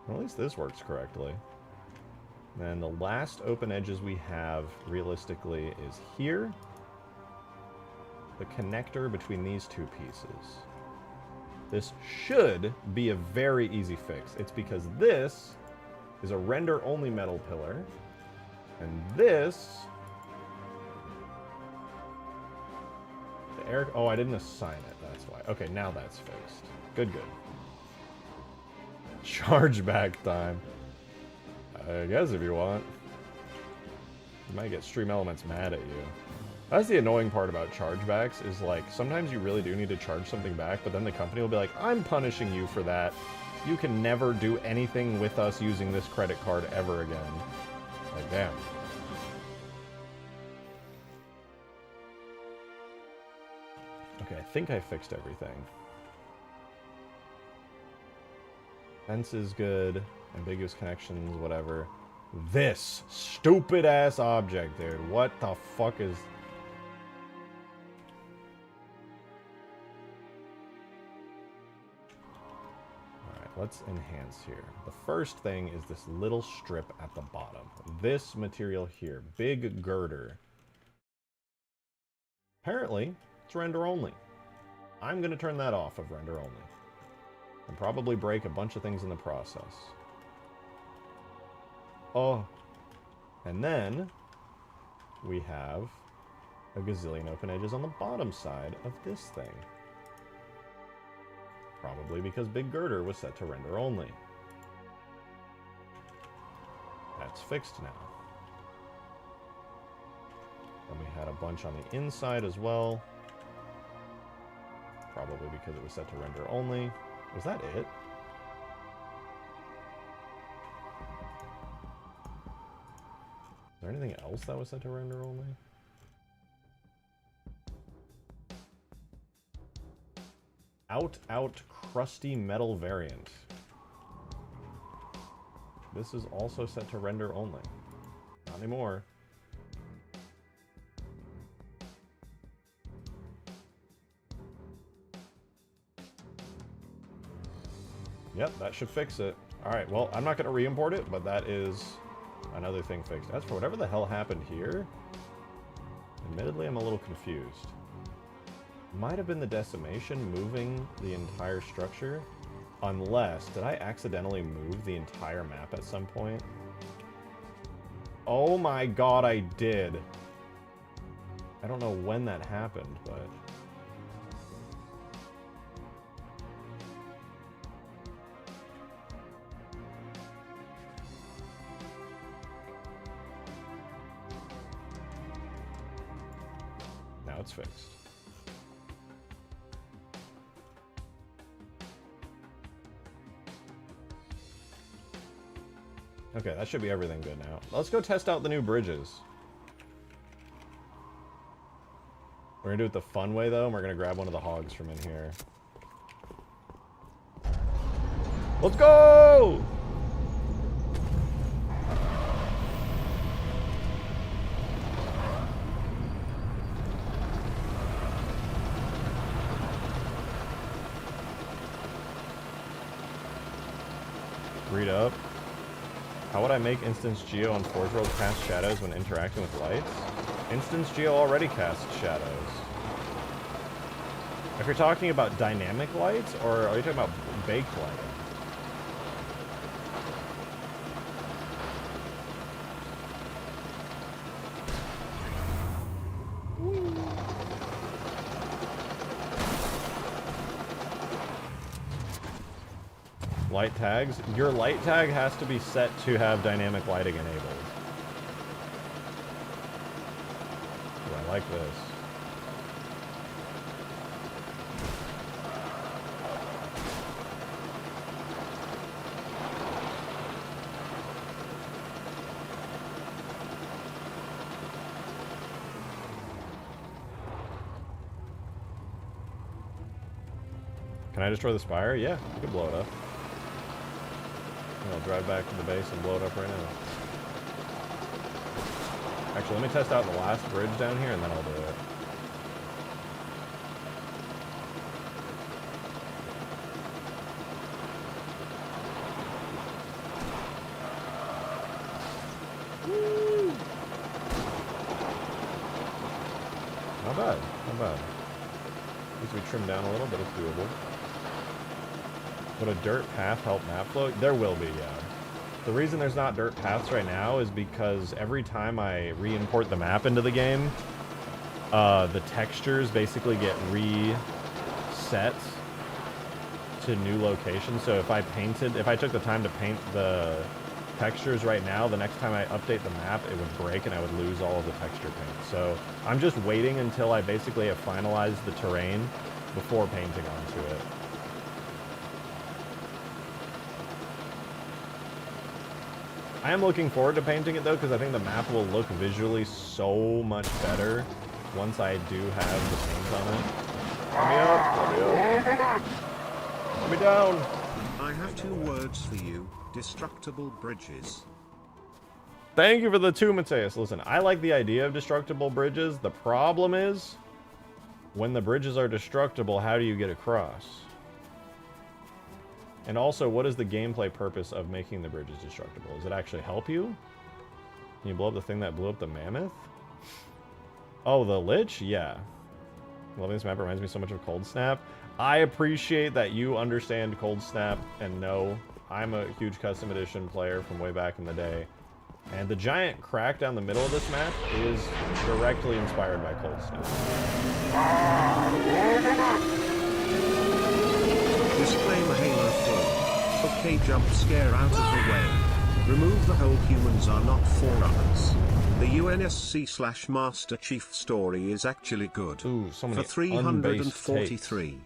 Well, at least this works correctly. And the last open edges we have, realistically, is here. The connector between these 2 pieces. This should be a very easy fix. It's because this is a render-only metal pillar. And this... Oh, I didn't assign it. That's why. Okay, now that's fixed. Good, good. Chargeback time. I guess if you want. You might get Stream Elements mad at you. That's the annoying part about chargebacks, is like, sometimes you really do need to charge something back, but then the company will be like, I'm punishing you for that. You can never do anything with us using this credit card ever again. Like, damn. Okay, I think I fixed everything. Fence is good. Ambiguous connections, whatever. This stupid-ass object, dude. What the fuck is... Let's enhance here. The first thing is this little strip at the bottom. This material here, big girder. Apparently, it's render only. I'm going to turn that off of render only. And probably break a bunch of things in the process. Oh. And then, we have a gazillion open edges on the bottom side of this thing. Probably because Big Girder was set to render only. That's fixed now. And we had a bunch on the inside as well. Probably because it was set to render only. Was that it? Is there anything else that was set to render only? Out, crusty metal variant. This is also set to render only. Not anymore. Yep, that should fix it. Alright, well, I'm not going to re-import it, but that is another thing fixed. As for whatever the hell happened here, admittedly, I'm a little confused. Might have been the decimation moving the entire structure. Unless, did I accidentally move the entire map at some point? Oh my god, I did. I don't know when that happened, but... Now it's fixed. Okay, that should be everything good now. Let's go test out the new bridges. We're gonna do it the fun way, though, and we're gonna grab one of the hogs from in here. Let's go! Read up. How would I make Instance Geo on Forge World cast shadows when interacting with lights? Instance Geo already casts shadows. If you're talking about dynamic lights, or are you talking about baked lighting? Light tags? Your light tag has to be set to have dynamic lighting enabled. Ooh, I like this. Can I destroy the spire? Yeah, you can blow it up. I'll drive back to the base and blow it up right now. Actually, let me test out the last bridge down here and then I'll do it. Woo! Not bad, not bad. Needs to be trimmed down a little, but it's doable. Would a dirt path help map flow? There will be, yeah. The reason there's not dirt paths right now is because every time I re-import the map into the game, the textures basically get reset to new locations. So if I took the time to paint the textures right now, the next time I update the map, it would break and I would lose all of the texture paint. So I'm just waiting until I basically have finalized the terrain before painting onto it. I am looking forward to painting it, though, because I think the map will look visually so much better once I do have the paint on it. Let me up! Let me up! Let me down! I have 2 words for you. Destructible bridges. Thank you for the 2, Mateus. Listen, I like the idea of destructible bridges. The problem is, when the bridges are destructible, how do you get across? And also, what is the gameplay purpose of making the bridges destructible? Does it actually help you? Can you blow up the thing that blew up the mammoth? Oh, the Lich? Yeah. Loving this map reminds me so much of Cold Snap. I appreciate that you understand Cold Snap, and no, I'm a huge custom edition player from way back in the day. And the giant crack down the middle of this map is directly inspired by Cold Snap. Disclaimer Halo 4. Okay, jump scare out of the way. Remove the whole humans are not forerunners. The UNSC/Master Chief story is actually good. Ooh, so many for 343.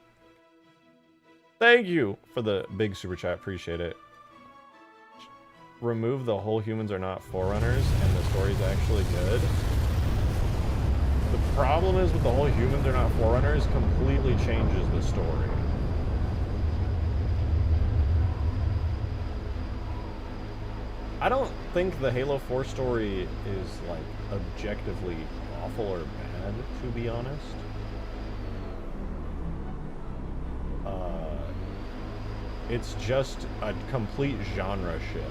Thank you for the big super chat. Appreciate it. Remove the whole humans are not forerunners and the story's actually good. The problem is with the whole humans are not forerunners completely changes the story. I don't think the Halo 4 story is, like, objectively awful or bad, to be honest. It's just a complete genre shift.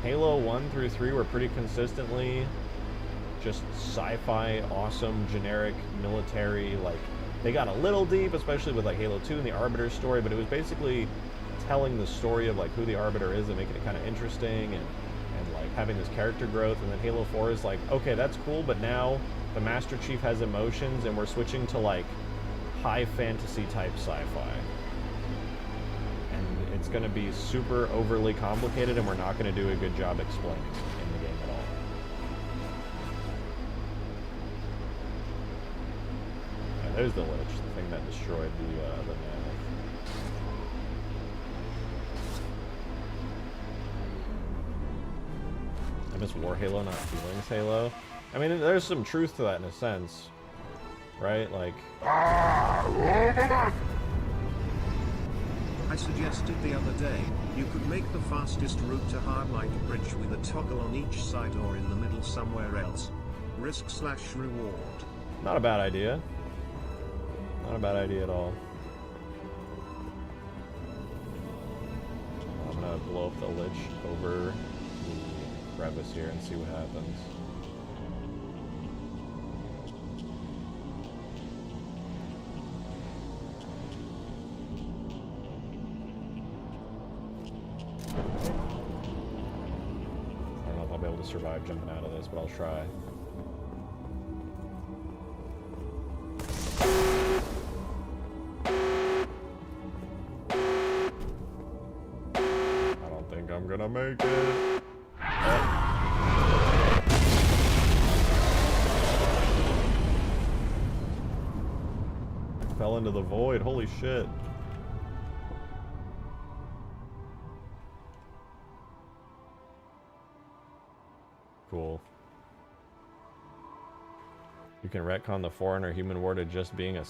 Halo 1 through 3 were pretty consistently just sci-fi, awesome, generic, military, like, They got a little deep, especially with like Halo 2 and the Arbiter story, but it was basically telling the story of like who the Arbiter is and making it kind of interesting and like having this character growth. And then Halo 4 is like, okay, that's cool, but now the Master Chief has emotions and we're switching to like high fantasy type sci-fi. And it's going to be super overly complicated and we're not going to do a good job explaining it in the game at all. Yeah, there's the Lich, the thing that destroyed the mammoth. I miss War Halo, not Feelings Halo. I mean, there's some truth to that in a sense, right? Like... I suggested the other day, you could make the fastest route to Hardlight Bridge with a toggle on each side or in the middle somewhere else. Risk/reward. Not a bad idea. Not a bad idea at all. I'm gonna blow up the Lich over the crevice here and see what happens. I don't know if I'll be able to survive jumping out of this, but I'll try. I don't think I'm gonna make it. Fell into the void, holy shit. Cool. You can retcon the foreigner human war to just being a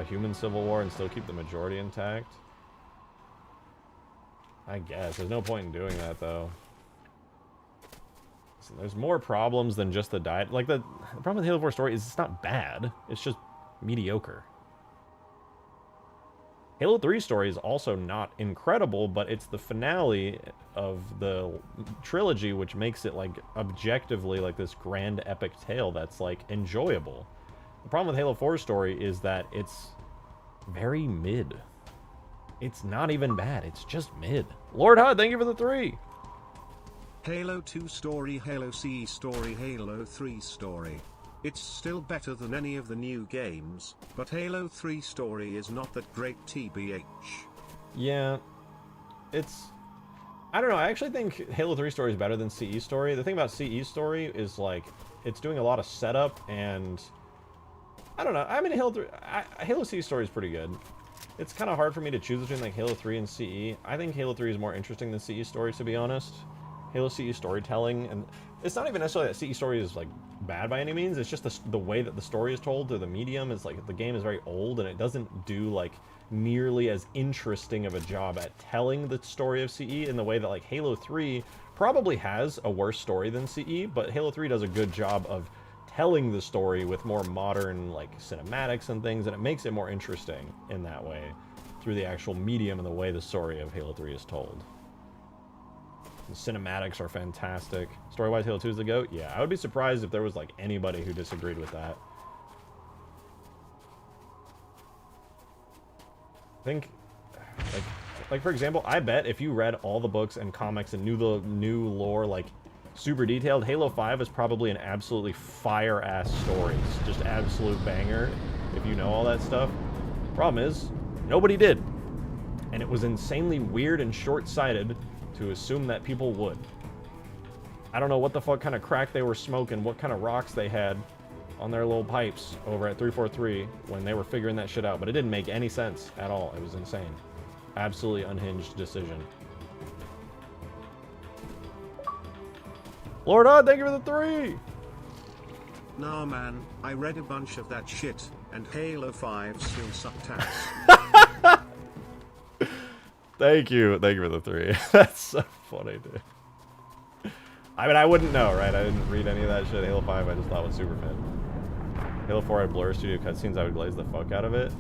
human civil war and still keep the majority intact. I guess. There's no point in doing that though. Listen, there's more problems than just the diet. Like the problem with the Halo 4 story is it's not bad. It's just mediocre. Halo 3 story is also not incredible, but it's the finale of the trilogy, which makes it, like, objectively, like, this grand epic tale that's, like, enjoyable. The problem with Halo 4 story is that it's very mid. It's not even bad, it's just mid. Lord Hud, thank you for the 3! Halo 2 story, Halo CE story, Halo 3 story. It's still better than any of the new games, but Halo 3 story is not that great TBH. Yeah, it's... I don't know, I actually think Halo 3 story is better than CE story. The thing about CE story is, like, it's doing a lot of setup, and... I don't know, I mean, Halo CE story is pretty good. It's kind of hard for me to choose between, like, Halo 3 and CE. I think Halo 3 is more interesting than CE story, to be honest. Halo CE storytelling, and it's not even necessarily that CE story is, like, bad by any means. It's just the way that the story is told through the medium is, like, the game is very old, and it doesn't do, like, nearly as interesting of a job at telling the story of CE in the way that, like, Halo 3 probably has a worse story than CE, but Halo 3 does a good job of telling the story with more modern, like, cinematics and things, and it makes it more interesting in that way through the actual medium and the way the story of Halo 3 is told. The cinematics are fantastic. Story-wise, Halo 2 is the GOAT? Yeah, I would be surprised if there was, like, anybody who disagreed with that. I think, like for example, I bet if you read all the books and comics and knew the new lore, like, super detailed, Halo 5 is probably an absolutely fire-ass story. It's just absolute banger if you know all that stuff. Problem is, nobody did. And it was insanely weird and short-sighted to assume that people would. I don't know what the fuck kind of crack they were smoking, what kind of rocks they had on their little pipes over at 343 when they were figuring that shit out, but it didn't make any sense at all. It was insane. Absolutely unhinged decision. Lord Odd, thank you for the 3! Nah man, I read a bunch of that shit, and Halo 5 still sucked ass. Thank you for the 3. That's so funny, dude. I mean, I wouldn't know, right? I didn't read any of that shit. Halo 5 I just thought was super mid. Halo 4 had Blur Studio cutscenes, I would glaze the fuck out of it.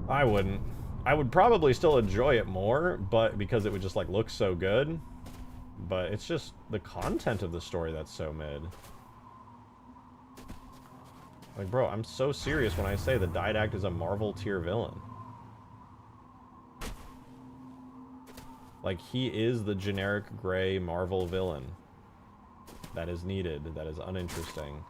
I wouldn't. I would probably still enjoy it more, but because it would just, like, look so good. But it's just the content of the story that's so mid. Like, bro, I'm so serious when I say the Didact is a Marvel tier villain. Like, he is the generic gray Marvel villain that is needed, that is uninteresting,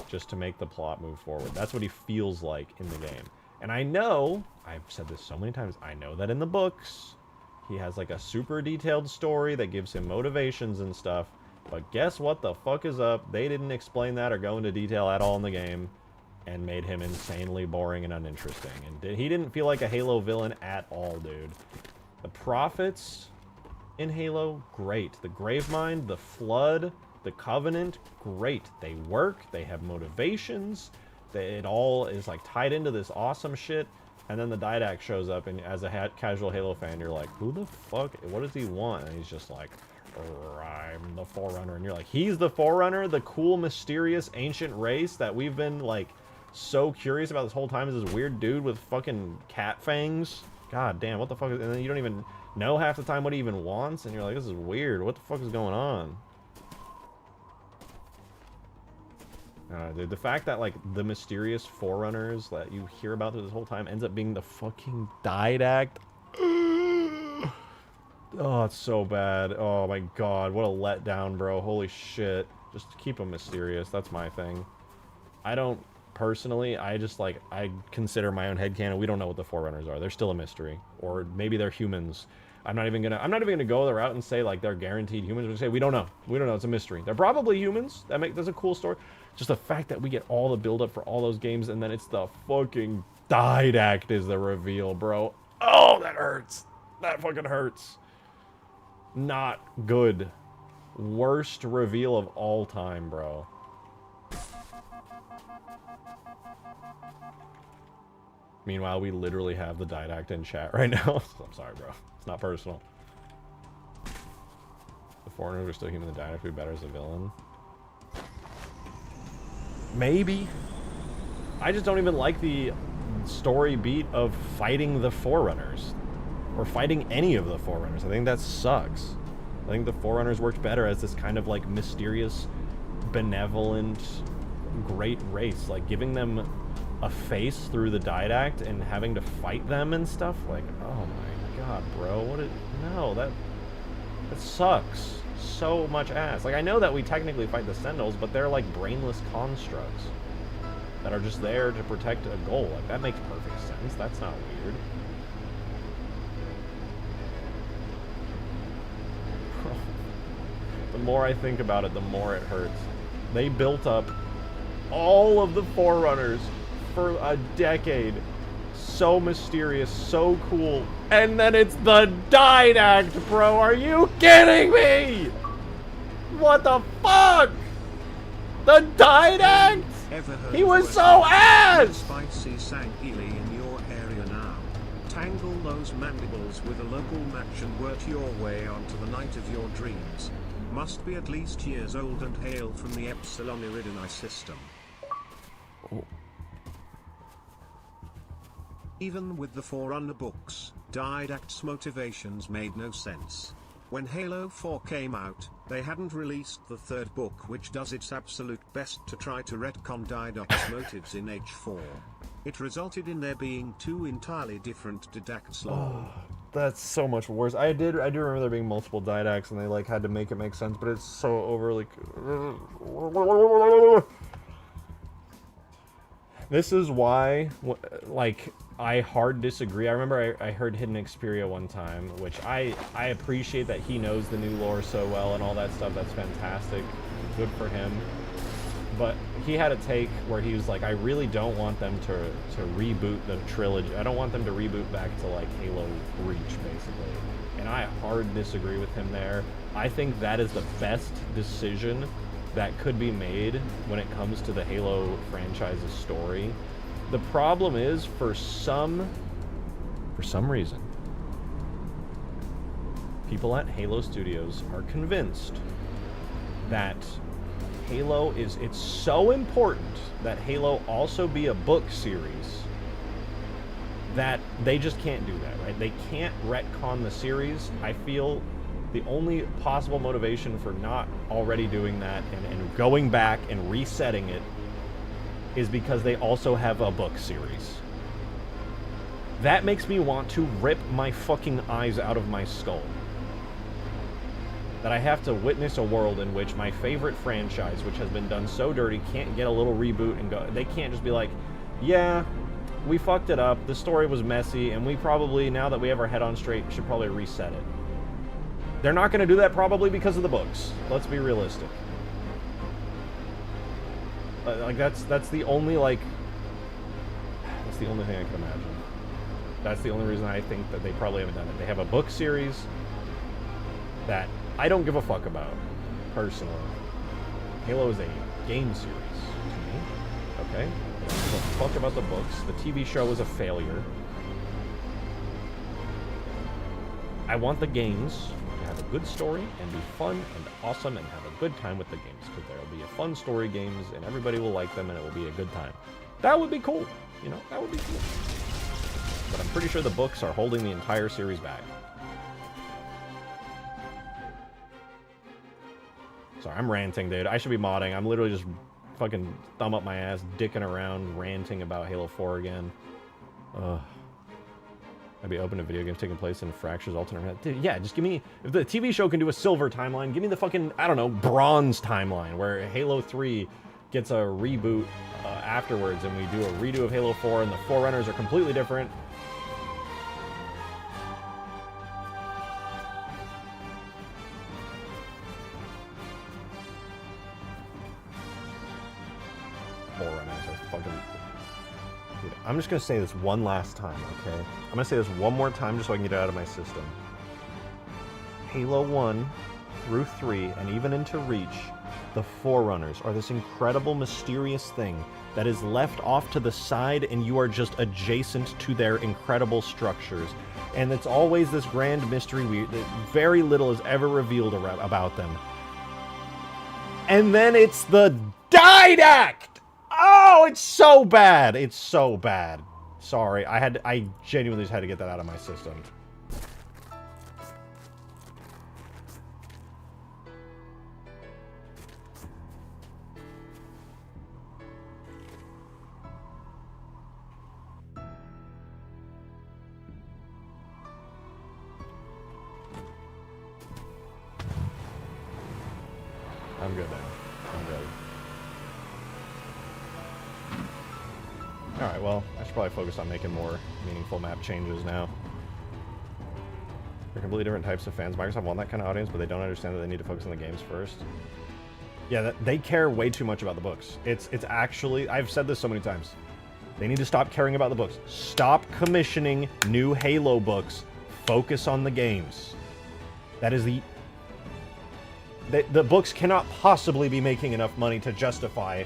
just to make the plot move forward. That's what he feels like in the game. And I know, I've said this so many times, I know that in the books, he has like a super detailed story that gives him motivations and stuff, but guess what the fuck is up? They didn't explain that or go into detail at all in the game, and made him insanely boring and uninteresting. And he didn't feel like a Halo villain at all, dude. The Prophets in Halo, great. The Gravemind, the Flood, the Covenant, great. They work, they have motivations, it all is like tied into this awesome shit. And then the Didact shows up, and as a casual Halo fan, you're like, who the fuck, what does he want? And he's just like, I'm the Forerunner. And you're like, he's the Forerunner? The cool, mysterious, ancient race that we've been like so curious about this whole time, is this weird dude with fucking cat fangs? God damn, what the fuck is... And then you don't even know half the time what he even wants, and you're like, this is weird. What the fuck is going on? Dude, the fact that, like, the mysterious Forerunners that you hear about this whole time ends up being the fucking Didact. Oh, it's so bad. Oh, my God. What a letdown, bro. Holy shit. Just keep them mysterious. That's my thing. I don't... Personally, I just, like, I consider my own headcanon. We don't know what the Forerunners are. They're still a mystery. Or maybe they're humans. I'm not even gonna go the route and say, like, they're guaranteed humans. We're gonna say, we don't know. We don't know. It's a mystery. They're probably humans. That's a cool story. Just the fact that we get all the build-up for all those games, and then it's the fucking Didact is the reveal, bro. Oh, that hurts. That fucking hurts. Not good. Worst reveal of all time, bro. Meanwhile, we literally have the Didact in chat right now. I'm sorry, bro. It's not personal. The Foreigners are still human. The Didact would be better as a villain. Maybe. I just don't even like the story beat of fighting the Forerunners. Or fighting any of the Forerunners. I think that sucks. I think the Forerunners worked better as this kind of, like, mysterious, benevolent, great race. Like, giving them a face through the Didact and having to fight them and stuff, like, oh my God, bro, no, that sucks so much ass. Like, I know that we technically fight the Sentinels, but they're like brainless constructs that are just there to protect a goal. Like, that makes perfect sense. That's not weird. The more I think about it, the more it hurts. They built up all of the Forerunners for a decade. So mysterious, so cool. And then it's the Didact, bro. Are you kidding me? What the fuck? The Didact? He was so ass! Spicy Sanghili in your area now. Tangle those mandibles with a local match and work your way onto the night of your dreams. Must be at least years old and hail from the Epsilon Iridani system. Oh. Even with the Forerunner books, Didact's motivations made no sense. When Halo 4 came out, they hadn't released the third book, which does its absolute best to try to retcon Didact's motives in H4. It resulted in there being two entirely different Didacts. That's so much worse. I do remember there being multiple Didacts, and they like had to make it make sense, but it's so overly... This is why, like, I hard disagree. I remember I heard Hidden Xperia one time, which I appreciate that he knows the new lore so well and all that stuff. That's fantastic. Good for him. But he had a take where he was like, I really don't want them to reboot the trilogy. I don't want them to reboot back to, like, Halo Reach, basically. And I hard disagree with him there. I think that is the best decision that could be made when it comes to the Halo franchise's story. The problem is, for some reason, people at Halo Studios are convinced that Halo it's so important that Halo also be a book series that they just can't do that, right? They can't retcon the series. I feel the only possible motivation for not already doing that and going back and resetting it is because they also have a book series. That makes me want to rip my fucking eyes out of my skull. That I have to witness a world in which my favorite franchise, which has been done so dirty, can't get a little reboot and go. They can't just be like, yeah, we fucked it up, the story was messy, and we probably, now that we have our head on straight, should probably reset it. They're not going to do that probably because of the books. Let's be realistic. Like, that's the only, like... That's the only thing I can imagine. That's the only reason I think that they probably haven't done it. They have a book series that I don't give a fuck about, personally. Halo is a game series to me, okay? I don't give a fuck about the books. The TV show was a failure. I want the games to have a good story and be fun and awesome and have a good time with the games, because there will be a fun story games and everybody will like them and it will be a good time. That would be cool, you know? That would be cool. But I'm pretty sure the books are holding the entire series back. Sorry, I'm ranting, dude. I should be modding. I'm literally just fucking thumb up my ass, dicking around, ranting about Halo 4 again. Ugh. I'd be open to video games taking place in Fracture's alternate... Dude, yeah, just give me... If the TV show can do a silver timeline, give me the fucking, I don't know, bronze timeline, where Halo 3 gets a reboot afterwards, and we do a redo of Halo 4, and the Forerunners are completely different. Dude, I'm just gonna say this one last time, okay? I'm gonna say this one more time just so I can get it out of my system. Halo 1 through 3 and even into Reach, the Forerunners are this incredible, mysterious thing that is left off to the side and you are just adjacent to their incredible structures. And it's always this grand mystery very little is ever revealed about them. And then it's the Didact! Oh, it's so bad. It's so bad. Sorry, I genuinely just had to get that out of my system. I'm good now. I'm good. Alright, well, I should probably focus on making more meaningful map changes now. They're completely different types of fans. Microsoft want that kind of audience, but they don't understand that they need to focus on the games first. Yeah, they care way too much about the books. It's actually... I've said this so many times. They need to stop caring about the books. Stop commissioning new Halo books. Focus on the games. That is the... The books cannot possibly be making enough money to justify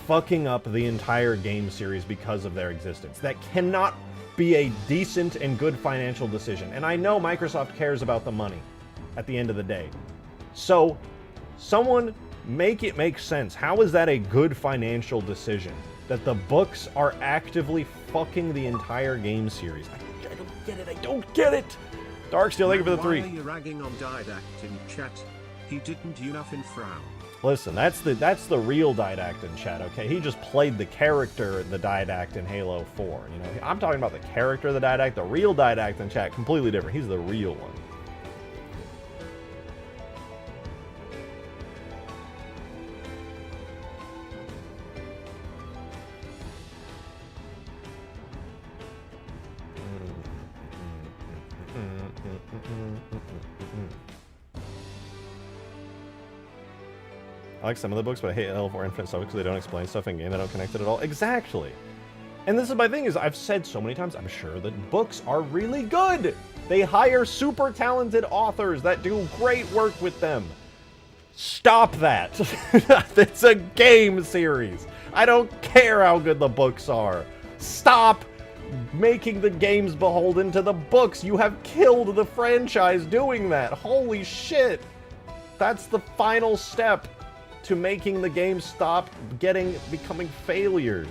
fucking up the entire game series because of their existence. That cannot be a decent and good financial decision. And I know Microsoft cares about the money at the end of the day. So, someone make it make sense. How is that a good financial decision? That the books are actively fucking the entire game series. I don't get it. I don't get it. Darksteel, thank you for the 3. Why are you ragging on Didact in chat? He didn't enough in frown. Listen, that's the real Didact in chat, okay? He just played the character, the Didact in Halo 4, you know? I'm talking about the character of the Didact, the real Didact in chat, completely different. He's the real one. I like some of the books, but I hate Halo 4 Infinite stuff because they don't explain stuff in game that don't connect it at all. Exactly. And this is my thing, is I've said so many times, I'm sure that books are really good. They hire super talented authors that do great work with them. Stop that. It's a game series. I don't care how good the books are. Stop making the games beholden to the books. You have killed the franchise doing that. Holy shit. That's the final step to making the game stop becoming failures.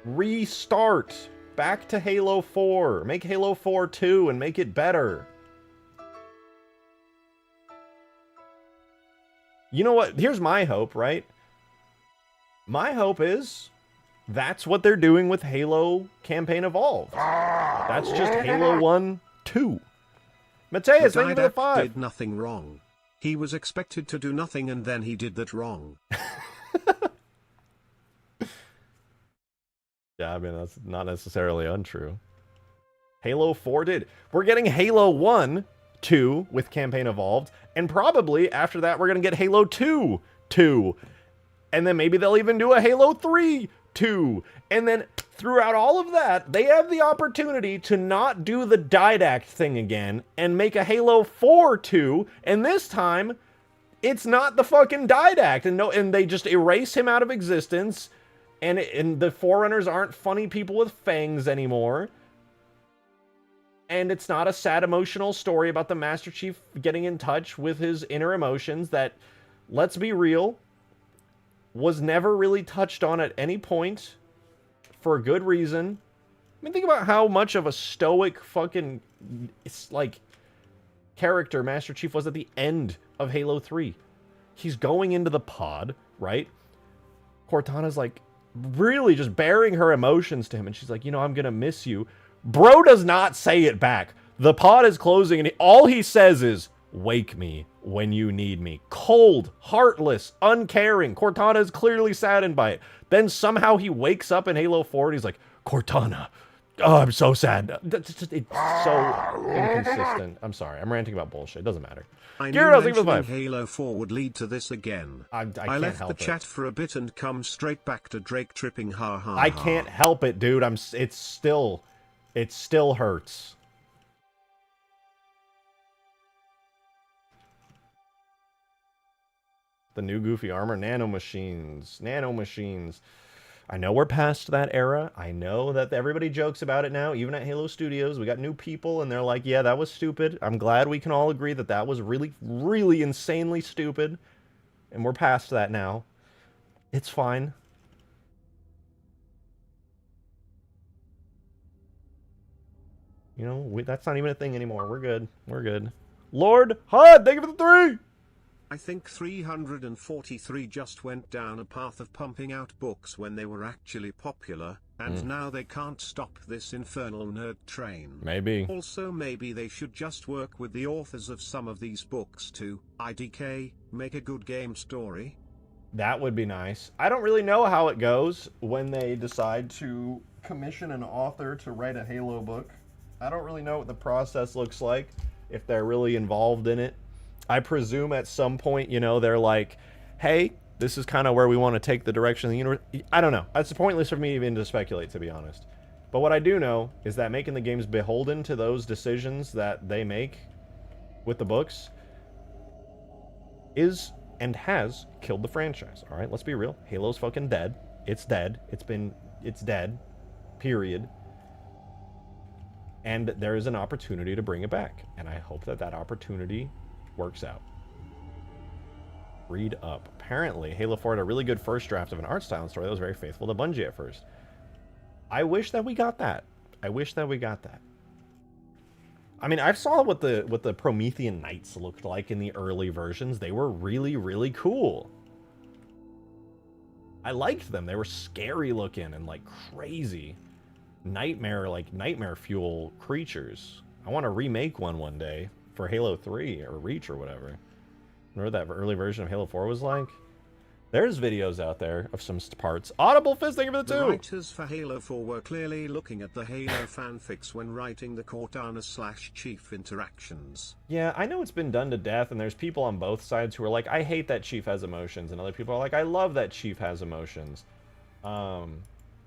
Restart. Back to Halo 4. Make Halo 4 2 and make it better. You know what? Here's my hope, right? My hope is that's what they're doing with Halo Campaign Evolved. That's just Halo 1, 2. Mateus, thank you for the 5. Did nothing wrong. He was expected to do nothing and then he did that wrong. Yeah, I mean, that's not necessarily untrue. Halo 4 did. We're getting Halo 1, 2 with Campaign Evolved, and probably after that we're going to get Halo 2, 2. And then maybe they'll even do a Halo 3, 2. And then throughout all of that, they have the opportunity to not do the Didact thing again and make a Halo 4, 2. And this time, it's not the fucking Didact. And they just erase him out of existence. And the Forerunners aren't funny people with fangs anymore. And it's not a sad emotional story about the Master Chief getting in touch with his inner emotions that, let's be real, was never really touched on at any point for a good reason. I mean, think about how much of a stoic fucking, like, character Master Chief was at the end of Halo 3. He's going into the pod, right? Cortana's, like, really just bearing her emotions to him, and she's like, you know, I'm gonna miss you. Bro does not say it back. The pod is closing, and all he says is, wake me when you need me. Cold, heartless, uncaring. Cortana is clearly saddened by it. Then somehow he wakes up in Halo 4 and he's like, Cortana, oh, I'm so sad. It's so inconsistent. I'm sorry. I'm ranting about bullshit. It doesn't matter. I knew mentioning Halo 4 would lead to this again. I left the chat for a bit and come straight back to Drake tripping ha ha. I can't help it, dude. It still hurts. The new goofy armor, nanomachines. I know we're past that era. I know that everybody jokes about it now, even at Halo Studios. We got new people, and they're like, yeah, that was stupid. I'm glad we can all agree that that was really, really insanely stupid. And we're past that now. It's fine. You know, that's not even a thing anymore. We're good. We're good. Lord HUD, thank you for the 3! I think 343 just went down a path of pumping out books when they were actually popular, and now they can't stop this infernal nerd train. Maybe. Also, maybe they should just work with the authors of some of these books to, IDK, make a good game story. That would be nice. I don't really know how it goes when they decide to commission an author to write a Halo book. I don't really know what the process looks like, if they're really involved in it. I presume at some point, you know, they're like, hey, this is kind of where we want to take the direction of the universe. I don't know. It's pointless for me even to speculate, to be honest. But what I do know is that making the games beholden to those decisions that they make with the books is and has killed the franchise. All right, let's be real. Halo's fucking dead. It's dead. It's dead. Period. And there is an opportunity to bring it back. And I hope that that opportunity works out. Read up. Apparently, Halo 4 had a really good first draft of an art style and story that was very faithful to Bungie at first. I wish that we got that. I mean, I saw what the Promethean Knights looked like in the early versions. They were really, really cool. I liked them. They were scary looking and like crazy. Nightmare fuel creatures. I want to remake one day for Halo 3 or Reach or whatever. Remember that early version of Halo 4 was like? There's videos out there of some parts. Audible Fist, thank you for the 2! The writers for Halo 4 were clearly looking at the Halo fanfics when writing the Cortana/Chief interactions. Yeah, I know it's been done to death, and there's people on both sides who are like, I hate that Chief has emotions, and other people are like, I love that Chief has emotions.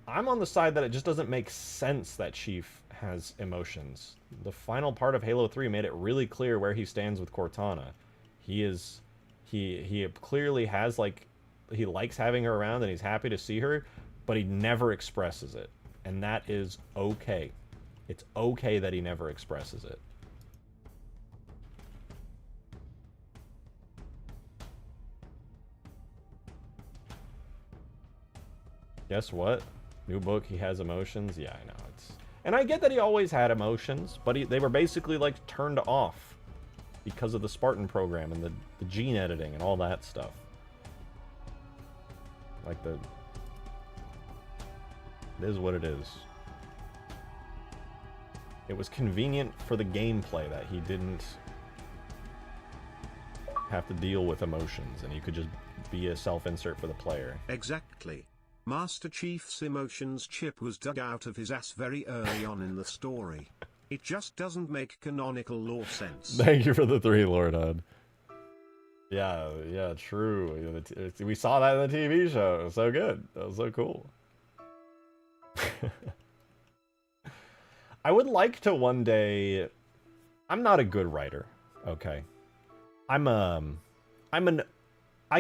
I'm on the side that it just doesn't make sense that Chief has emotions. The final part of Halo 3 made it really clear where he stands with Cortana. He clearly has, like, he likes having her around and he's happy to see her, but he never expresses it. And that is okay. It's okay that he never expresses it. Guess what? New book, he has emotions. Yeah, I know. And I get that he always had emotions, but they were basically, like, turned off because of the Spartan program and the gene editing and all that stuff. Like it is what it is. It was convenient for the gameplay that he didn't have to deal with emotions, and you could just be a self-insert for the player. Exactly. Master Chief's emotions chip was dug out of his ass very early on in the story. It just doesn't make canonical lore sense. Thank you for the 3, Lord Hud. Yeah, true. We saw that in the TV show. It was so good. That was so cool. I would like to one day... I'm not a good writer, okay? I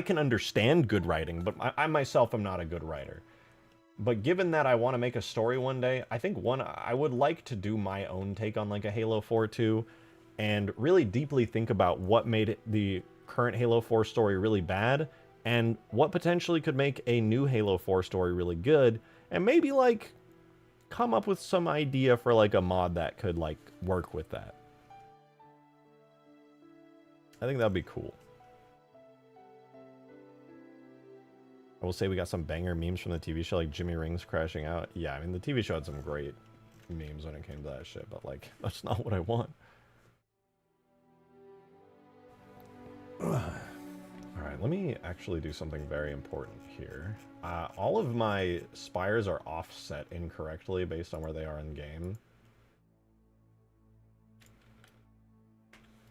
can understand good writing, but I myself am not a good writer. But given that I want to make a story one day, I think I would like to do my own take on like a Halo 4 2 and really deeply think about what made the current Halo 4 story really bad and what potentially could make a new Halo 4 story really good, and maybe like come up with some idea for like a mod that could like work with that. I think that'd be cool. I will say we got some banger memes from the TV show, like Jimmy Rings crashing out. Yeah, I mean, the TV show had some great memes when it came to that shit, but, like, that's not what I want. Alright, let me actually do something very important here. All of my spires are offset incorrectly based on where they are in-game.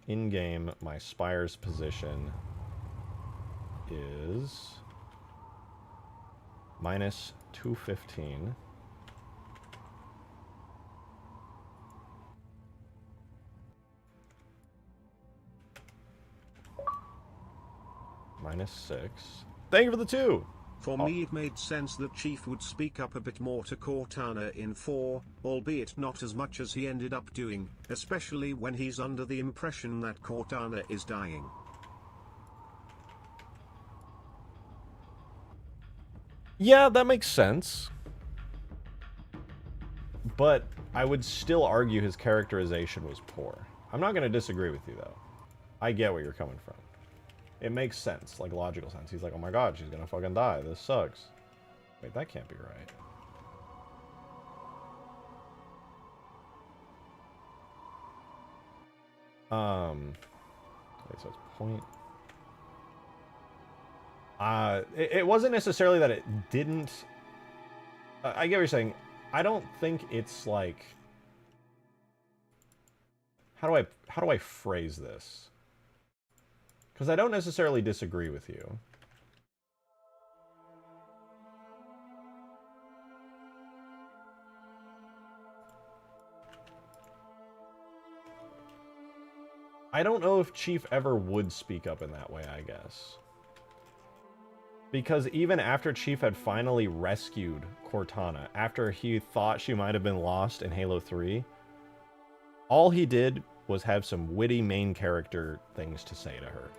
In-game, my spire's position is... minus 215. Minus 6. Thank you for the 2! For me it made sense that Chief would speak up a bit more to Cortana in 4, albeit not as much as he ended up doing, especially when he's under the impression that Cortana is dying. Yeah, that makes sense. But I would still argue his characterization was poor. I'm not going to disagree with you, though. I get where you're coming from. It makes sense, like logical sense. He's like, oh my god, she's going to fucking die. This sucks. Wait, that can't be right. Wait, so it's point... it wasn't necessarily that it didn't... I get what you're saying. I don't think it's like... How do I phrase this? Because I don't necessarily disagree with you. I don't know if Chief ever would speak up in that way, I guess. Because even after Chief had finally rescued Cortana, after he thought she might have been lost in Halo 3, all he did was have some witty main character things to say to her.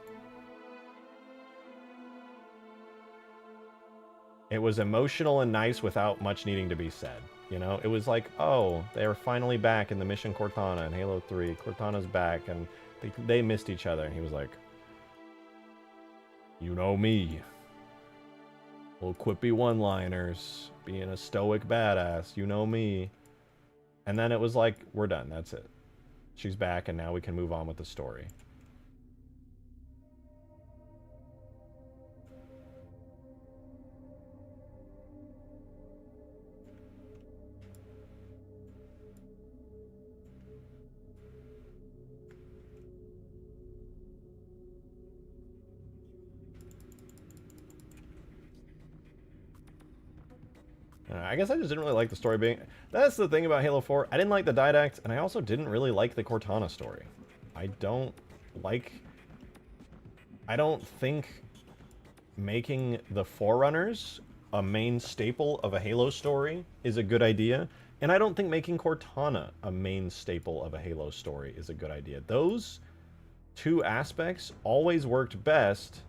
It was emotional and nice without much needing to be said. You know, it was like, oh, they are finally back in the mission Cortana in Halo 3. Cortana's back, and they missed each other. And he was like, you know me. Little quippy one-liners, being a stoic badass, you know me. And then it was like, we're done, that's it. She's back, and now we can move on with the story. I guess I just didn't really like the story being... That's the thing about Halo 4. I didn't like the Didact, and I also didn't really like the Cortana story. I don't think making the Forerunners a main staple of a Halo story is a good idea, and I don't think making Cortana a main staple of a Halo story is a good idea. Those two aspects always worked best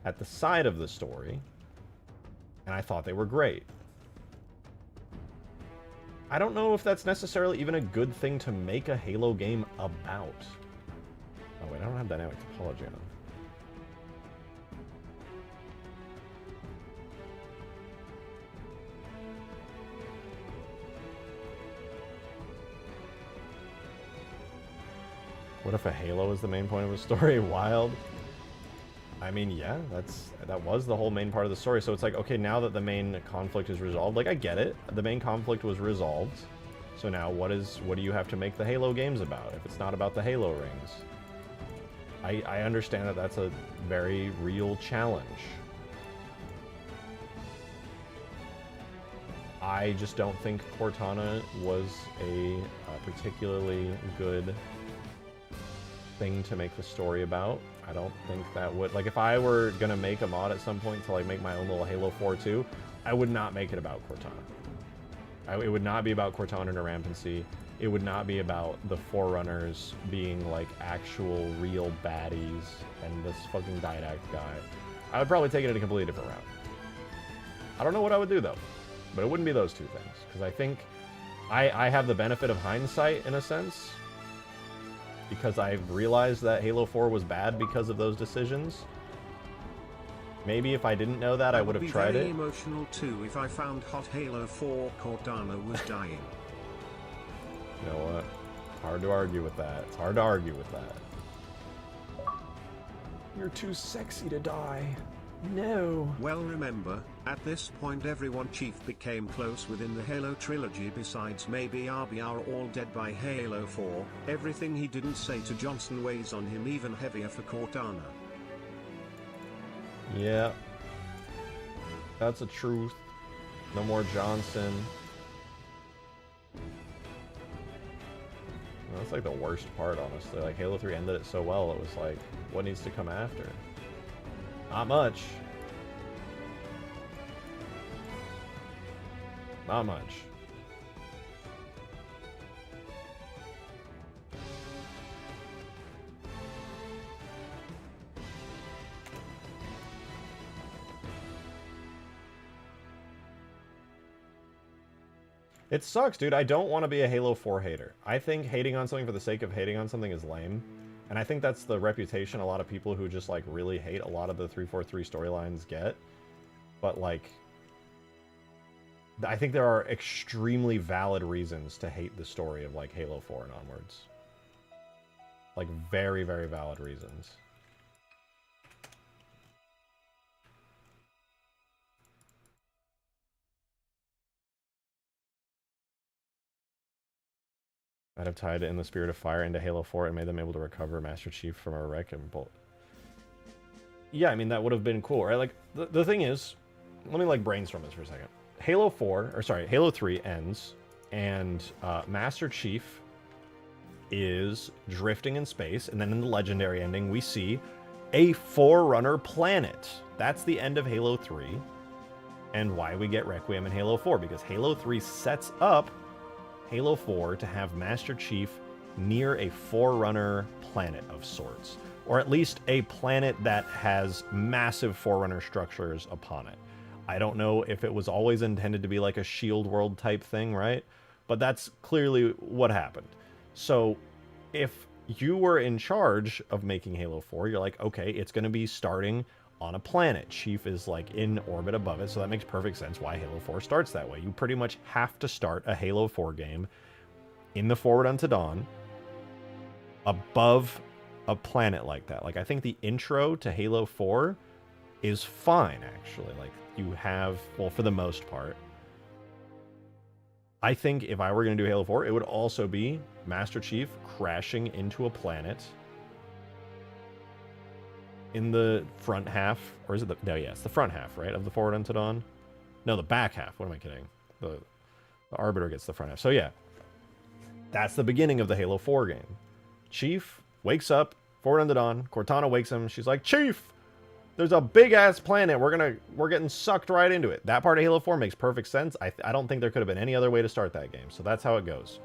at the side of the story, and I thought they were great. I don't know if that's necessarily even a good thing to make a Halo game about. Oh wait, I don't have dynamic topology on. What if a Halo is the main point of a story? Wild. I mean, yeah, that was the whole main part of the story. So it's like, okay, now that the main conflict is resolved, like I get it. The main conflict was resolved. So now what do you have to make the Halo games about if it's not about the Halo rings? I understand that that's a very real challenge. I just don't think Cortana was a particularly good thing to make the story about. I don't think that would, like, if I were gonna make a mod at some point to like make my own little Halo 4 2, I would not make it about Cortana. It would not be about Cortana and her rampancy. It would not be about the Forerunners being like actual real baddies and this fucking Didact guy. I would probably take it in a completely different route. I don't know what I would do though, but it wouldn't be those two things, because I think I have the benefit of hindsight in a sense, because I've realized that Halo 4 was bad because of those decisions. Maybe if I didn't know that, I would have tried it. I would be very emotional too if I found Hot Halo 4 Cortana was dying. You know what? Hard to argue with that. It's hard to argue with that. You're too sexy to die. No. Well, remember, at this point everyone Chief became close within the Halo trilogy besides maybe RB are all dead by Halo 4. Everything he didn't say to Johnson weighs on him even heavier for Cortana. Yeah. That's a truth. No more Johnson. That's like the worst part, honestly. Like, Halo 3 ended it so well, it was like, what needs to come after? Not much. Not much. It sucks, dude. I don't want to be a Halo 4 hater. I think hating on something for the sake of hating on something is lame. And I think that's the reputation a lot of people who just, like, really hate a lot of the 343 storylines get. But, like, I think there are extremely valid reasons to hate the story of, like, Halo 4 and onwards. Like, very, very valid reasons. I'd have tied In the Spirit of Fire into Halo 4 and made them able to recover Master Chief from a wreck and bolt. Yeah, I mean, that would have been cool, right? Like, the thing is, let me, like, brainstorm this for a second. Halo 3 ends, and Master Chief is drifting in space, and then in the Legendary ending, we see a Forerunner planet. That's the end of Halo 3, and why we get Requiem in Halo 4, because Halo 3 sets up Halo 4 to have Master Chief near a Forerunner planet of sorts, or at least a planet that has massive Forerunner structures upon it. I don't know if it was always intended to be like a Shield World type thing, right? But that's clearly what happened. So if you were in charge of making Halo 4, you're like, okay, it's going to be starting on a planet. Chief is like in orbit above it, so that makes perfect sense why Halo 4 starts that way. You pretty much have to start a Halo 4 game in the Forward Unto Dawn above a planet like that. Like, I think the intro to Halo 4 is fine, actually. Like, you have, well, for the most part. I think if I were going to do Halo 4, it would also be Master Chief crashing into a planet in the front half, or is it the, no, yeah, it's the front half, right, of the Forward Unto Dawn? No, the back half, what am I kidding? The Arbiter gets the front half. So yeah, that's the beginning of the Halo 4 game. Chief wakes up, Forward Unto Dawn, Cortana wakes him, she's like, Chief, there's a big-ass planet, we're getting sucked right into it. That part of Halo 4 makes perfect sense. I don't think there could have been any other way to start that game, so that's how it goes.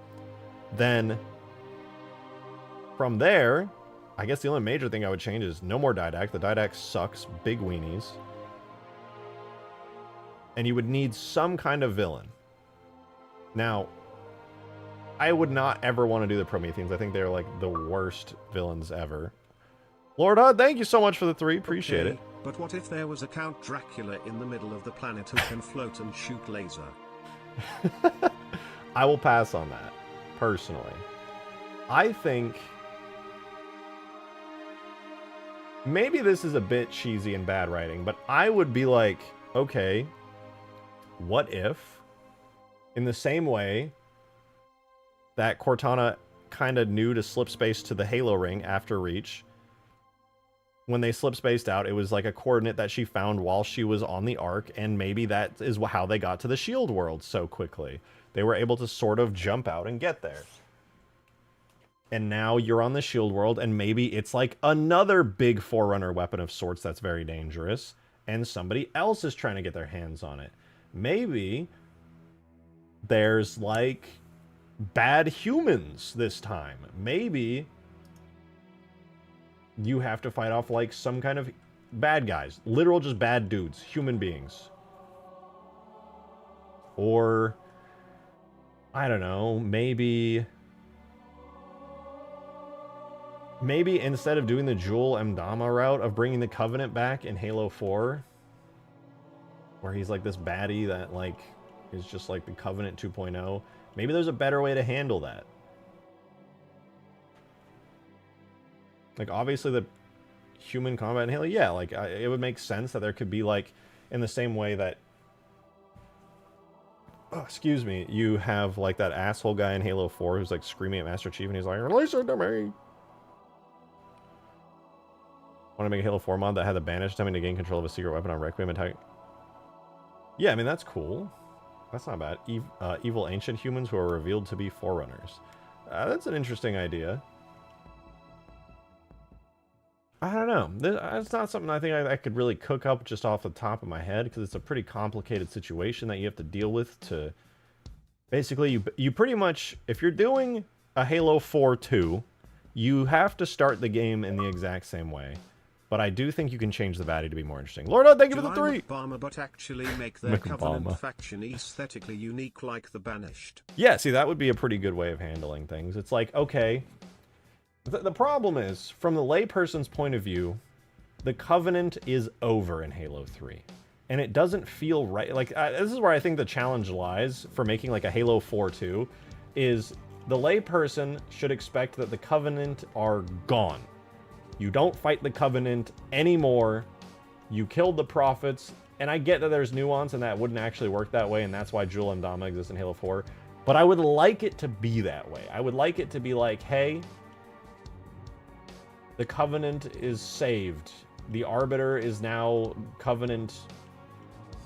Then, from there, I guess the only major thing I would change is no more Didact. The Didact sucks. Big weenies. And you would need some kind of villain. Now, I would not ever want to do the Prometheans. I think they're like the worst villains ever. Lord Hud, thank you so much for the 3. Appreciate it. But what if there was a Count Dracula in the middle of the planet who can float and shoot laser? I will pass on that, personally. I think maybe this is a bit cheesy and bad writing, but I would be like, okay, what if, in the same way that Cortana kind of knew to slip space to the Halo ring after Reach, when they slip spaced out, it was like a coordinate that she found while she was on the Ark, and maybe that is how they got to the Shield world so quickly. They were able to sort of jump out and get there. And now you're on the Shield world, and maybe it's like another big Forerunner weapon of sorts that's very dangerous, and somebody else is trying to get their hands on it. Maybe there's like bad humans this time. Maybe you have to fight off like some kind of bad guys. Literal just bad dudes. Human beings. Or, I don't know, maybe instead of doing the Jewel Mdama route of bringing the Covenant back in Halo 4, where he's like this baddie that like is just like the Covenant 2.0, maybe there's a better way to handle that. Like, obviously, the human combat in Halo, yeah, like, it would make sense that there could be, like, in the same way that, excuse me, you have, like, that asshole guy in Halo 4 who's, like, screaming at Master Chief, and he's like, release it to me! Want to make a Halo 4 mod that had the Banish attempting to gain control of a secret weapon on Requiem attack? Yeah, I mean, that's cool. That's not bad. Evil ancient humans who are revealed to be Forerunners. That's an interesting idea. I don't know. It's not something I think I could really cook up just off the top of my head, because it's a pretty complicated situation that you have to deal with to... Basically, you pretty much... If you're doing a Halo 4 2, you have to start the game in the exact same way. But I do think you can change the baddie to be more interesting. Lord, thank you for the 3! Obama, but actually make their Covenant faction aesthetically unique like the Banished. Yeah, see, that would be a pretty good way of handling things. It's like, okay... The problem is, from the layperson's point of view, the Covenant is over in Halo 3. And it doesn't feel right. Like, this is where I think the challenge lies for making, like, a Halo 4 2, is the layperson should expect that the Covenant are gone. You don't fight the Covenant anymore. You killed the Prophets. And I get that there's nuance and that wouldn't actually work that way, and that's why Jewel Mdama exists in Halo 4. But I would like it to be that way. I would like it to be like, hey... The Covenant is saved. The Arbiter is now Covenant,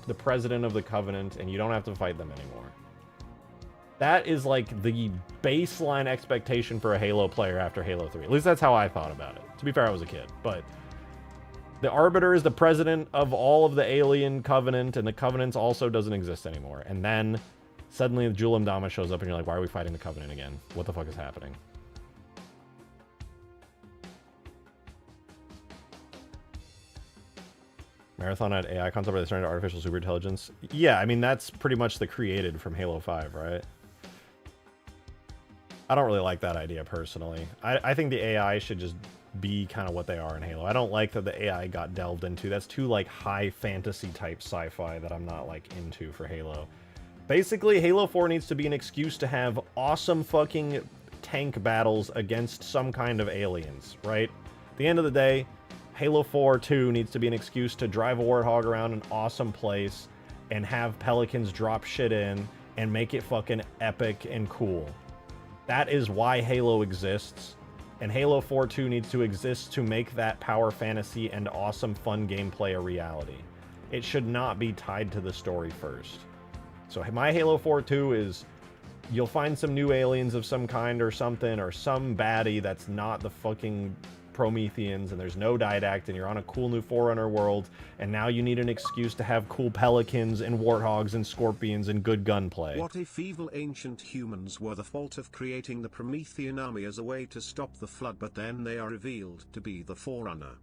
the president of the Covenant, and you don't have to fight them anymore. That is like the baseline expectation for a Halo player after Halo 3. At least that's how I thought about it. To be fair, I was a kid. But the Arbiter is the president of all of the alien Covenant, and the Covenant also doesn't exist anymore. And then suddenly the Jewel Mdama shows up, and you're like, why are we fighting the Covenant again? What the fuck is happening? Marathon had AI concept where they turned into artificial superintelligence. Yeah, I mean, that's pretty much the created from Halo 5, right? I don't really like that idea, personally. I think the AI should just be kind of what they are in Halo. I don't like that the AI got delved into. That's too, like, high fantasy type sci-fi that I'm not, like, into for Halo. Basically, Halo 4 needs to be an excuse to have awesome fucking tank battles against some kind of aliens, right? At the end of the day, Halo 4 2 needs to be an excuse to drive a Warthog around an awesome place and have Pelicans drop shit in and make it fucking epic and cool. That is why Halo exists, and Halo 4 2 needs to exist to make that power fantasy and awesome fun gameplay a reality. It should not be tied to the story first. So my Halo 4 2 is, you'll find some new aliens of some kind or something, or some baddie that's not the fucking Prometheans, and there's no Didact, and you're on a cool new Forerunner world, and now you need an excuse to have cool Pelicans and Warthogs and Scorpions and good gunplay. What if evil ancient humans were the fault of creating the Promethean army as a way to stop the flood, but then they are revealed to be the Forerunner?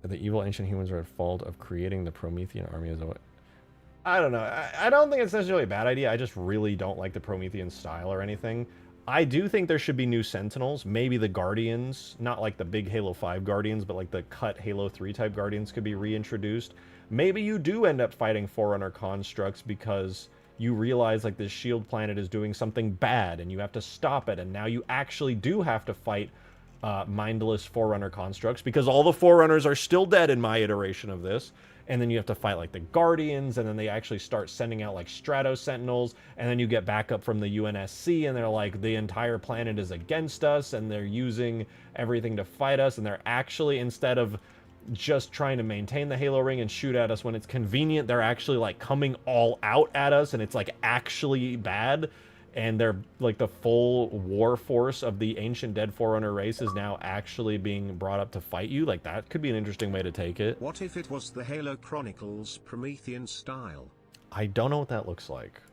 The evil ancient humans are at fault of creating the Promethean army as a way... I don't know. I don't think it's necessarily a bad idea. I just really don't like the Promethean style or anything. I do think there should be new Sentinels. Maybe the Guardians, not like the big Halo 5 Guardians, but like the cut Halo 3 type Guardians could be reintroduced. Maybe you do end up fighting Forerunner constructs because you realize like this shield planet is doing something bad and you have to stop it, and now you actually do have to fight mindless Forerunner constructs because all the Forerunners are still dead in my iteration of this. And then you have to fight like the Guardians, and then they actually start sending out like Strato Sentinels, and then you get backup from the UNSC, and they're like, the entire planet is against us, and they're using everything to fight us, and they're actually, instead of just trying to maintain the Halo ring and shoot at us when it's convenient, they're actually like coming all out at us, and it's like actually bad. And they're like the full war force of the ancient dead Forerunner race is now actually being brought up to fight you. Like, that could be an interesting way to take it. What if it was the Halo Chronicles Promethean style? I don't know what that looks like.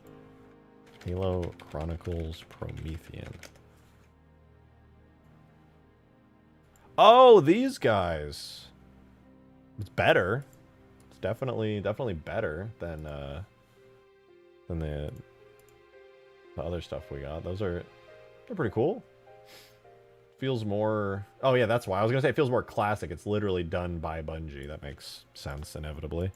Halo Chronicles Promethean. Oh, these guys. It's better. It's definitely better than the other stuff we got. They're pretty cool. Feels more... Oh yeah, that's why. I was going to say it feels more classic. It's literally done by Bungie. That makes sense, inevitably.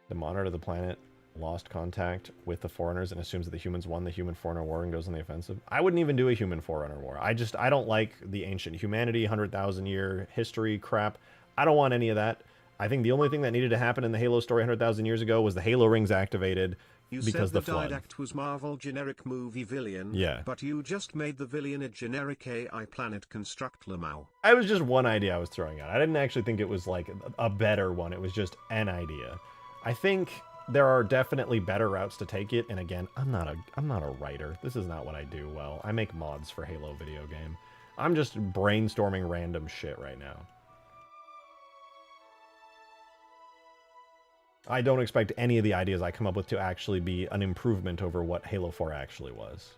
The monitor of the planet lost contact with the Foreigners and assumes that the humans won the human Forerunner war and goes on the offensive. I wouldn't even do a human Forerunner war. I don't like the ancient humanity, 100,000 year history crap. I don't want any of that. I think the only thing that needed to happen in the Halo story 100,000 years ago was the Halo rings activated because the flood. You said the Didact was Marvel generic movie villain, yeah, but you just made the villain a generic AI planet construct Lamau. It was just one idea I was throwing out. I didn't actually think it was like a better one. It was just an idea. I think there are definitely better routes to take it. And again, I'm not a writer. This is not what I do well. I make mods for Halo video game. I'm just brainstorming random shit right now. I don't expect any of the ideas I come up with to actually be an improvement over what Halo 4 actually was.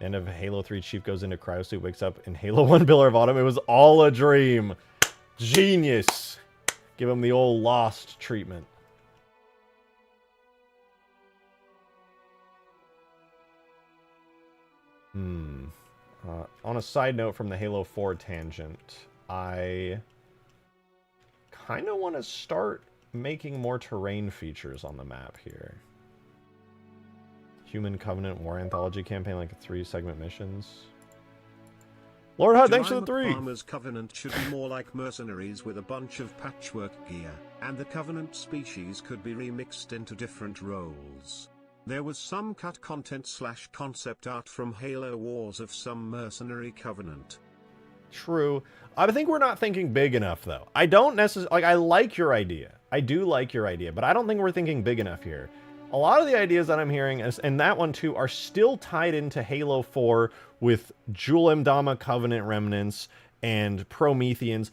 End of Halo 3, Chief goes into cryosuit, wakes up in Halo 1 Pillar of Autumn. It was all a dream. Genius. Give him the old Lost treatment. On a side note from the Halo 4 tangent, I kind of want to start making more terrain features on the map here. Human Covenant War Anthology campaign, like 3-segment missions. Lord Hud, thanks for the 3! Farmers' Covenant should be more like mercenaries with a bunch of patchwork gear, and the Covenant species could be remixed into different roles. There was some cut content / concept art from Halo Wars of some mercenary Covenant. True. I think we're not thinking big enough, though. I don't necessarily... Like, I like your idea. I do like your idea, but I don't think we're thinking big enough here. A lot of the ideas that I'm hearing, and that one too, are still tied into Halo 4 with Jul Mdama Covenant remnants and Prometheans.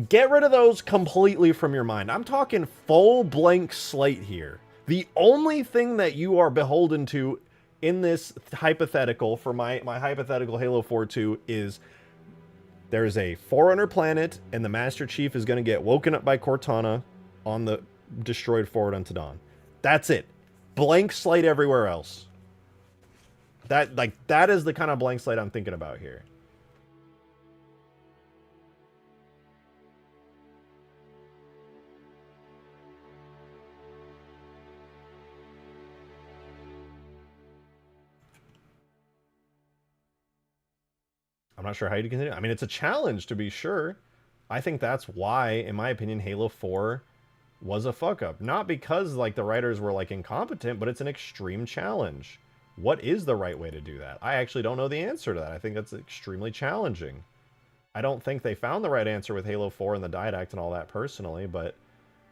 Get rid of those completely from your mind. I'm talking full blank slate here. The only thing that you are beholden to in this hypothetical, for my hypothetical Halo 4 2, is... There's a Forerunner planet, and the Master Chief is going to get woken up by Cortana on the destroyed Forward unto Dawn. That's it. Blank slate everywhere else. That is the kind of blank slate I'm thinking about here. I'm not sure how you continue. I mean, it's a challenge, to be sure. I think that's why, in my opinion, Halo 4 was a fuck-up. Not because, like, the writers were, like, incompetent, but it's an extreme challenge. What is the right way to do that? I actually don't know the answer to that. I think that's extremely challenging. I don't think they found the right answer with Halo 4 and the Didact and all that personally, but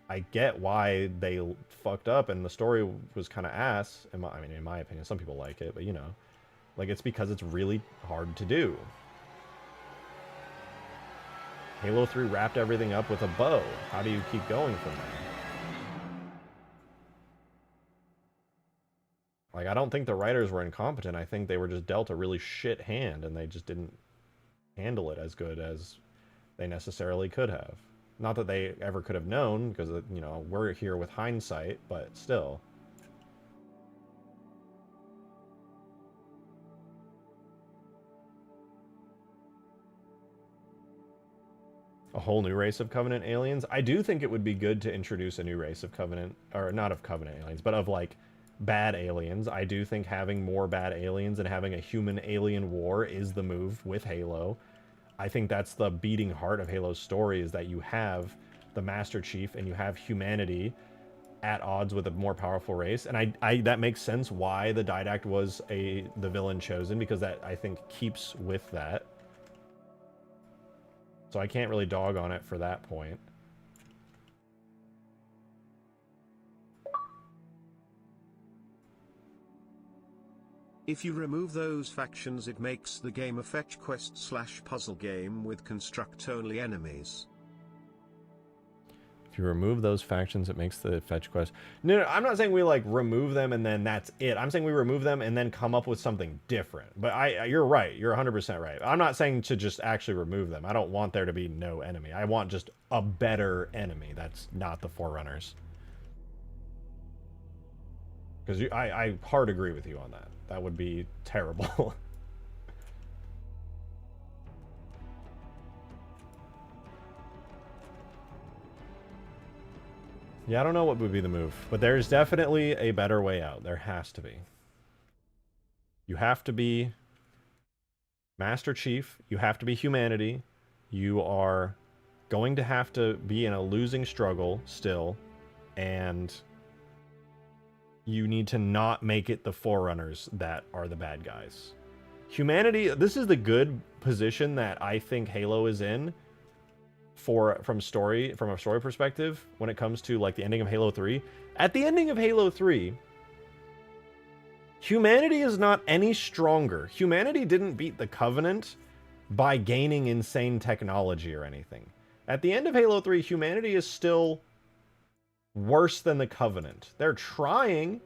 I get why they fucked up, and the story was kind of ass. I mean, in my opinion, some people like it, but, you know. Like, it's because it's really hard to do. Halo 3 wrapped everything up with a bow. How do you keep going from there? Like, I don't think the writers were incompetent. I think they were just dealt a really shit hand, and they just didn't handle it as good as they necessarily could have. Not that they ever could have known, because, you know, we're here with hindsight, but still. A whole new race of Covenant aliens? I do think it would be good to introduce a new race of Covenant, or not of Covenant aliens, but of, like, bad aliens. I do think having more bad aliens and having a human-alien war is the move with Halo. I think that's the beating heart of Halo's story, is that you have the Master Chief and you have humanity at odds with a more powerful race. And I that makes sense why the Didact was the villain chosen, because that, I think, keeps with that. So I can't really dog on it for that point. If you remove those factions, it makes the game a fetch quest / puzzle game with construct-only enemies. If you remove those factions, it makes the fetch quest... No, I'm not saying we, like, remove them and then that's it. I'm saying we remove them and then come up with something different. But you're right. You're 100% right. I'm not saying to just actually remove them. I don't want there to be no enemy. I want just a better enemy that's not the Forerunners. Because I hard agree with you on that. That would be terrible. Yeah, I don't know what would be the move, but there's definitely a better way out. There has to be. You have to be Master Chief. You have to be humanity. You are going to have to be in a losing struggle still, and you need to not make it the Forerunners that are the bad guys. Humanity, this is the good position that I think Halo is in from a story perspective when it comes to, like, the ending of Halo 3. At the ending of Halo 3, humanity is not any stronger. Humanity didn't beat the Covenant by gaining insane technology or anything. At the end of Halo 3, humanity is still worse than the Covenant. They're trying,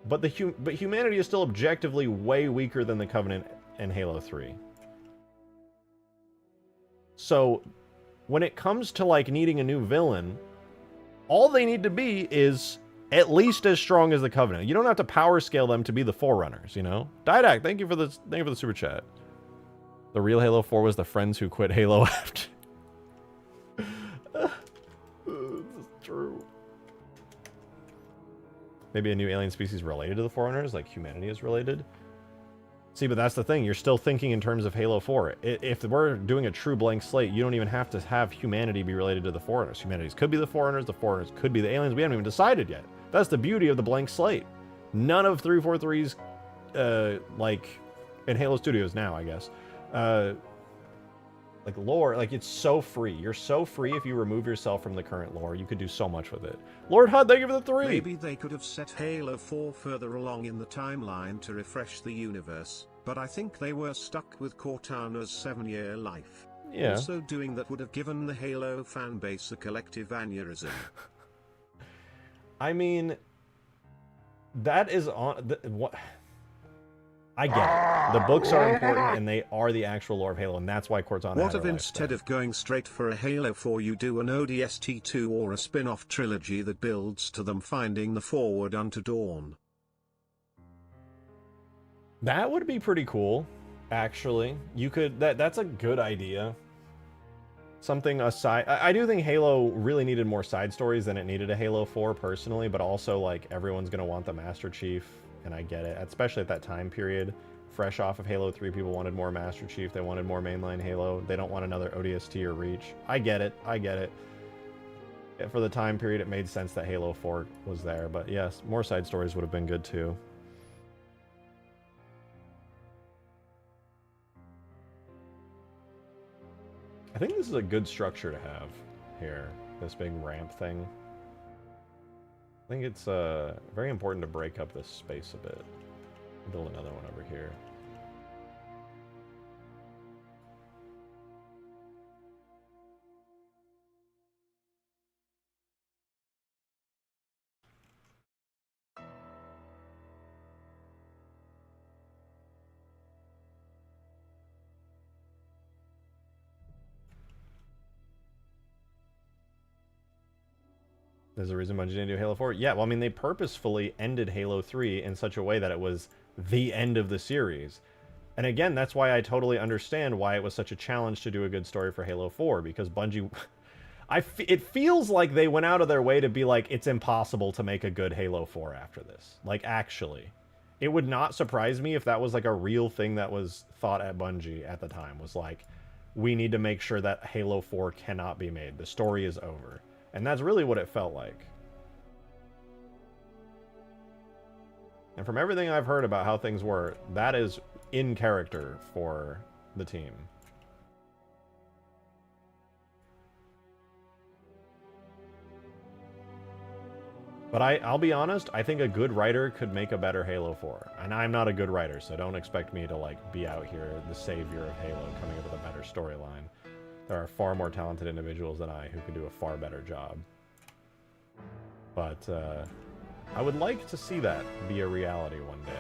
but humanity is still objectively way weaker than the Covenant in Halo 3. So when it comes to, like, needing a new villain, all they need to be is at least as strong as the Covenant. You don't have to power scale them to be the Forerunners, you know? Didac, thank you for the super chat. The real Halo 4 was the friends who quit Halo after. This is true. Maybe a new alien species related to the Forerunners, like humanity is related. See, but that's the thing. You're still thinking in terms of Halo 4. If we're doing a true blank slate, you don't even have to have humanity be related to the Foreigners. Humanities could be the Foreigners could be the aliens. We haven't even decided yet. That's the beauty of the blank slate. None of 343's, like, in Halo Studios now, I guess, like, lore, like, it's so free. You're so free if you remove yourself from the current lore. You could do so much with it. Lord Hud, thank you for the 3! Maybe they could have set Halo 4 further along in the timeline to refresh the universe, but I think they were stuck with Cortana's 7-year life. Yeah. Also doing that would have given the Halo fanbase a collective aneurysm. I mean, that is on... what? I get it. The books are important, and they are the actual lore of Halo, and that's why Cortana What had if her instead life of going straight for a Halo 4 you do an ODST2 or a spin-off trilogy that builds to them finding the forward unto dawn? That would be pretty cool, actually. You could... That's a good idea. Something aside... I do think Halo really needed more side stories than it needed a Halo 4, personally, but also, like, everyone's going to want the Master Chief, and I get it, especially at that time period. Fresh off of Halo 3, people wanted more Master Chief, they wanted more mainline Halo, they don't want another ODST or Reach. I get it, I get it. For the time period, it made sense that Halo 4 was there, but yes, more side stories would have been good too. I think this is a good structure to have here, this big ramp thing. I think it's very important to break up this space a bit. Build another one over here. There's a reason Bungie didn't do Halo 4. Yeah, well, I mean, they purposefully ended Halo 3 in such a way that it was the end of the series. And again, that's why I totally understand why it was such a challenge to do a good story for Halo 4, because Bungie... it feels like they went out of their way to be like, it's impossible to make a good Halo 4 after this. Like, actually. It would not surprise me if that was like a real thing that was thought at Bungie at the time. Was like, we need to make sure that Halo 4 cannot be made. The story is over. And that's really what it felt like. And from everything I've heard about how things were, that is in character for the team. But I'll be honest, I think a good writer could make a better Halo 4. And I'm not a good writer, so don't expect me to like be out here the savior of Halo coming up with a better storyline. There are far more talented individuals than I who could do a far better job. But I would like to see that be a reality one day.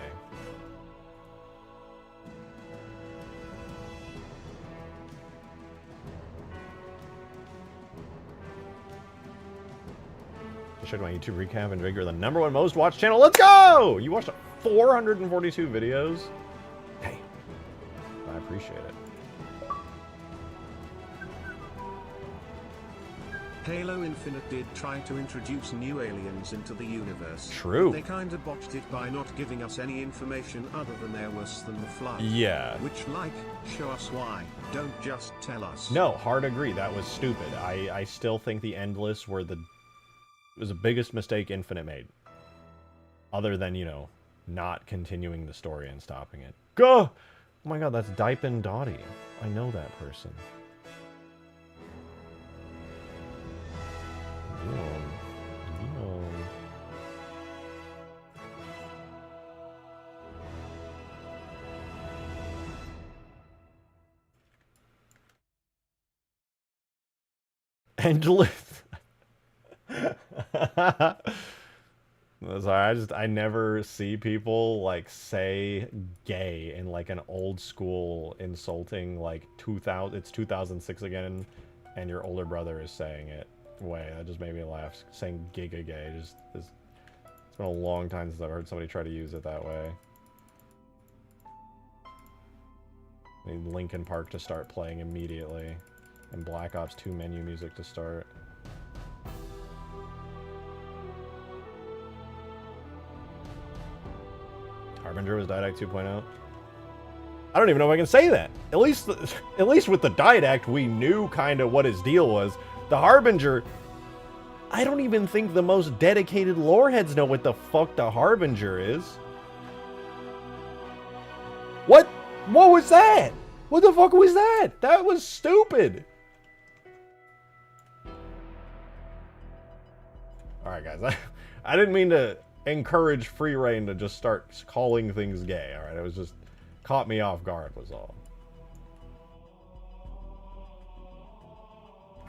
I showed my YouTube recap and Drake, you're the #1 most watched channel. Let's go! You watched 442 videos? Hey, I appreciate it. Halo Infinite did try to introduce new aliens into the universe. True. They kinda botched it by not giving us any information other than they're worse than the Flood. Yeah. Which, like, show us why. Don't just tell us. No, hard agree. That was stupid. I still think the Endless were the... It was the biggest mistake Infinite made. Other than, you know, not continuing the story and stopping it. Go! Oh my god, that's Dipin Dottie. I know that person. Endless. Sorry, I never see people like say gay in like an old school insulting like 2000. It's 2006 again, and your older brother is saying it. Way that just made me laugh. Saying giga gay it's been a long time since I've heard somebody try to use it that way. I need Linkin Park to start playing immediately, and Black Ops 2 menu music to start. Harbinger was Didact 2.0. I don't even know if I can say that. At least with the Didact, we knew kind of what his deal was. The Harbinger, I don't even think the most dedicated loreheads know what the fuck the Harbinger is. What? What was that? What the fuck was that? That was stupid. Alright guys, I didn't mean to encourage free reign to just start calling things gay, alright? It was just caught me off guard was all.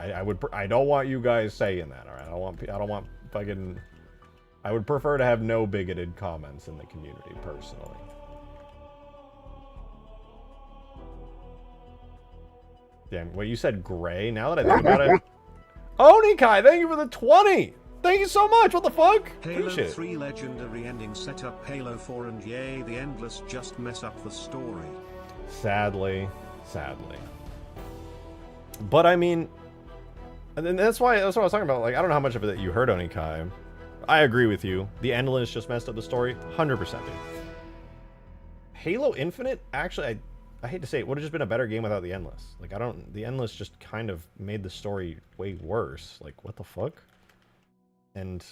I don't want you guys saying that, alright? I don't want fucking... I would prefer to have no bigoted comments in the community, personally. Damn, wait, you said gray? Now that I think about it... Onikai, thank you for the 20! Thank you so much, what the fuck? Halo Appreciate it. 3 legendary ending set up Halo 4 and yay, the Endless just mess up the story. Sadly. But I mean... And that's what I was talking about. Like, I don't know how much of it that you heard, Onikai. I agree with you. The Endless just messed up the story. 100%. Dude. Halo Infinite, actually, I hate to say it, would have just been a better game without the Endless. Like, the Endless just kind of made the story way worse. Like, what the fuck? And,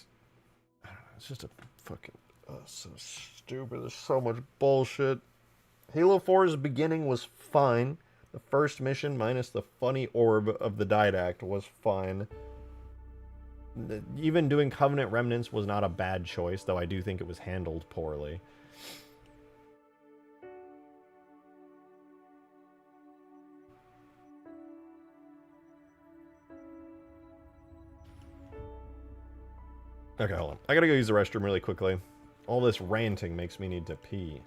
I don't know, it's just a fucking, so stupid. There's so much bullshit. Halo 4's beginning was fine. The first mission, minus the funny orb of the Didact, was fine. Even doing Covenant Remnants was not a bad choice, though I do think it was handled poorly. Okay, hold on. I gotta go use the restroom really quickly. All this ranting makes me need to pee.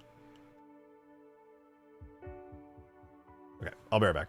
Okay, I'll be right back.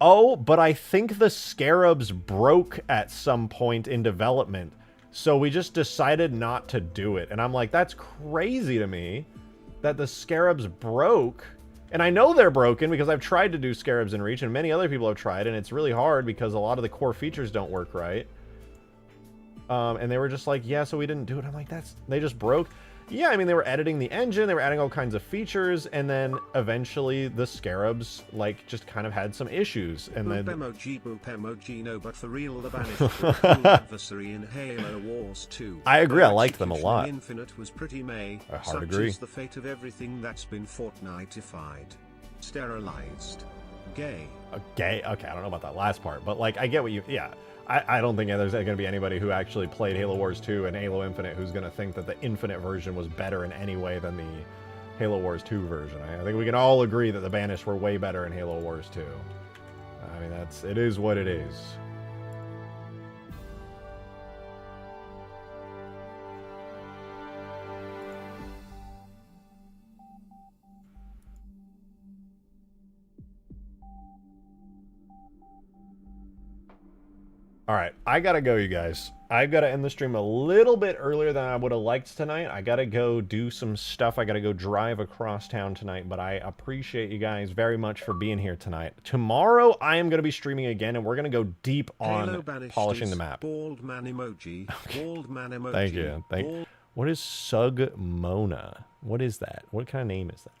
Oh, but I think the Scarabs broke at some point in development. So we just decided not to do it. And I'm like, that's crazy to me that the Scarabs broke. And I know they're broken because I've tried to do Scarabs in Reach, and many other people have tried, and it's really hard because a lot of the core features don't work right. And they were just like, yeah, so we didn't do it. I'm like, they just broke. Yeah, I mean, they were editing the engine, they were adding all kinds of features, and then eventually the Scarabs, like, just kind of had some issues. And boop then... boop emoji, no, but for real, the banished were a cool adversary in Halo Wars 2. I agree, Their I liked them a execution lot. in Infinite was pretty meh. I hard Such agree. is the fate of everything that's been Fortnite-ified. Sterilized. Gay. Gay? Okay, I don't know about that last part, but, like, I get what you... Yeah. I don't think there's going to be anybody who actually played Halo Wars 2 and Halo Infinite who's going to think that the Infinite version was better in any way than the Halo Wars 2 version. I think we can all agree that the Banished were way better in Halo Wars 2. I mean, it is what it is. All right, I gotta go, you guys. I've got to end the stream a little bit earlier than I would have liked tonight. I gotta go do some stuff. I gotta go drive across town tonight, but I appreciate you guys very much for being here tonight. Tomorrow, I am gonna be streaming again, and we're gonna go deep on polishing the map. Bald man emoji. Bald man emoji. Thank you. What is Sugmona? What is that? What kind of name is that?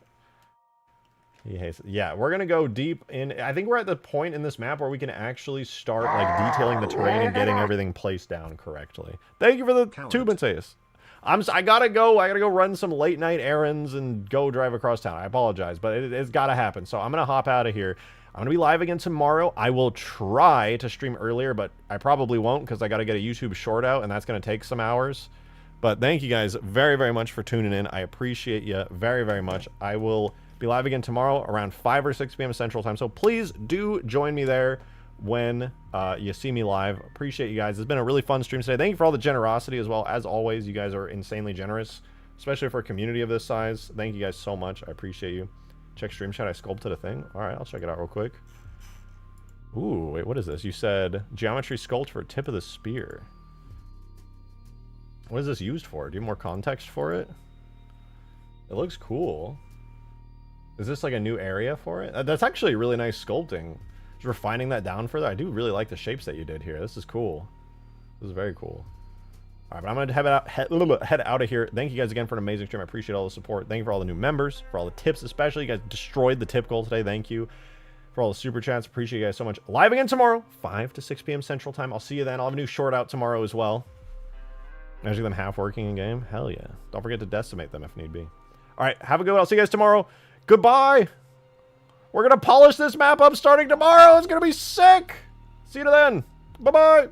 Yeah, we're gonna go deep in. I think we're at the point in this map where we can actually start like detailing the terrain and getting everything placed down correctly. Thank you for the tube and sayus. I gotta go run some late night errands and go drive across town. I apologize, but it's gotta happen. So I'm gonna hop out of here. I'm gonna be live again tomorrow. I will try to stream earlier, but I probably won't because I gotta get a YouTube short out, and that's gonna take some hours. But thank you guys very, very much for tuning in. I appreciate you very, very much. I will be live again tomorrow around 5 or 6 p.m. Central Time. So please do join me there when you see me live. Appreciate you guys. It's been a really fun stream today. Thank you for all the generosity as well. As always, you guys are insanely generous, especially for a community of this size. Thank you guys so much. I appreciate you. Check stream chat. I sculpted a thing. All right, I'll check it out real quick. Ooh, wait, what is this? You said geometry sculpt for tip of the spear. What is this used for? Do you have more context for it? It looks cool. Is this like a new area for it? That's actually really nice sculpting. Just refining that down further. I do really like the shapes that you did here. This is cool. This is very cool. All right, but I'm going to head out of here. Thank you guys again for an amazing stream. I appreciate all the support. Thank you for all the new members, for all the tips especially. You guys destroyed the tip goal today. Thank you for all the super chats. Appreciate you guys so much. Live again tomorrow, 5 to 6 p.m. Central Time. I'll see you then. I'll have a new short out tomorrow as well. Imagine them half working in game. Hell yeah. Don't forget to decimate them if need be. All right, have a good one. I'll see you guys tomorrow. Goodbye. We're going to polish this map up starting tomorrow. It's going to be sick. See you then. Bye-bye.